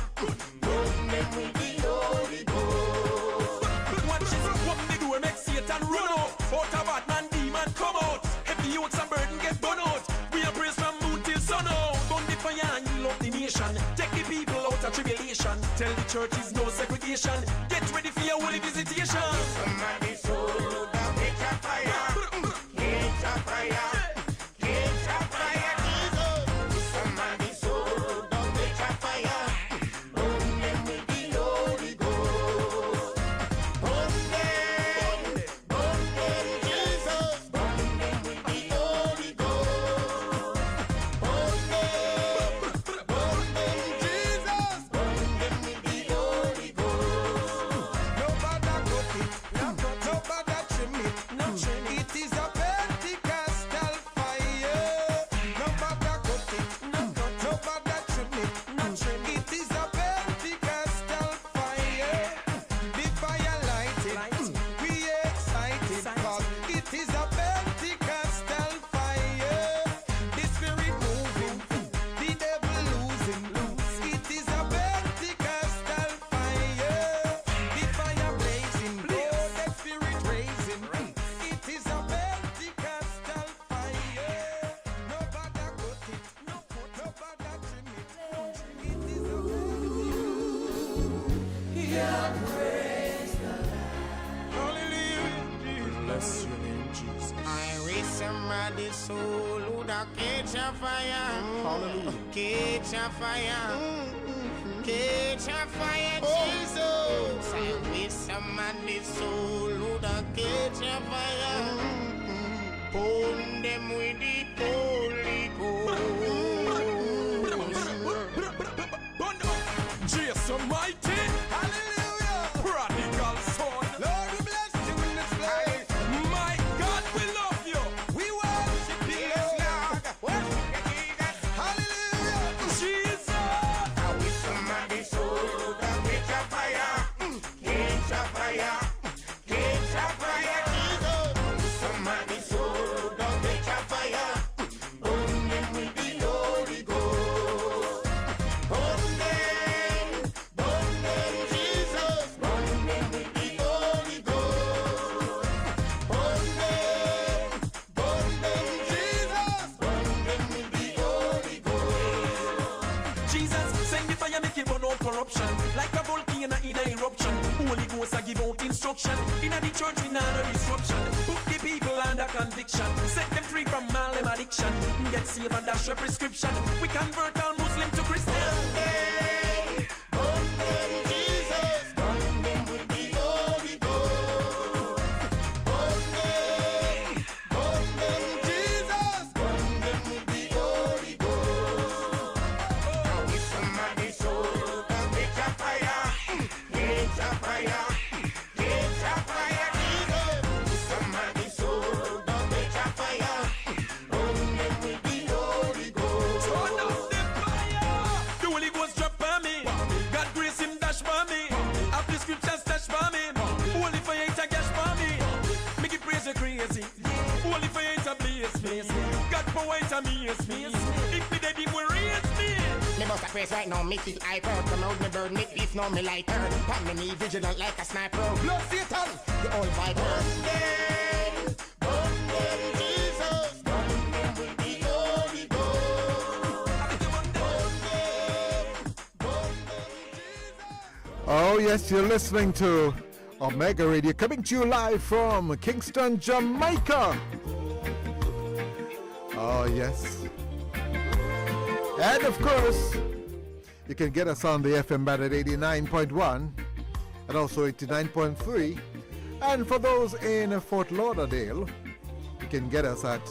Burn them with the Holy Ghost. Watch this, what they do, make Satan run out. Out of Batman, demon come out. Heavy yokes and burden get burn out. We are praised from moon till sun out. Burn the fire and heal up the nation. Take the people out of tribulation. Tell the churches no segregation. Get ready for your holy visitation. Somebody sold a catch a fire. Catch a fire. Catch a fire, Jesus. Somebody sold a catch a fire. Burn them with the Holy Ghost. Burn them, Jesus. Burn them with the Holy Ghost. Burn them, Jesus. Burn them with the Holy Ghost. Nobody got it, nobody trim it. It is a Pentecostal fire. Nobody got it, nobody trim it. It is a Pentecostal fire. The fire lighted, we excited, 'cause it is a Pentecostal fire. The spirit moving, the devil losing. It is a Pentecostal fire. The fire blazing, oh, the spirit raising. It is a Pentecostal fire. Nobody got it, nobody trim it. It is a Hallelujah. Bless your name, Jesus. I wish somebody's soul would have catch a fire. Hallelujah. Catch a fire. Catch a fire, Jesus. I wish somebody's soul would have catch a fire. Burn them with the Holy Ghost. Jesus mighty. Hallelujah. Prodigal son. Lord, we bless you in this place. My God, we love you. We worship you, Yes, Lord. Lord. Worship you, Jesus. Hallelujah. Jesus. I wish somebody sold a catch a fire. Catch a fire. Catch a fire, Jesus. Somebody sold a catch a fire. Burn them with the Holy Ghost. Burn them, Jesus. Burn them with the Holy Ghost. Burn them, Jesus. Burn them with the Holy Ghost. Jesus, send the fire, make it burn out corruption. Like a volcano in a eruption. Holy Ghost I give out instruction. In the church we not no disruption. Put the people under conviction. Set them free from all them addiction. Get saved and dash your prescription. We convert all Muslim to Christian. Burn them, Jesus. Burn them with the Holy Ghost. Burn them, Jesus. Burn them with the Holy Ghost. I wish somebody sold a catch a fire. Catch a fire. Catch a fire, Jesus. Somebody sold a catch a fire. Burn them with the Holy Ghost. Turn up the fire. The Holy Ghost drop This a me. If me dead, him will raise me. Me bust a face right now, me feel hyper. Come out me burn, me beef now, me lighter. Pan me knee vigilant like a sniper. Blood Satan, the old viper. Bundle, Jesus. Bundle with the Holy Ghost. Bundle, Jesus. Oh, yes, you're listening to Omega Radio, coming to you live from Kingston, Jamaica. Oh, yes. And of course, you can get us on the FM band at 89.1 and also 89.3. And for those in Fort Lauderdale, you can get us at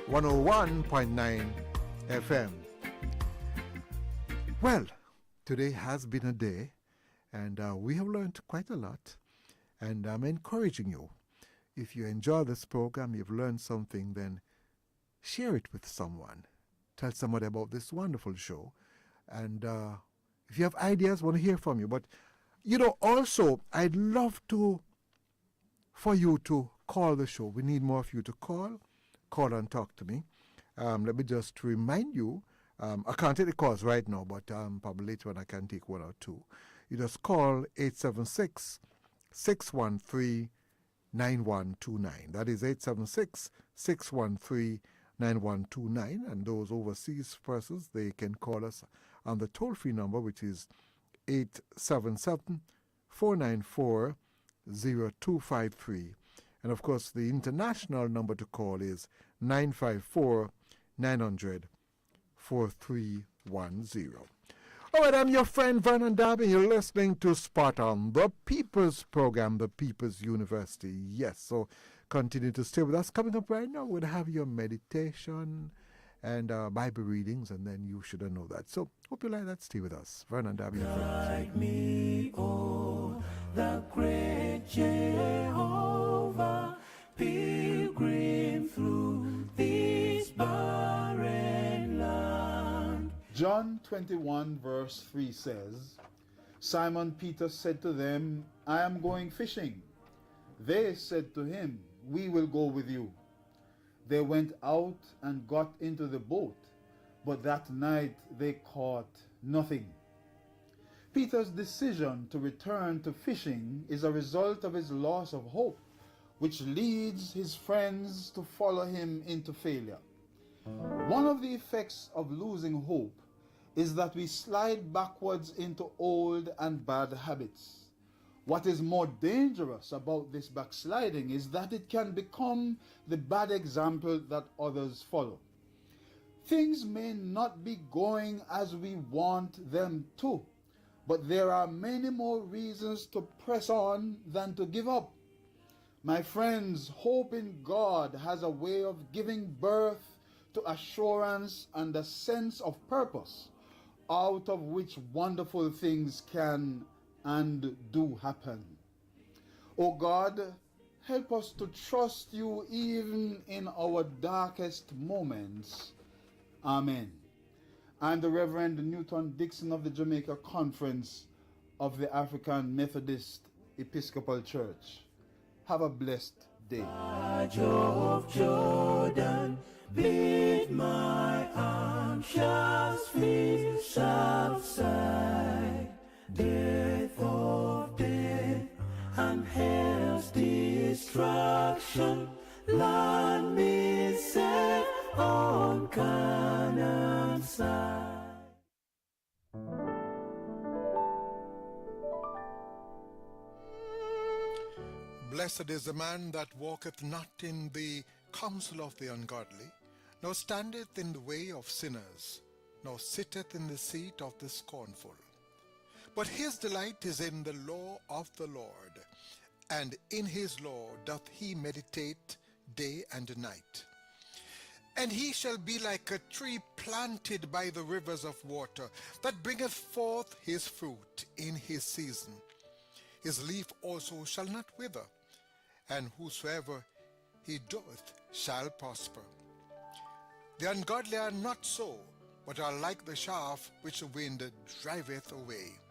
101.9 FM. Well, today has been a day, and we have learned quite a lot. And I'm encouraging you, if you enjoy this program, you've learned something, then share it with someone. Tell somebody about this wonderful show. And if you have ideas, I want to hear from you. But, you know, also, I'd love for you to call the show. We need more of you to call and talk to me. Let me just remind you, I can't take the calls right now, but probably later when I can take one or two. You just call 876-613-9129. That is 876-613-9129. 9129, and those overseas persons, they can call us on the toll-free number, which is 877-494-0253. And of course, the international number to call is 954-900-4310. All right, I'm your friend Vernon Darby. You're listening to Spot On, the People's Program, the People's University. Yes, so continue to stay with us. Coming up right now, we'll have your meditation and Bible readings, and then you should know that. So, hope you like that. Stay with us. Vernon Darby, your friend. Like me, oh, the great Jehovah, pilgrim through this barren land. John 21 verse 3 says, Simon Peter said to them, I am going fishing. They said to him, we will go with you. They went out and got into the boat, but that night they caught nothing. Peter's decision to return to fishing is a result of his loss of hope, which leads his friends to follow him into failure. One of the effects of losing hope is that we slide backwards into old and bad habits. What is more dangerous about this backsliding is that it can become the bad example that others follow. Things may not be going as we want them to, but there are many more reasons to press on than to give up. My friends, hope in God has a way of giving birth to assurance and a sense of purpose, out of which wonderful things can and do happen. Oh God, help us to trust you even in our darkest moments. Amen. I'm the Reverend Newton Dixon of the Jamaica Conference of the African Methodist Episcopal Church. Have a blessed day. Of Jordan, bid my anxious feet subside. Death of death and hell's destruction, land me safe on Canaan's side. Blessed is the man that walketh not in the counsel of the ungodly, nor standeth in the way of sinners, nor sitteth in the seat of the scornful. But his delight is in the law of the Lord, and in his law doth he meditate day and night. And he shall be like a tree planted by the rivers of water, that bringeth forth his fruit in his season. His leaf also shall not wither, and whosoever he doeth shall prosper. The ungodly are not so, but are like the chaff which the wind driveth away.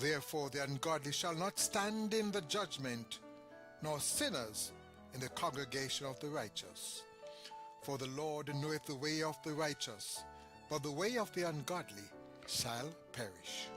Therefore the ungodly shall not stand in the judgment, nor sinners in the congregation of the righteous. For the Lord knoweth the way of the righteous, but the way of the ungodly shall perish.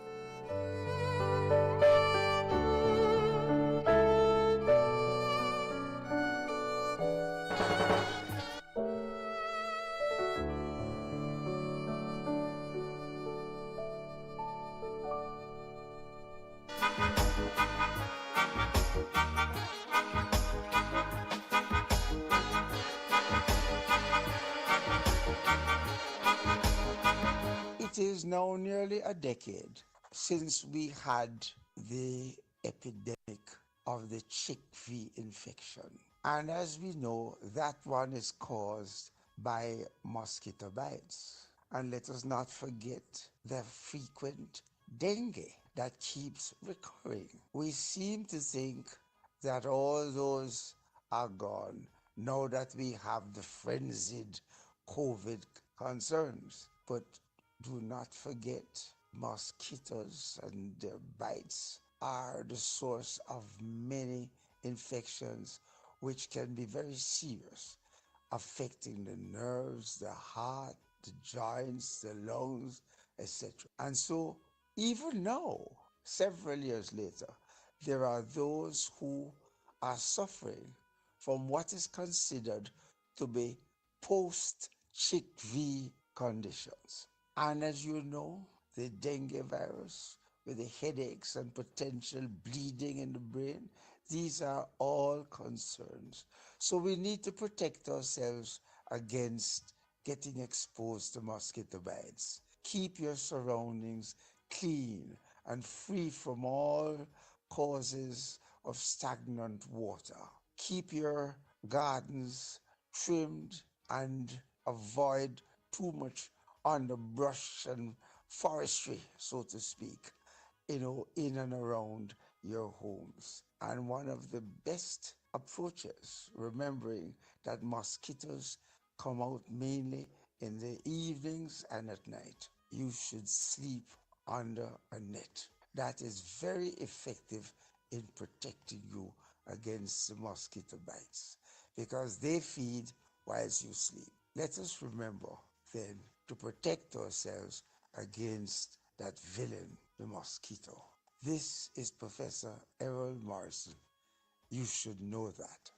It is now nearly a decade since we had the epidemic of the chick-V infection. And as we know, that one is caused by mosquito bites. And let us not forget the frequent dengue that keeps recurring. We seem to think that all those are gone now that we have the frenzied COVID concerns. But do not forget, mosquitoes and their bites are the source of many infections which can be very serious, affecting the nerves, the heart, the joints, the lungs, etc. And so, even now, several years later, there are those who are suffering from what is considered to be post-chick-V conditions. And as you know, the dengue virus with the headaches and potential bleeding in the brain, these are all concerns. So we need to protect ourselves against getting exposed to mosquito bites. Keep your surroundings clean and free from all causes of stagnant water. Keep your gardens trimmed and avoid too much underbrush and forestry, so to speak, in and around your homes. And one of the best approaches, remembering that mosquitoes come out mainly in the evenings and at night, you should sleep under a net. That is very effective in protecting you against the mosquito bites because they feed whilst you sleep. Let us remember then to protect ourselves against that villain, the mosquito. This is Professor Errol Morrison. You should know that.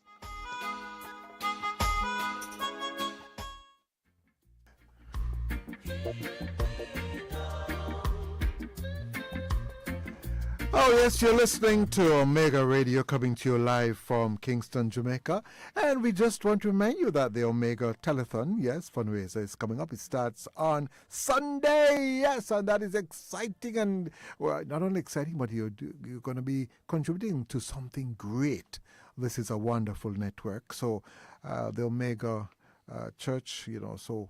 Oh, yes, you're listening to Omega Radio coming to you live from Kingston, Jamaica. And we just want to remind you that the Omega Telethon, yes, fundraiser is coming up. It starts on Sunday, yes, and that is exciting. And well, not only exciting, but you're going to be contributing to something great. This is a wonderful network. So the Omega Church, so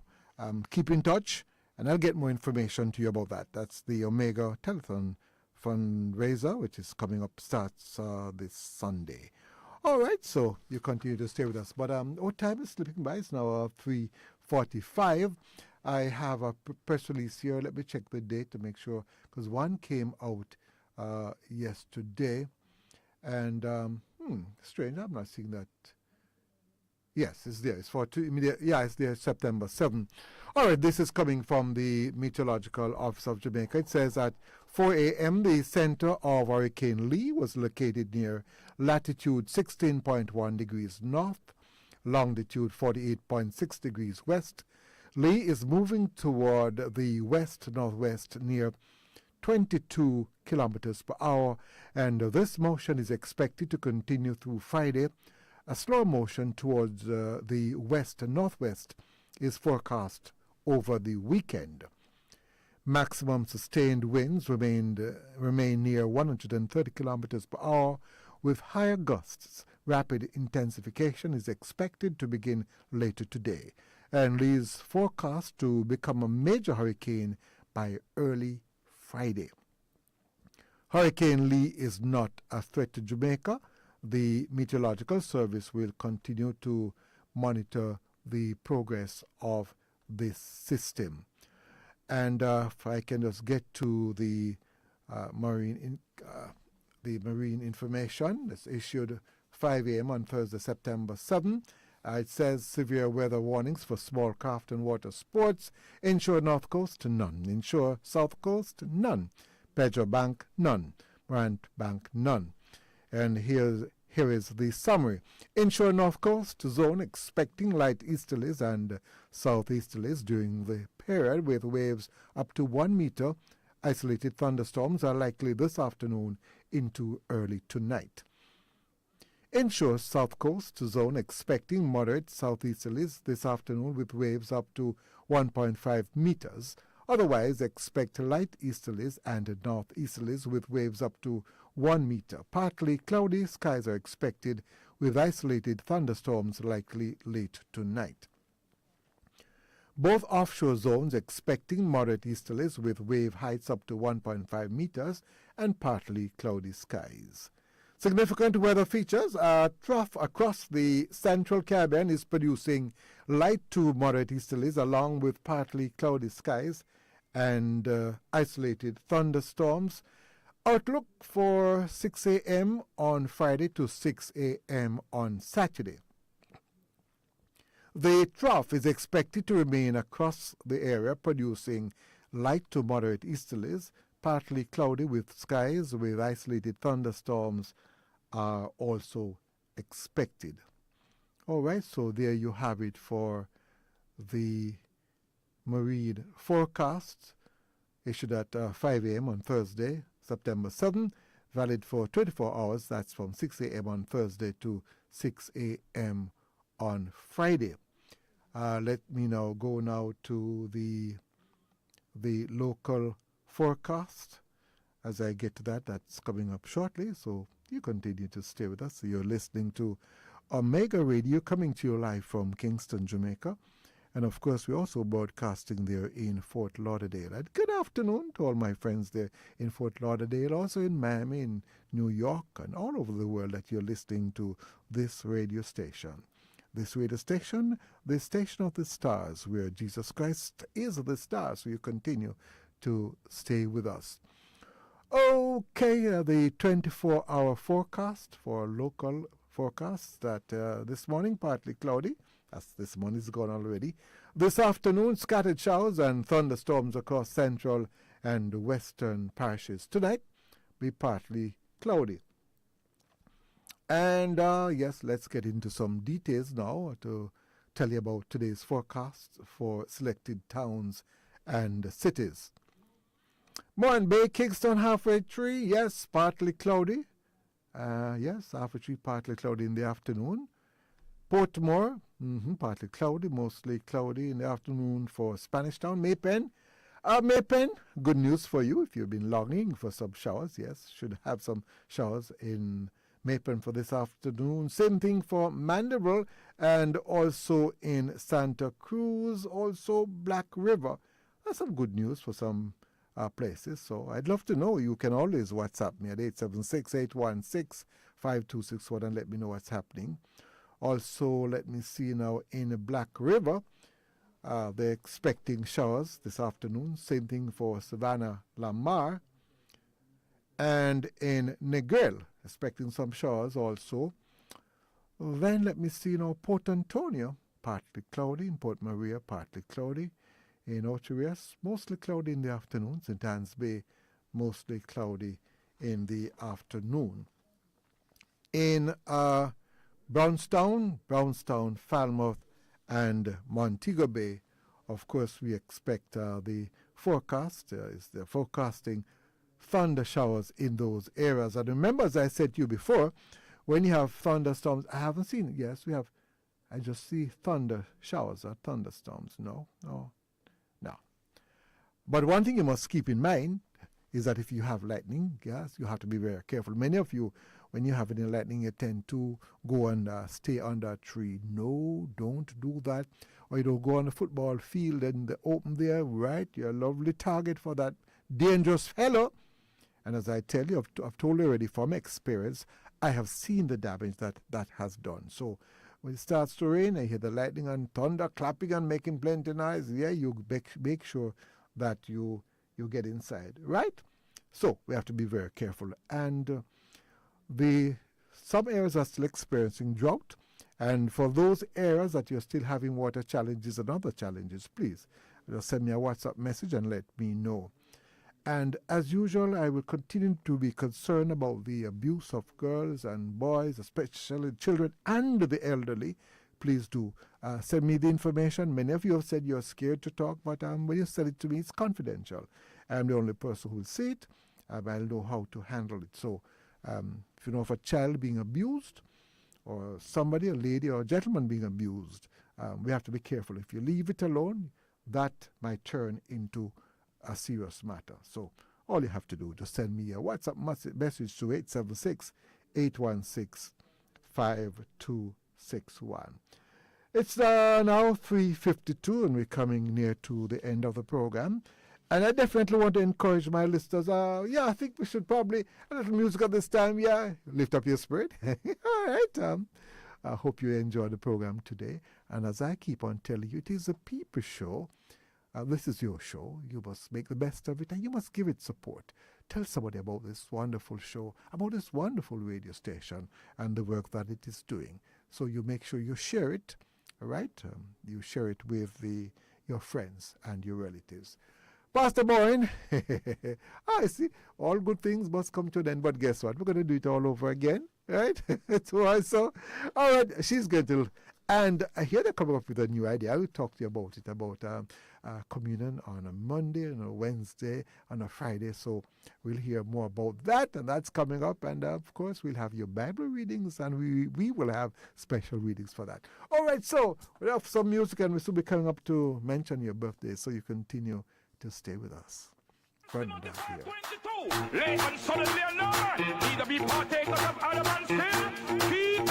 keep in touch, and I'll get more information to you about that. That's the Omega Telethon fundraiser, which is coming up, starts this Sunday. All right, so you continue to stay with us. But our time is slipping by. It's now 3:45. I have a press release here. Let me check the date to make sure, because one came out yesterday. And, strange, I'm not seeing that. Yes, it's there. It's for it's there, September 7th. All right, this is coming from the Meteorological Office of Jamaica. It says at 4 a.m., the center of Hurricane Lee was located near latitude 16.1 degrees north, longitude 48.6 degrees west. Lee is moving toward the west-northwest near 22 kilometers per hour, and this motion is expected to continue through Friday. A slow motion towards the west and northwest is forecast over the weekend. Maximum sustained winds remain near 130 kilometers per hour, with higher gusts. Rapid intensification is expected to begin later today, and Lee's forecast to become a major hurricane by early Friday. Hurricane Lee is not a threat to Jamaica. The Meteorological Service will continue to monitor the progress of this system. And if I can just get to the marine information that's issued 5 a.m. on Thursday, September 7th. It says severe weather warnings for small craft and water sports. Inshore North Coast, none. Inshore South Coast, none. Pedro Bank, none. Morant Bank, none. And here is the summary. Inshore North Coast zone expecting light easterlies and southeasterlies during the period with waves up to 1 meter. Isolated thunderstorms are likely this afternoon into early tonight. Inshore South Coast zone expecting moderate southeasterlies this afternoon with waves up to 1.5 meters. Otherwise, expect light easterlies and northeasterlies with waves up to 1 meter. Partly cloudy skies are expected with isolated thunderstorms likely late tonight. Both offshore zones expecting moderate easterlies with wave heights up to 1.5 meters and partly cloudy skies. Significant weather features. A trough across the central Caribbean is producing light to moderate easterlies along with partly cloudy skies and isolated thunderstorms. Outlook for 6 a.m. on Friday to 6 a.m. on Saturday. The trough is expected to remain across the area, producing light to moderate easterlies, partly cloudy with skies with isolated thunderstorms are also expected. All right, so there you have it for the marine forecast issued at 5 a.m. on Thursday, September 7, valid for 24 hours. That's from 6 a.m. on Thursday to 6 a.m. on Friday. Let me now go to the local forecast. As I get to that, that's coming up shortly. So you continue to stay with us. You're listening to Omega Radio coming to you live from Kingston, Jamaica. And of course, we're also broadcasting there in Fort Lauderdale. And good afternoon to all my friends there in Fort Lauderdale, also in Miami, in New York, and all over the world that you're listening to this radio station. This radio station, the station of the stars, where Jesus Christ is the star. So you continue to stay with us. Okay, the 24-hour forecast for local forecasts that this morning, partly cloudy. This morning's gone already. This afternoon, scattered showers and thunderstorms across central and western parishes. Tonight, be partly cloudy. And yes, let's get into some details now to tell you about today's forecast for selected towns and cities. Moran Bay, Kingston, halfway tree, yes, partly cloudy. Yes, halfway tree, partly cloudy in the afternoon. Portmore, partly cloudy, mostly cloudy in the afternoon for Spanish Town. Maypen, good news for you if you've been longing for some showers. Yes, should have some showers in Maypen for this afternoon. Same thing for Mandeville and also in Santa Cruz, also Black River. That's some good news for some places. So I'd love to know. You can always WhatsApp me at 876-816-5261 and let me know what's happening. Also, let me see now in Black River, they're expecting showers this afternoon. Same thing for Savannah Lamar. And in Negril, expecting some showers also. Then let me see now Port Antonio, partly cloudy. In Port Maria, partly cloudy. In Ochias, mostly cloudy in the afternoon. St. Anne's Bay, mostly cloudy in the afternoon. In Brownstown, Falmouth, and Montego Bay, of course, we expect the forecast is they're forecasting thunder showers in those areas. And remember, as I said to you before, when you have thunderstorms, I haven't seen it. Yes, we have. I just see thunder showers or thunderstorms. No. But one thing you must keep in mind is that if you have lightning, yes, you have to be very careful. Many of you, when you have any lightning, you tend to go and stay under a tree. No, don't do that. Or you don't go on the football field in the open there, right? You're a lovely target for that dangerous fellow. And as I tell you, I've told you already from experience, I have seen the damage that has done. So when it starts to rain, I hear the lightning and thunder clapping and making plenty noise. Yeah, you make sure that you get inside, right? So we have to be very careful. And some areas are still experiencing drought, And for those areas that you're still having water challenges and other challenges, please just send me a WhatsApp message and let me know. And as usual, I will continue to be concerned about the abuse of girls and boys, especially children and the elderly. Please do send me the information. Many of you have said you're scared to talk, but when you send it to me, it's confidential. I'm the only person who will see it. I'll know how to handle it. So if you know of a child being abused, or somebody, a lady or a gentleman being abused, we have to be careful. If you leave it alone, that might turn into a serious matter. So all you have to do, just send me a WhatsApp message to 876-816-5261. It's now 3:52 and we're coming near to the end of the program. And I definitely want to encourage my listeners. I think we should probably, a little music at this time, lift up your spirit. All right. I hope you enjoy the program today. And as I keep on telling you, it is a people show. This is your show. You must make the best of it and you must give it support. Tell somebody about this wonderful show, about this wonderful radio station and the work that it is doing. So you make sure you share it, all right? You share it with your friends and your relatives. Pastor Boyne, I see, all good things must come to an end, but guess what? We're going to do it all over again, right? So, all right, she's going to, and here they're coming up with a new idea. I will talk to you about it, about communion on a Monday, on a Wednesday, on a Friday. So we'll hear more about that, and that's coming up. And of course, we'll have your Bible readings, and we will have special readings for that. All right, so we'll have some music, and we'll still be coming up to mention your birthday, so you continue to stay with us. Vernon down here. Late and suddenly alert. Either be partakers of Adam and still keep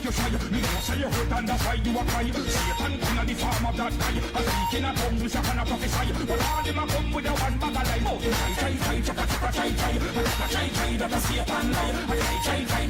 you shy, you know say you hurt and that's why you are cry. Satan king of the farm of that guy. A speaking at tongues which I cannot prophesy. But all them a come with a one bag of lie. Oh, try, chaka, that a Satan lie. Chaka,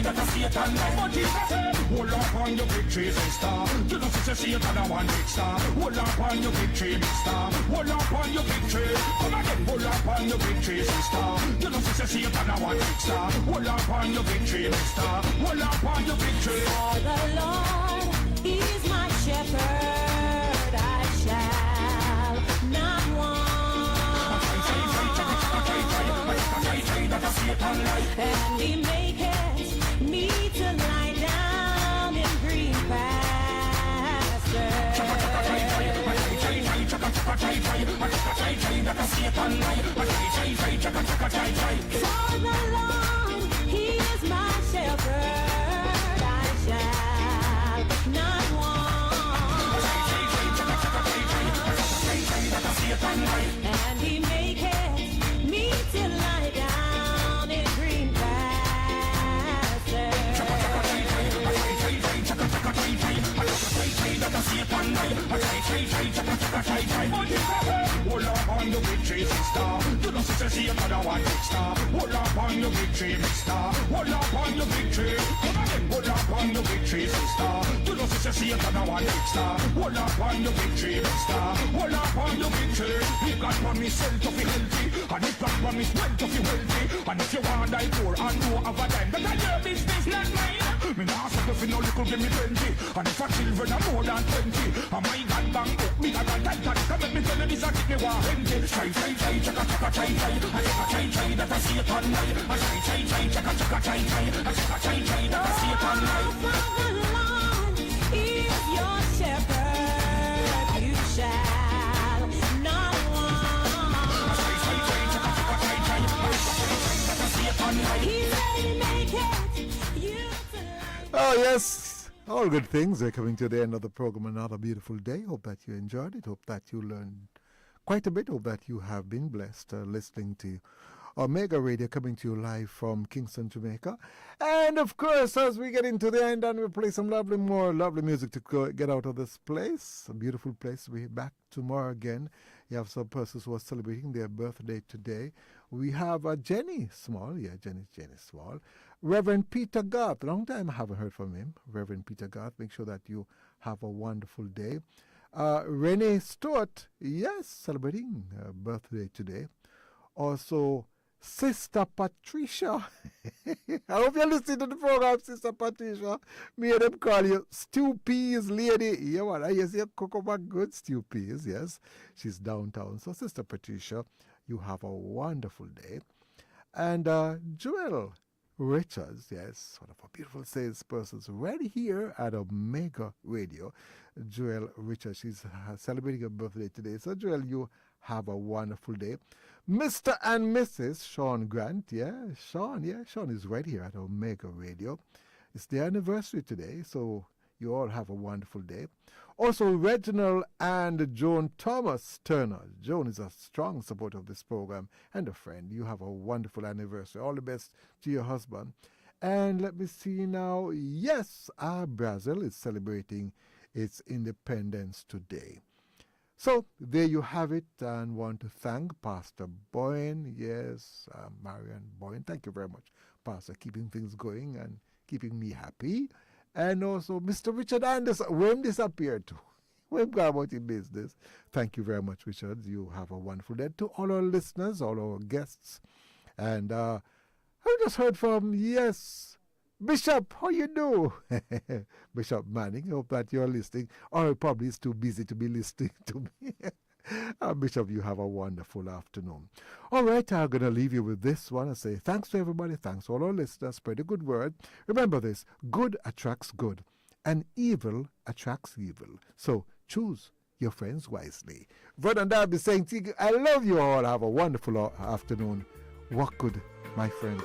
that a Satan lie. But Jesus said, hold up on your victory, sister. You know say Satan a one big star. Hold up on your victory, mister. Hold up on your victory. Come again, hold up on your victory, sister. You know say Satan a one big star. Hold up on your victory, mister. Hold up on your victory. For the Lord is my shepherd, I shall not want. And he maketh me to lie down in green pastures. For the Lord, he is my shepherd, I shall not want. And he maketh me to lie down in green pastures. Hold up on your victory, sister. You know see another one extra. Hold up on your victory, mister. Hold up on your victory. Come again, hold up on your victory, sister. You know see another one extra. Hold up on your victory, mister. Hold up on your victory. He got promise health to be healthy, and he got promise wealth to be wealthy. And if you want die poor and no have a dime, that is your business, not mine. Me nah ask if you no little give me 20. And if a children are more than 20, and my God bang up me and a titan. Come let me tell you this, I keep me want empty. Try, chaka, that a Satan lie. Try, chaka, that a Satan lie. For the Lord is your shepherd, you shall not want. He said he maketh you to lie. Oh, yes. All good things are coming to the end of the program. Another beautiful day. Hope that you enjoyed it. Hope that you learned quite a bit. Hope that you have been blessed listening to Omega Radio coming to you live from Kingston, Jamaica. And of course, as we get into the end and we play some lovely music to get out of this place, a beautiful place. We're back tomorrow again. You have some persons who are celebrating their birthday today. We have Jenny Small. Yeah, Jenny Small. Reverend Peter Garth. Long time I haven't heard from him. Reverend Peter Garth. Make sure that you have a wonderful day. Renee Stewart. Yes, celebrating her birthday today. Also, Sister Patricia. I hope you're listening to the program, Sister Patricia. Me and them call you stew peas lady. Yeah, well, I see you cook up a good stew peas, yes. She's downtown. So, Sister Patricia, you have a wonderful day. And Joel Richards, yes, one of our beautiful salespersons right here at Omega Radio. Joel Richards, she's celebrating her birthday today. So, Joel, you have a wonderful day. Mr. and Mrs. Sean Grant, Sean is right here at Omega Radio. It's their anniversary today, so you all have a wonderful day. Also, Reginald and Joan Thomas Turner. Joan is a strong supporter of this program and a friend. You have a wonderful anniversary. All the best to your husband. And let me see now. Yes, Brazil is celebrating its independence today. So there you have it, and want to thank Pastor Boyne, Marian Boyne. Thank you very much, Pastor, keeping things going and keeping me happy. And also Mr. Richard Anderson, when disappeared to. We've got about your business. Thank you very much, Richard. You have a wonderful day. To all our listeners, all our guests. And I just heard from, Bishop, how you do? Bishop Manning, hope that you're listening. Or probably is too busy to be listening to me. Bishop, you have a wonderful afternoon. All right, I'm going to leave you with this one and say thanks to everybody. Thanks to all our listeners. Spread a good word. Remember this, good attracts good, and evil attracts evil. So choose your friends wisely. Vernon Darby saying to you, I love you all. Have a wonderful afternoon. Walk good, my friend.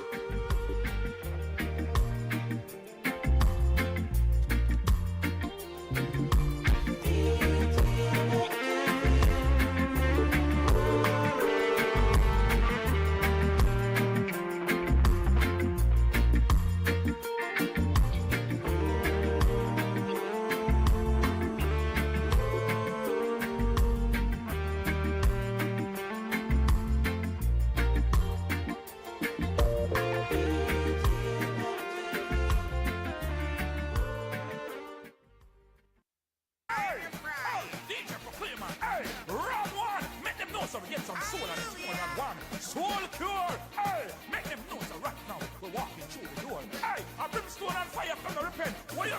Soul Cure, hey, a brimstone and fire from the repent. What you